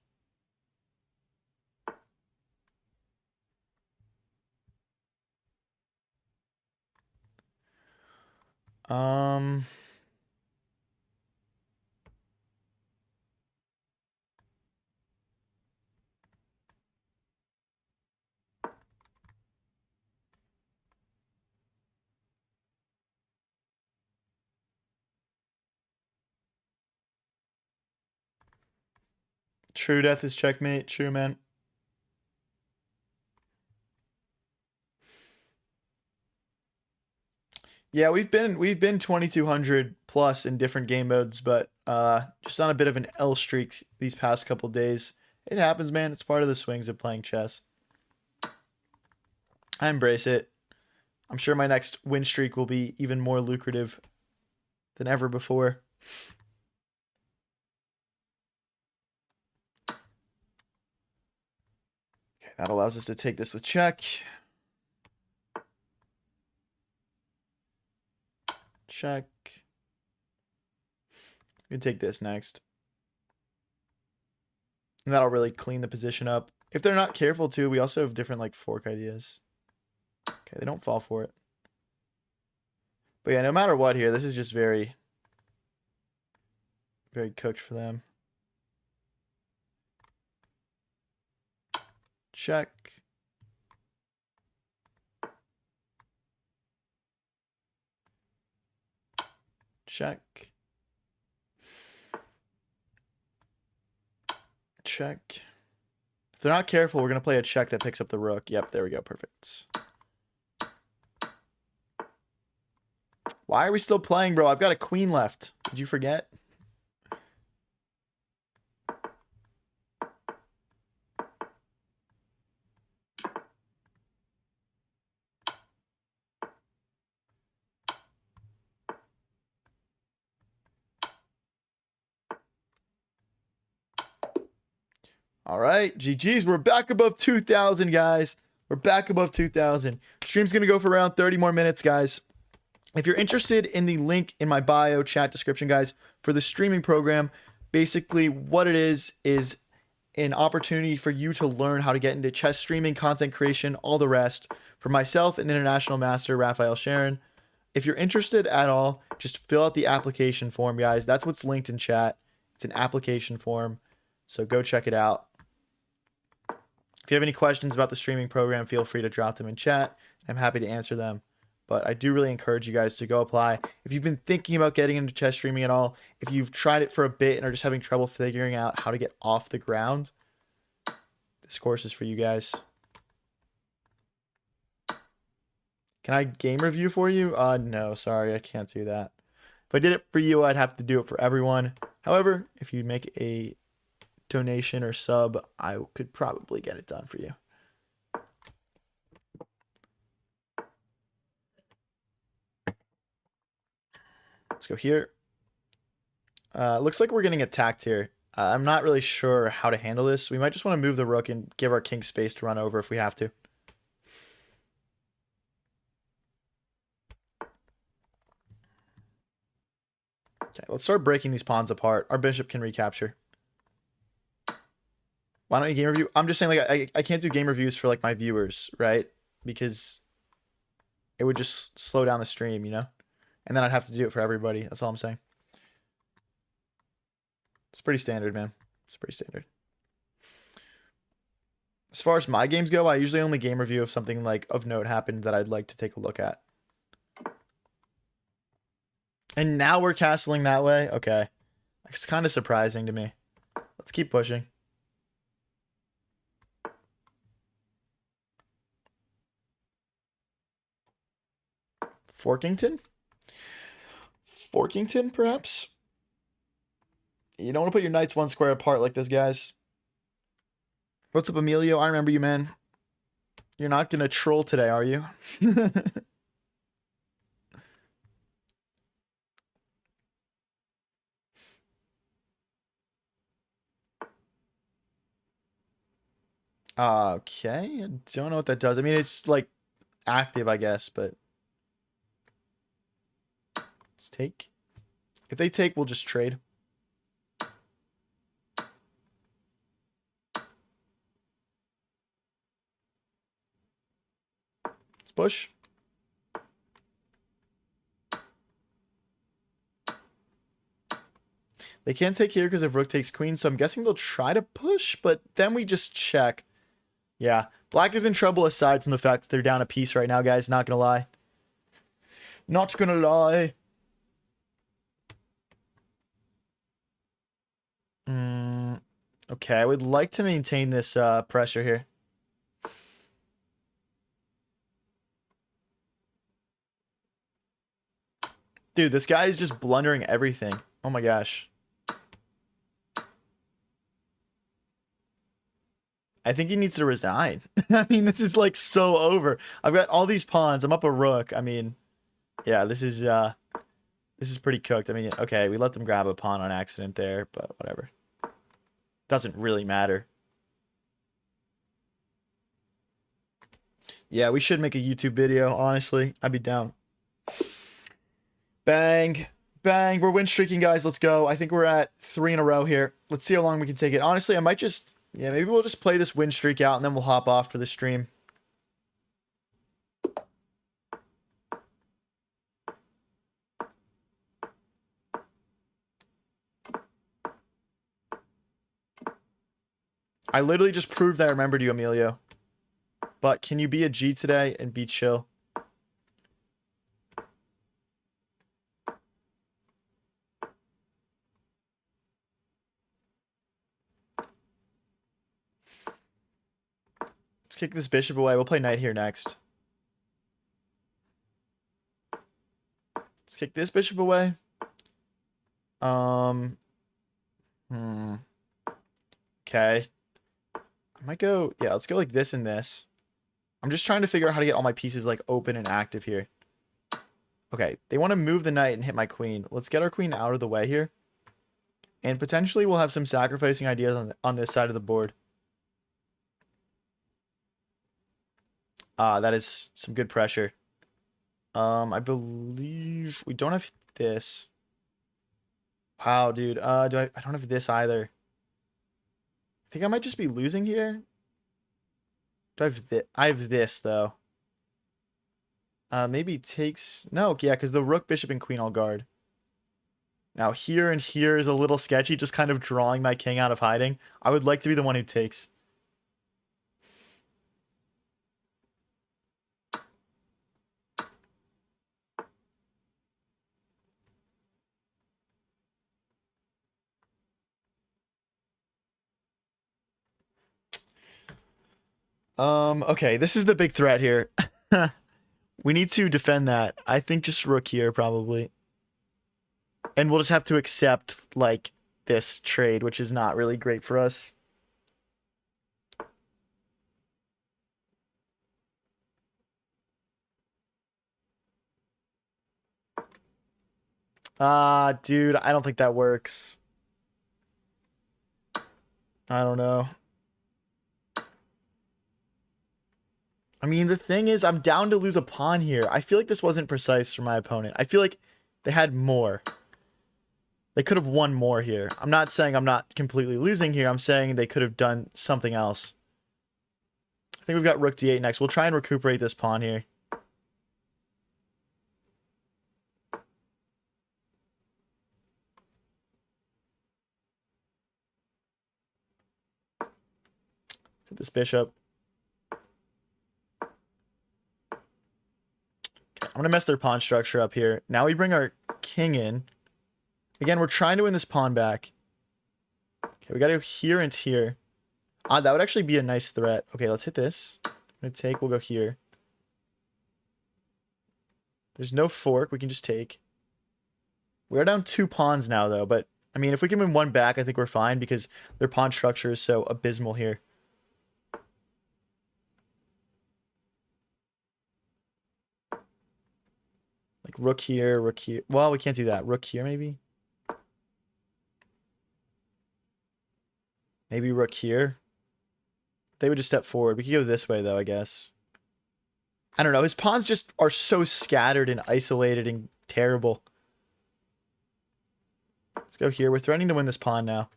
Um, True death is checkmate. True, man. Yeah, we've been 2200 plus in different game modes, but just on a bit of an L streak these past couple days. It happens, man. It's part of the swings of playing chess. I embrace it. I'm sure my next win streak will be even more lucrative than ever before. Okay, that allows us to take this with check. Check. We can take this next. And that'll really clean the position up. If they're not careful too, we also have different like fork ideas. Okay, they don't fall for it. But yeah, no matter what here, this is just very, very cooked for them. Check. Check. Check. If they're not careful, we're going to play a check that picks up the rook. Yep, there we go. Perfect. Why are we still playing, bro? I've got a queen left. Did you forget? All right, GG's. We're back above 2,000, guys. We're back above 2,000. Stream's going to go for around 30 more minutes, guys. If you're interested in the link in my bio chat description, guys, for the streaming program, basically what it is an opportunity for you to learn how to get into chess streaming, content creation, all the rest. For myself and international master, Raphael Sharon. If you're interested at all, just fill out the application form, guys. That's what's linked in chat. It's an application form, so go check it out. If you have any questions about the streaming program, feel free to drop them in chat. I'm happy to answer them. But I do really encourage you guys to go apply. If you've been thinking about getting into chess streaming at all, if you've tried it for a bit and are just having trouble figuring out how to get off the ground, this course is for you guys. Can I game review for you? No, sorry, I can't do that. If I did it for you, I'd have to do it for everyone. However, if you make a donation or sub, I could probably get it done for you. Let's go here. Looks like we're getting attacked here. I'm not really sure how to handle this. We might just want to move the rook and give our king space to run over if we have to. Okay, let's start breaking these pawns apart. Our bishop can recapture. Why don't you game review? I'm just saying, like, I can't do game reviews for like my viewers, right? Because it would just slow down the stream, you know? And then I'd have to do it for everybody. That's all I'm saying. It's pretty standard, man. It's pretty standard. As far as my games go, I usually only game review if something like of note happened that I'd like to take a look at. And now we're castling that way? Okay. It's kind of surprising to me. Let's keep pushing. Forkington? Forkington, perhaps? You don't want to put your knights one square apart like this, guys. What's up, Emilio? I remember you, man. You're not going to troll today, are you? Okay, I don't know what that does. I mean, it's like active, I guess, but let's take. If they take, we'll just trade. Let's push. They can't take here because if rook takes queen, so I'm guessing they'll try to push, but then we just check. Yeah, black is in trouble aside from the fact that they're down a piece right now, guys. Not gonna lie. Not gonna lie. Okay, I would like to maintain this pressure here. Dude, this guy is just blundering everything. Oh my gosh. I think he needs to resign. I mean, this is like so over. I've got all these pawns. I'm up a rook. I mean, yeah, this is pretty cooked. I mean, okay, we let them grab a pawn on accident there, but whatever. Doesn't really matter. Yeah, we should make a YouTube video, honestly. I'd be down. Bang. Bang. We're win streaking, guys. Let's go. I think we're at 3 in a row here. Let's see how long we can take it. Honestly, I might just... Yeah, maybe we'll just play this win streak out, and then we'll hop off for the stream. I literally just proved that I remembered you, Emilio. But can you be a G today and be chill? Let's kick this bishop away. We'll play knight here next. Let's kick this bishop away. Okay. I might go... Yeah, let's go like this and this. I'm just trying to figure out how to get all my pieces like open and active here. Okay, they want to move the knight and hit my queen. Let's get our queen out of the way here. And potentially we'll have some sacrificing ideas on this side of the board. That is some good pressure. I believe we don't have this. Wow, dude. I don't have this either. I think I might just be losing here. Do I have this? I have this though. Maybe takes... No, yeah, because the rook, bishop, and queen all guard. Now here and here is a little sketchy, just kind of drawing my king out of hiding. I would like to be the one who takes. Okay, this is the big threat here. We need to defend that. I think just rook here, probably. And we'll just have to accept, like, this trade, which is not really great for us. Dude, I don't think that works. I don't know. I mean, the thing is, I'm down to lose a pawn here. I feel like this wasn't precise for my opponent. I feel like they had more. They could have won more here. I'm not saying I'm not completely losing here. I'm saying they could have done something else. I think we've got rook d8 next. We'll try and recuperate this pawn here. Hit this bishop. I'm going to mess their pawn structure up here. Now we bring our king in. Again, we're trying to win this pawn back. Okay, we got to go here and here. That would actually be a nice threat. Okay, let's hit this. I'm going to take. We'll go here. There's no fork. We can just take. We're down 2 pawns now, though. But, I mean, if we can win one back, I think we're fine because their pawn structure is so abysmal here. Like rook here, rook here. Well, we can't do that. Rook here, maybe? Maybe rook here. They would just step forward. We could go this way, though, I guess. I don't know. His pawns just are so scattered and isolated and terrible. Let's go here. We're threatening to win this pawn now.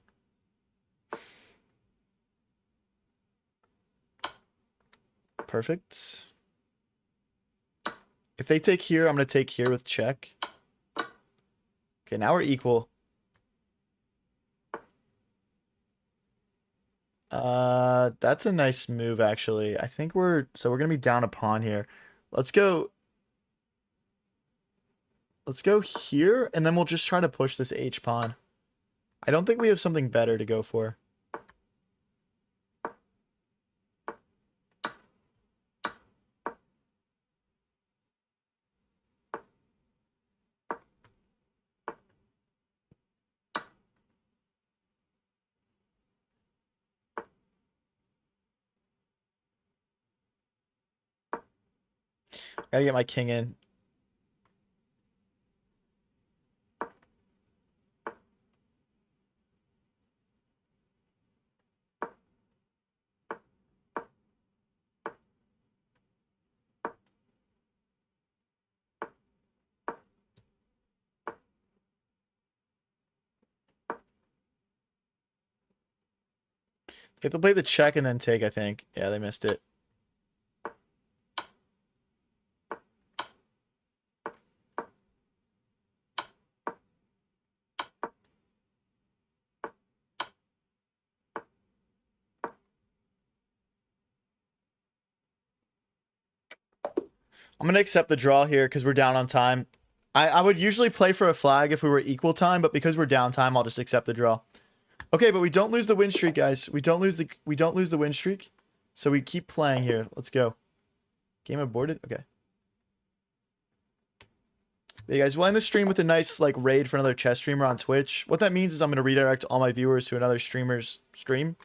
Perfect. If they take here, I'm going to take here with check. Okay, now we're equal. That's a nice move, actually. I think we're going to be down a pawn here. Let's go here, and then we'll just try to push this H pawn. I don't think we have something better to go for. Gotta get my king in. They have to play the check and then take, I think. Yeah, they missed it. I'm going to accept the draw here because we're down on time. I would usually play for a flag if we were equal time, but because we're down time, I'll just accept the draw. Okay, but we don't lose the win streak, guys. We don't lose the win streak. So we keep playing here. Let's go. Game aborted? Okay. Hey guys, we'll end the stream with a nice like raid for another chess streamer on Twitch. What that means is I'm going to redirect all my viewers to another streamer's stream.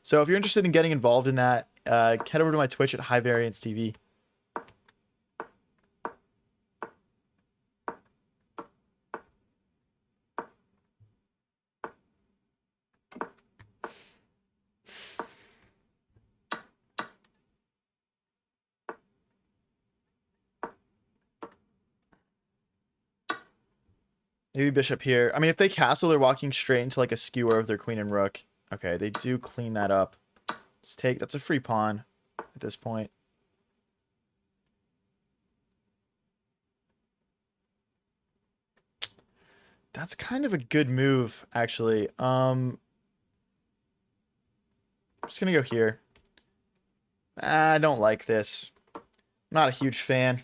So if you're interested in getting involved in that, head over to my Twitch at High Variance TV. Maybe bishop here. I mean, if they castle, they're walking straight into like a skewer of their queen and rook. Okay, they do clean that up. Let's take... That's a free pawn at this point. That's kind of a good move, actually. I'm just gonna go here. I don't like this. I'm not a huge fan.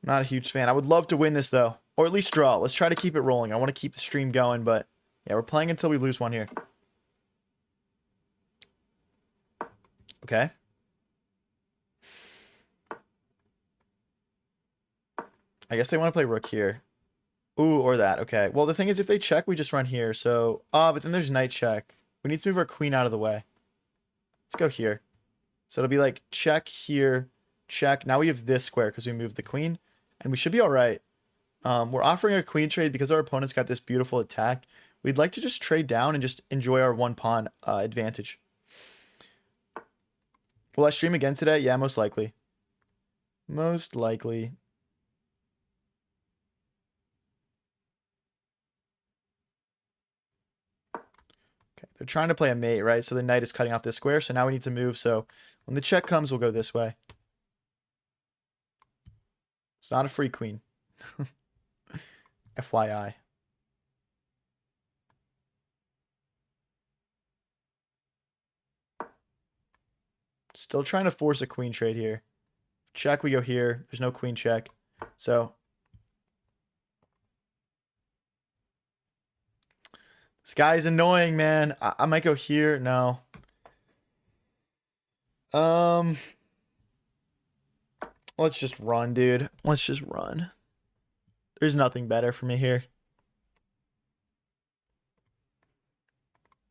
Not a huge fan. I would love to win this, though. Or at least draw. Let's try to keep it rolling. I want to keep the stream going, but... Yeah, we're playing until we lose one here. Okay. I guess they want to play rook here. Ooh, or that. Okay. Well, the thing is, if they check, we just run here. So... but then there's knight check. We need to move our queen out of the way. Let's go here. So it'll be like check here, check. Now we have this square because we moved the queen. And we should be all right. We're offering a queen trade because our opponent's got this beautiful attack. We'd like to just trade down and just enjoy our one pawn advantage. Will I stream again today? Yeah, most likely. Most likely. Okay, they're trying to play a mate, right? So the knight is cutting off this square. So now we need to move. So when the check comes, we'll go this way. It's not a free queen. FYI. Still trying to force a queen trade here. Check, we go here. There's no queen check. So this guy is annoying, man. I might go here. No. Let's just run, dude. Let's just run. There's nothing better for me here.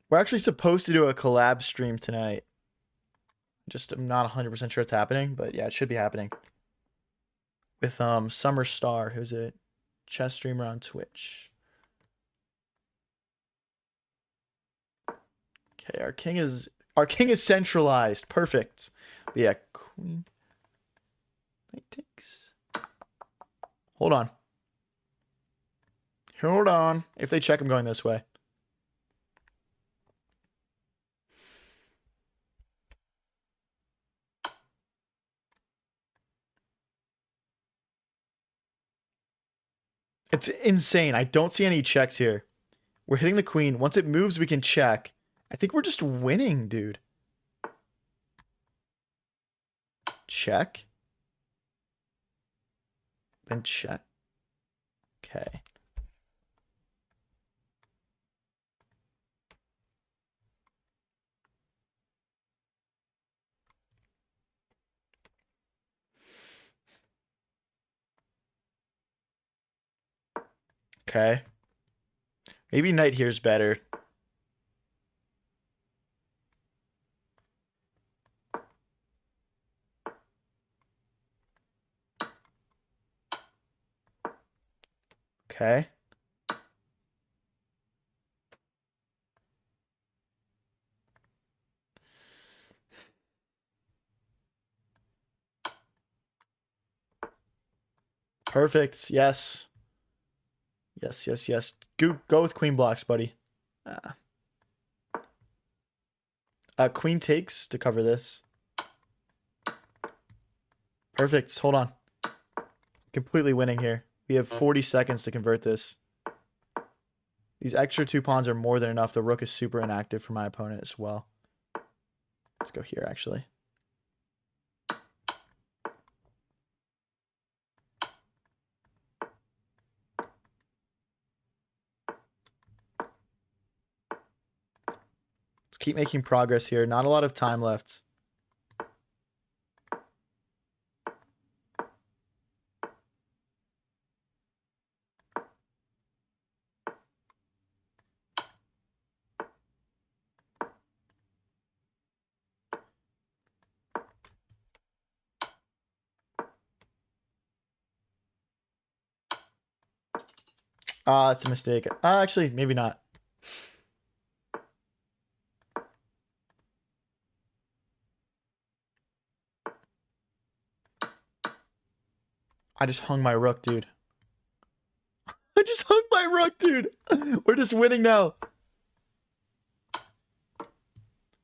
We're actually supposed to do a collab stream tonight. Just I'm not 100% sure it's happening, but yeah, it should be happening. With Summer Star, who's a chess streamer on Twitch. Okay, our king is Our king is centralized. Perfect. But yeah, queen. Knight takes. Hold on. Hold on. If they check, I'm going this way. It's insane. I don't see any checks here. We're hitting the queen. Once it moves, we can check. I think we're just winning, dude. Check. Then check. Okay. Okay. Maybe knight here's better. Okay. Perfect. Yes. Yes, yes, yes. Go with queen blocks, buddy. Queen takes to cover this. Perfect. Hold on. Completely winning here. We have 40 seconds to convert this. These extra 2 pawns are more than enough. The rook is super inactive for my opponent as well. Let's go here, actually. Let's keep making progress here. Not a lot of time left. It's a mistake. Actually, maybe not. I just hung my rook, dude. I just hung my rook, dude. We're just winning now.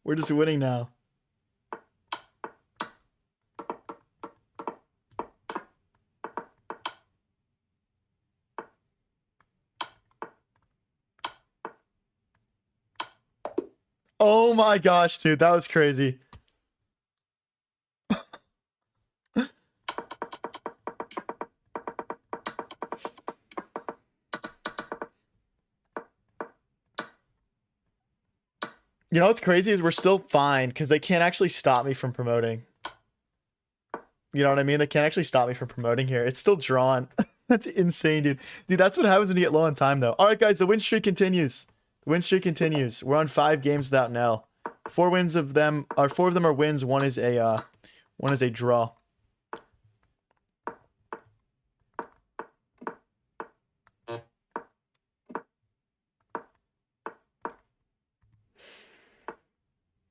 We're just winning now. Oh my gosh, dude. That was crazy. You know what's crazy is we're still fine because they can't actually stop me from promoting. You know what I mean? They can't actually stop me from promoting here. It's still drawn. That's insane, dude. Dude, that's what happens when you get low on time, though. All right, guys, the win streak continues. The win streak continues. We're on 5 games without an L. 4 of them are wins. One is a draw.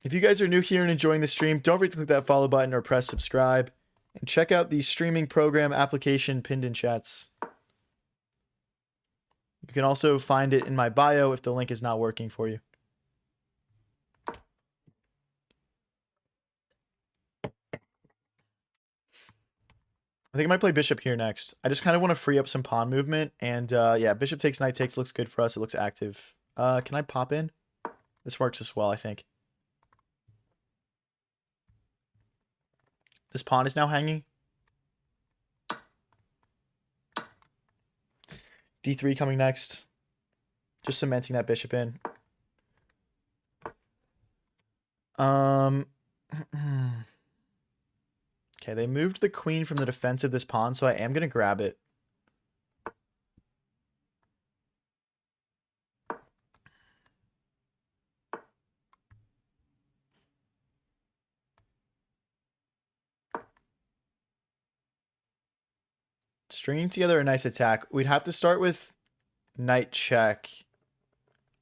If you guys are new here and enjoying the stream, don't forget to click that follow button or press subscribe. And check out the streaming program application pinned in chats. You can also find it in my bio if the link is not working for you. I think I might play bishop here next. I just kind of want to free up some pawn movement. And yeah, bishop takes, knight takes looks good for us. It looks active. Can I pop in? This works as well, I think. This pawn is now hanging. D3 coming next. Just cementing that bishop in. Okay, they moved the queen from the defense of this pawn, so I am going to grab it. Stringing together a nice attack. We'd have to start with knight check,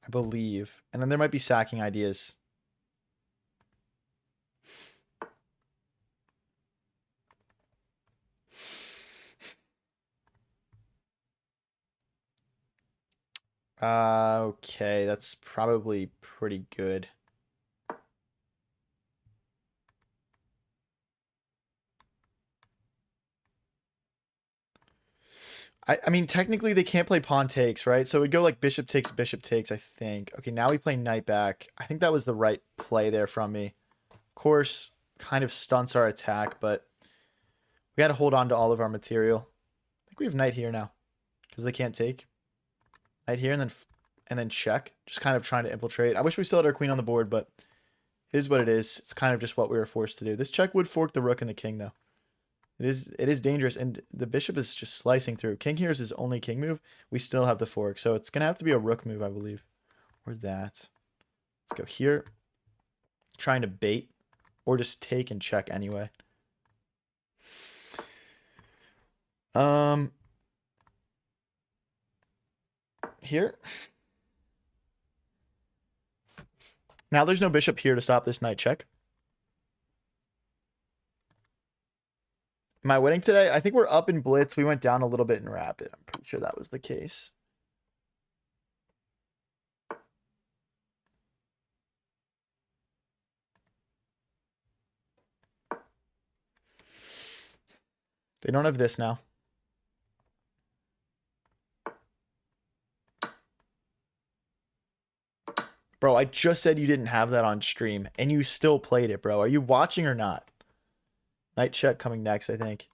I believe. And then there might be sacking ideas. Okay, that's probably pretty good. I mean, technically they can't play pawn takes, right? So we'd go like bishop takes, I think. Okay, now we play knight back. I think that was the right play there from me. Of course, kind of stunts our attack, but we got to hold on to all of our material. I think we have knight here now because they can't take. Knight here and then check. Just kind of trying to infiltrate. I wish we still had our queen on the board, but it is what it is. It's kind of just what we were forced to do. This check would fork the rook and the king, though. It is dangerous, and the bishop is just slicing through. King here is his only king move. We still have the fork, so it's gonna have to be a rook move, I believe, or that. Let's go here, trying to bait, or just take and check anyway. Here. Now there's no bishop here to stop this knight check. Am I winning today? I think we're up in blitz. We went down a little bit in rapid. I'm pretty sure that was the case. They don't have this now. Bro, I just said you didn't have that on stream, and you still played it, bro. Are you watching or not? Knight check coming next, I think.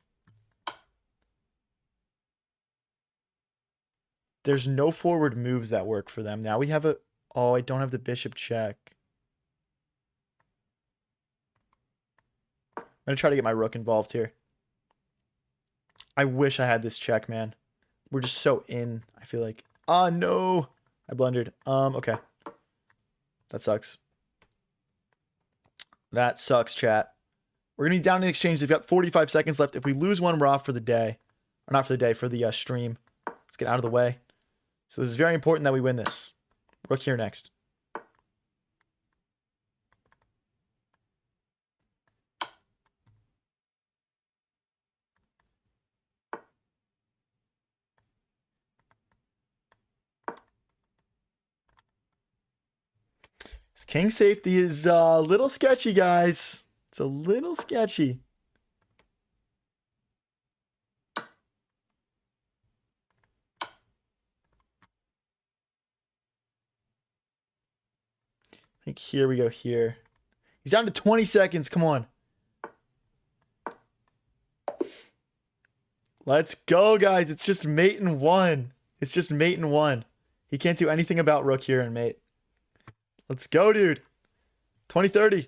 There's no forward moves that work for them. Now we have a... Oh, I don't have the bishop check. I'm going to try to get my rook involved here. I wish I had this check, man. We're just so in, I feel like. Ah, no. I blundered. Okay. That sucks. That sucks, chat. We're going to be down in exchange. They've got 45 seconds left. If we lose one, we're off for the day. Or not for the day, for the stream. Let's get out of the way. So this is very important that we win this. Rook here next. This king safety is a little sketchy, guys. It's a little sketchy. I think here we go here. He's down to 20 seconds. Come on. Let's go, guys. It's just mate and one. It's just mate and one. He can't do anything about rook here and mate. Let's go, dude. 20-30.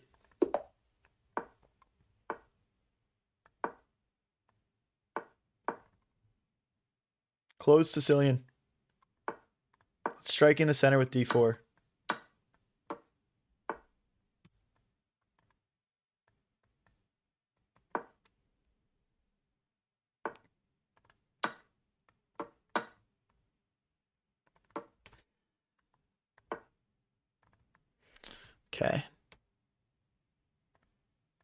Close Sicilian. Let's strike in the center with d4. Okay.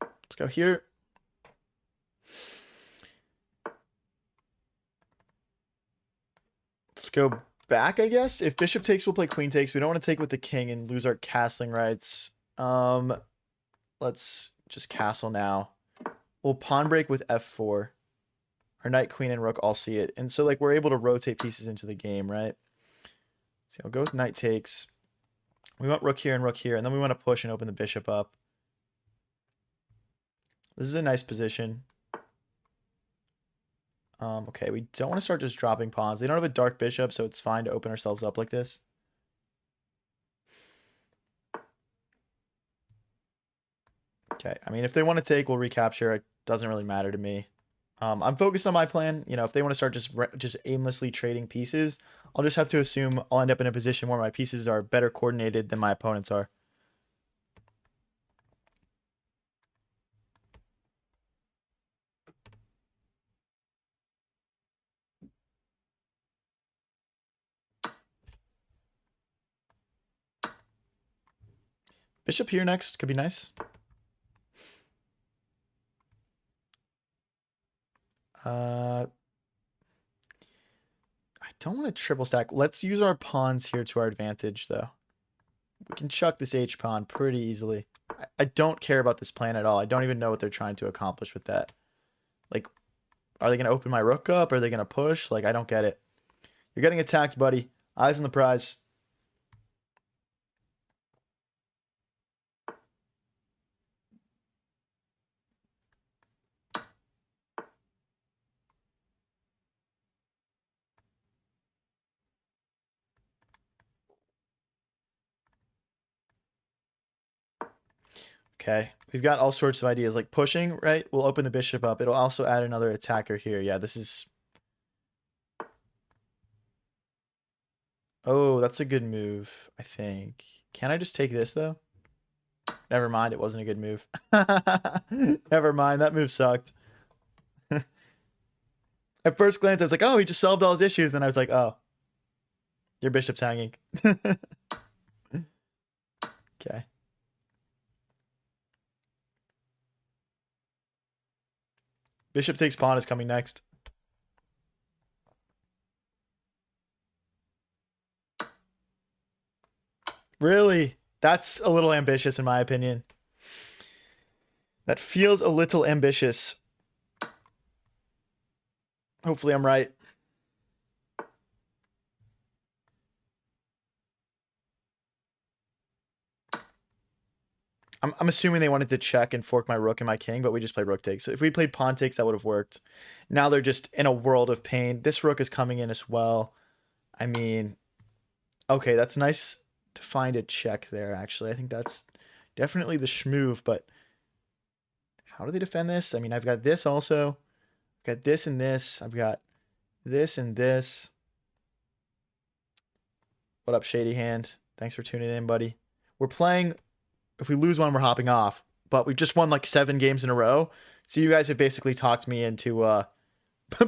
Let's go here. Let's go back, I guess. If bishop takes, we'll play queen takes. We don't want to take with the king and lose our castling rights. Let's just castle now. We'll pawn break with f4. Our knight, queen, and rook all see it. And so, like, we're able to rotate pieces into the game, right? So I'll go with knight takes. We want rook here and rook here, and then we want to push and open the bishop up. This is a nice position. Okay, we don't want to start just dropping pawns. They don't have a dark bishop, so it's fine to open ourselves up like this. Okay, I mean, if they want to take, we'll recapture. It doesn't really matter to me. I'm focused on my plan. You know, if they want to start just aimlessly trading pieces, I'll just have to assume I'll end up in a position where my pieces are better coordinated than my opponents are. Bishop here next could be nice. I don't want to triple stack. Let's use our pawns here to our advantage, though. We can chuck this H pawn pretty easily. I don't care about this plan at all. I don't even know what they're trying to accomplish with that. Like, are they going to open my rook up? Are they going to push? Like, I don't get it. You're getting attacked, buddy. Eyes on the prize. Okay, we've got all sorts of ideas, like pushing, right? We'll open the bishop up. It'll also add another attacker here. Yeah, this is... Oh, that's a good move, I think. Can I just take this, though? Never mind, it wasn't a good move. Never mind, that move sucked. At first glance, I was like, oh, he just solved all his issues. Then I was like, oh, your bishop's hanging. Okay. Bishop takes pawn is coming next. Really? That's a little ambitious in my opinion. That feels a little ambitious. Hopefully I'm right. I'm assuming they wanted to check and fork my rook and my king, but we just played rook takes. So if we played pawn takes, that would have worked. Now they're just in a world of pain. This rook is coming in as well. I mean, okay, that's nice to find a check there, actually. I think that's definitely the schmove, but how do they defend this? I mean, I've got this also. I've got this and this. I've got this and this. What up, Shady Hand? Thanks for tuning in, buddy. We're playing... If we lose one, we're hopping off. But we've just won like 7 games in a row. So you guys have basically talked me into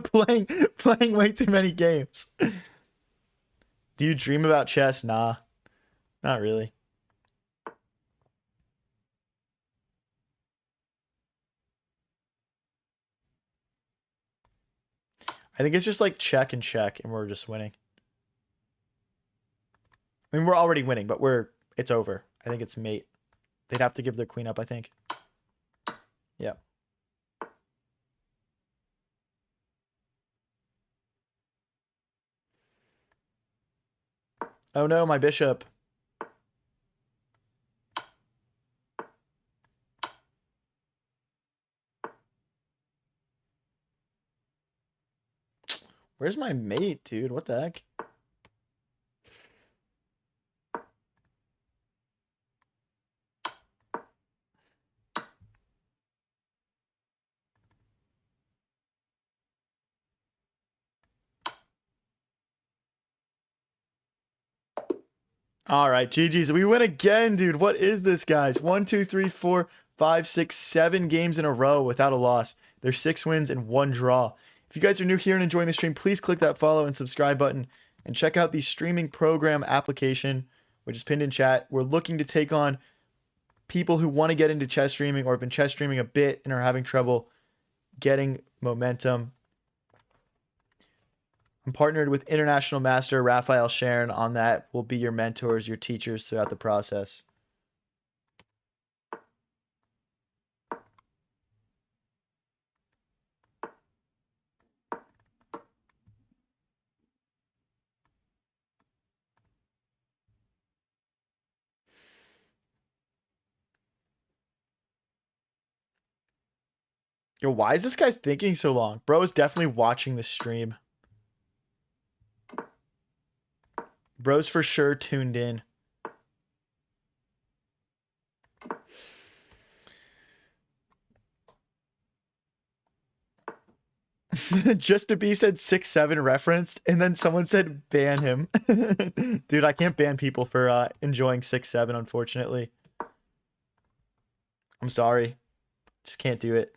playing way too many games. Do you dream about chess? Nah. Not really. I think it's just like check and check and we're just winning. I mean, we're already winning, but it's over. I think it's mate. They'd have to give their queen up, I think. Yeah. Oh no, my bishop. Where's my mate, dude? What the heck? All right, GG's. We win again, dude. What is this, guys? 1, 2, 3, 4, 5, 6, 7 games in a row without a loss. There's 6 wins and 1 draw. If you guys are new here and enjoying the stream, please click that follow and subscribe button and check out the streaming program application, which is pinned in chat. We're looking to take on people who want to get into chess streaming or have been chess streaming a bit and are having trouble getting momentum. I'm partnered with International Master Raphael Sharon on that. We'll be your mentors, your teachers throughout the process. Yo, why is this guy thinking so long? Bro is definitely watching the stream. Bro's for sure tuned in. Just to be said 6-7 referenced, and then someone said ban him. Dude, I can't ban people for enjoying 6-7, unfortunately. I'm sorry. Just can't do it.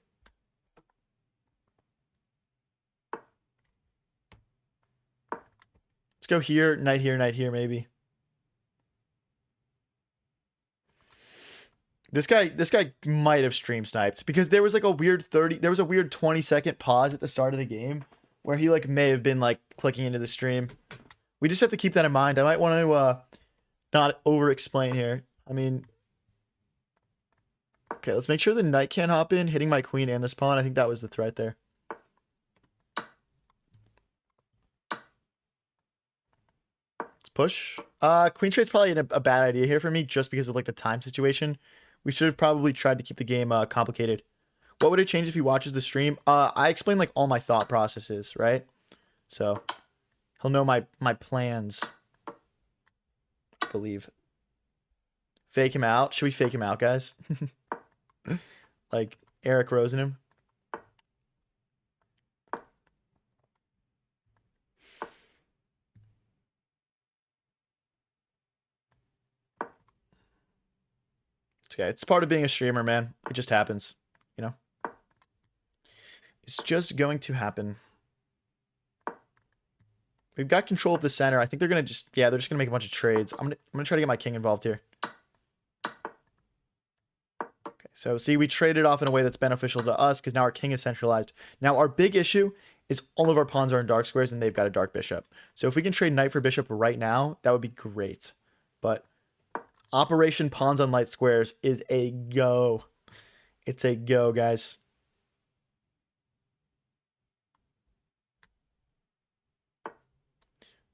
Let's go here, knight here, maybe. This guy might have stream sniped because there was like a weird 20-second pause at the start of the game where he like may have been like clicking into the stream. We just have to keep that in mind. I might want to not over explain here. I mean, okay, let's make sure the knight can't hop in, hitting my queen and this pawn. I think that was the threat there. Let's push. Queen trade's probably a bad idea here for me just because of like the time situation. We should have probably tried to keep the game complicated. What would it change if he watches the stream? I explained like all my thought processes, right? So he'll know my plans, I believe. Fake him out. Should we fake him out, guys? Like Eric Rosenham. It's okay. It's part of being a streamer, man. It just happens, you know? It's just going to happen. We've got control of the center. I think they're gonna just they're just gonna make a bunch of trades. I'm gonna try to get my king involved here. Okay, so see, we traded off in a way that's beneficial to us because now our king is centralized. Now our big issue is all of our pawns are in dark squares and they've got a dark bishop. So if we can trade knight for bishop right now, that would be great. But Operation Pawns on Light Squares is a go. It's a go, guys.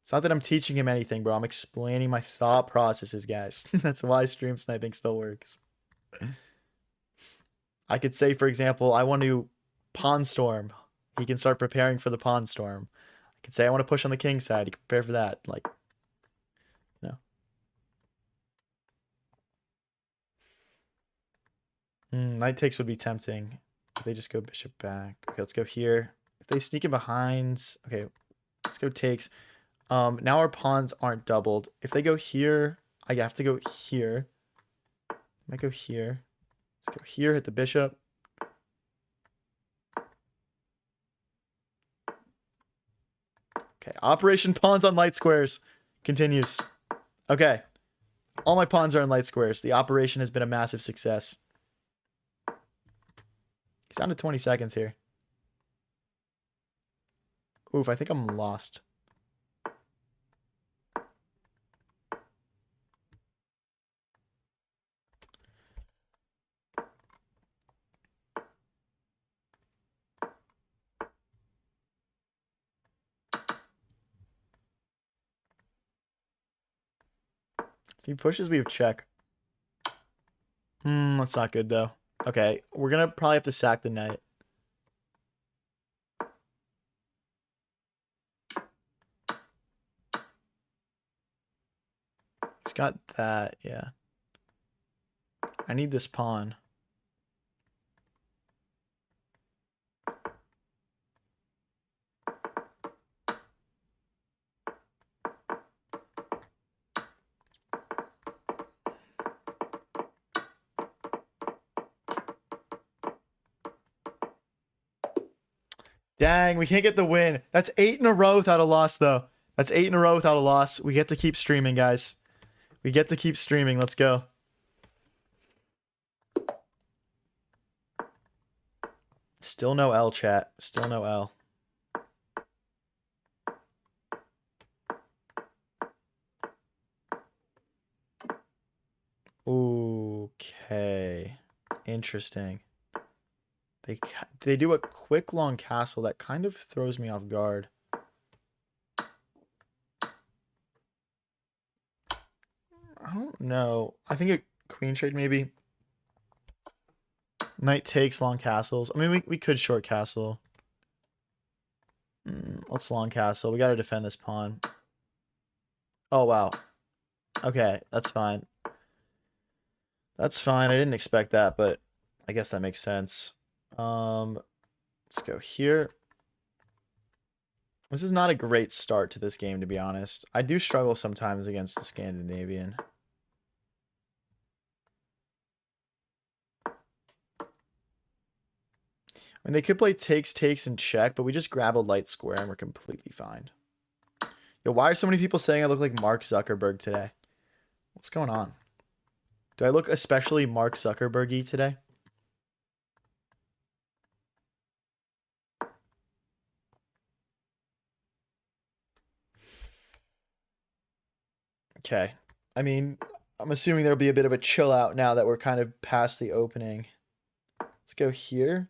It's not that I'm teaching him anything, bro. I'm explaining my thought processes, guys. That's why stream sniping still works. I could say, for example, I want to pawn storm. He can start preparing for the pawn storm. I could say I want to push on the king side. He can prepare for that. Like, you know. Knight takes would be tempting. If they just go bishop back. Okay, let's go here. If they sneak in behind, okay, let's go takes. Now our pawns aren't doubled. If they go here, I have to go here. I might go here. Let's go here, hit the bishop. Okay, Operation Pawns on Light Squares continues. Okay, all my pawns are in light squares. The operation has been a massive success. He's down to 20 seconds here. Oof, I think I'm lost. If he pushes, we have check. That's not good, though. Okay, we're going to probably have to sack the knight. He's got that, yeah. I need this pawn. Dang, we can't get the win. That's 8 in a row without a loss, though. That's 8 in a row without a loss. We get to keep streaming, guys. We get to keep streaming. Let's go. Still no L, chat. Still no L. Okay. Interesting. They do a quick long castle that kind of throws me off guard. I don't know. I think a queen trade maybe. Knight takes long castles. I mean, we could short castle. Let's long castle. We got to defend this pawn. Oh, wow. Okay, that's fine. That's fine. I didn't expect that, but I guess that makes sense. Let's go here. This is not a great start to this game, to be honest. I do struggle sometimes against the Scandinavian. I mean, they could play takes, and check, but we just grab a light square and we're completely fine. Yo, why are so many people saying I look like Mark Zuckerberg today? What's going on? Do I look especially Mark Zuckerberg-y today? Okay. I mean, I'm assuming there'll be a bit of a chill out now that we're kind of past the opening. Let's go here.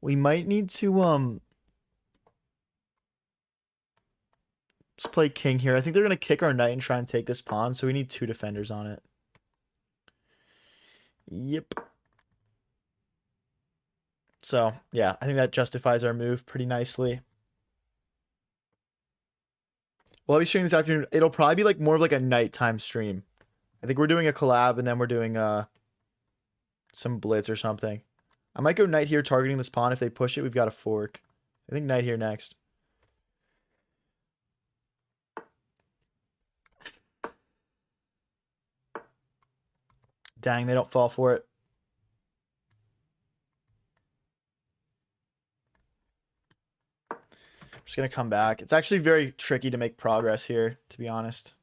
We might need to let's play king here. I think they're gonna kick our knight and try and take this pawn, so we need 2 defenders on it. Yep. So yeah, I think that justifies our move pretty nicely. Well, I'll be streaming this afternoon. It'll probably be like more of like a nighttime stream. I think we're doing a collab and then we're doing some blitz or something. I might go knight here targeting this pawn. If they push it, we've got a fork. I think knight here next. Dang, they don't fall for it. I'm just going to come back. It's actually very tricky to make progress here, to be honest.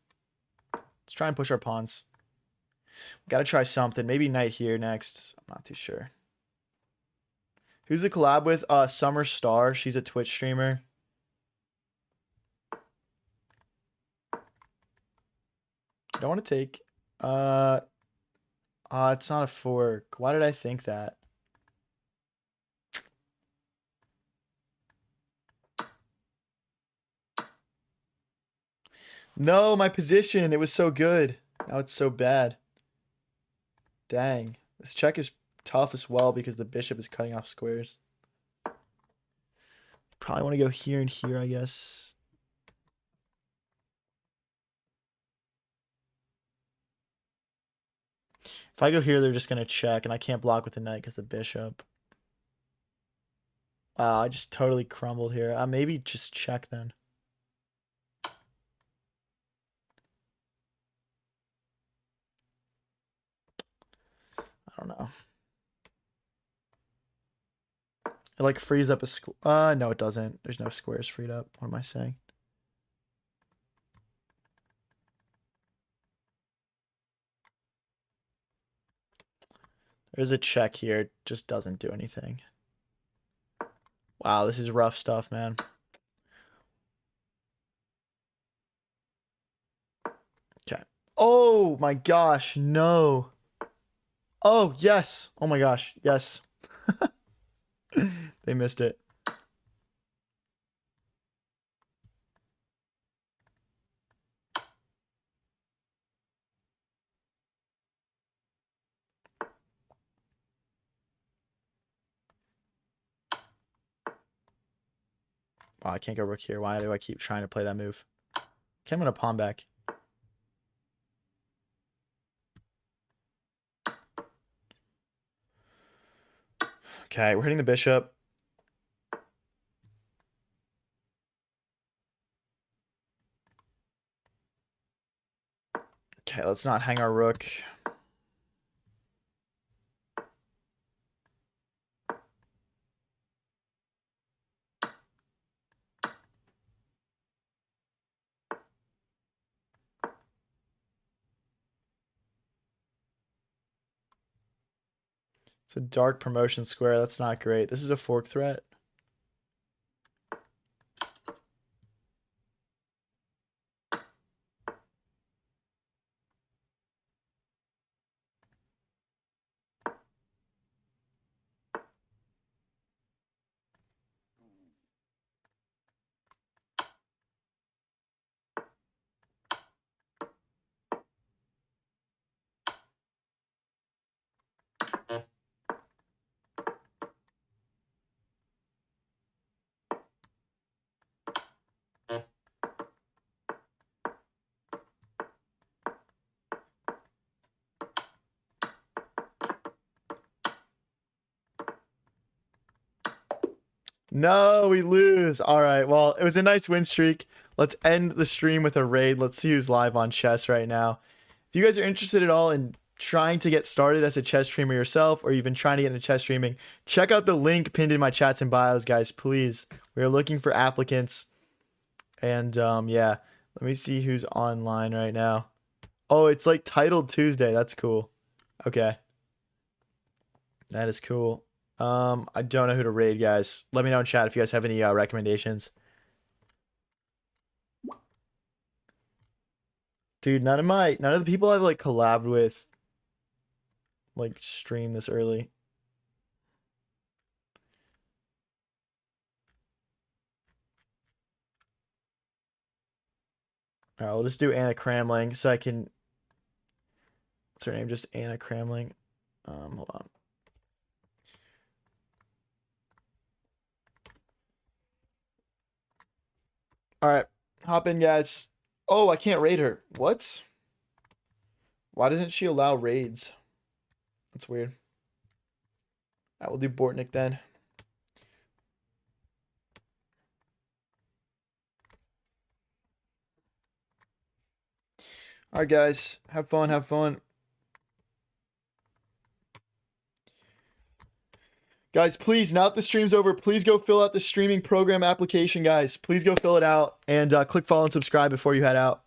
Let's try and push our pawns. Got to try something. Maybe knight here next. I'm not too sure. Who's the collab with? Summer Star. She's a Twitch streamer. Don't want to take. It's not a fork. Why did I think that? No, my position. It was so good. Now it's so bad. Dang. This check is tough as well because the bishop is cutting off squares. Probably want to go here and here, I guess. If I go here, they're just going to check, and I can't block with the knight because the bishop. Wow, I just totally crumbled here. Maybe just check then. I don't know. It like frees up a square. No, it doesn't. There's no squares freed up. What am I saying? There's a check here. It just doesn't do anything. Wow, this is rough stuff, man. Okay. Oh my gosh, no. Oh, yes. Oh my gosh, yes. They missed it. Wow, I can't go rook here. Why do I keep trying to play that move? Okay, I'm gonna pawn back. Okay, we're hitting the bishop. Okay, let's not hang our rook. It's a dark promotion square. That's not great. This is a fork threat. No, we lose. All right. Well, it was a nice win streak. Let's end the stream with a raid. Let's see who's live on chess right now. If you guys are interested at all in trying to get started as a chess streamer yourself, or you've been trying to get into chess streaming, check out the link pinned in my chats and bios, guys. Please. We are looking for applicants. And yeah, let me see who's online right now. Oh, it's like titled Tuesday. That's cool. Okay. That is cool. I don't know who to raid, guys. Let me know in chat if you guys have any recommendations. Dude, none of the people I've like collabed with like stream this early. All right, we'll just do Anna Cramling so I can. What's her name? Just Anna Cramling. Hold on. All right, hop in, guys. Oh, I can't raid her. What? Why doesn't she allow raids? That's weird. I will do Bortnik then. All right, guys. Have fun. Have fun. Guys, please, now that the stream's over, please go fill out the streaming program application, guys. Please go fill it out and click follow and subscribe before you head out.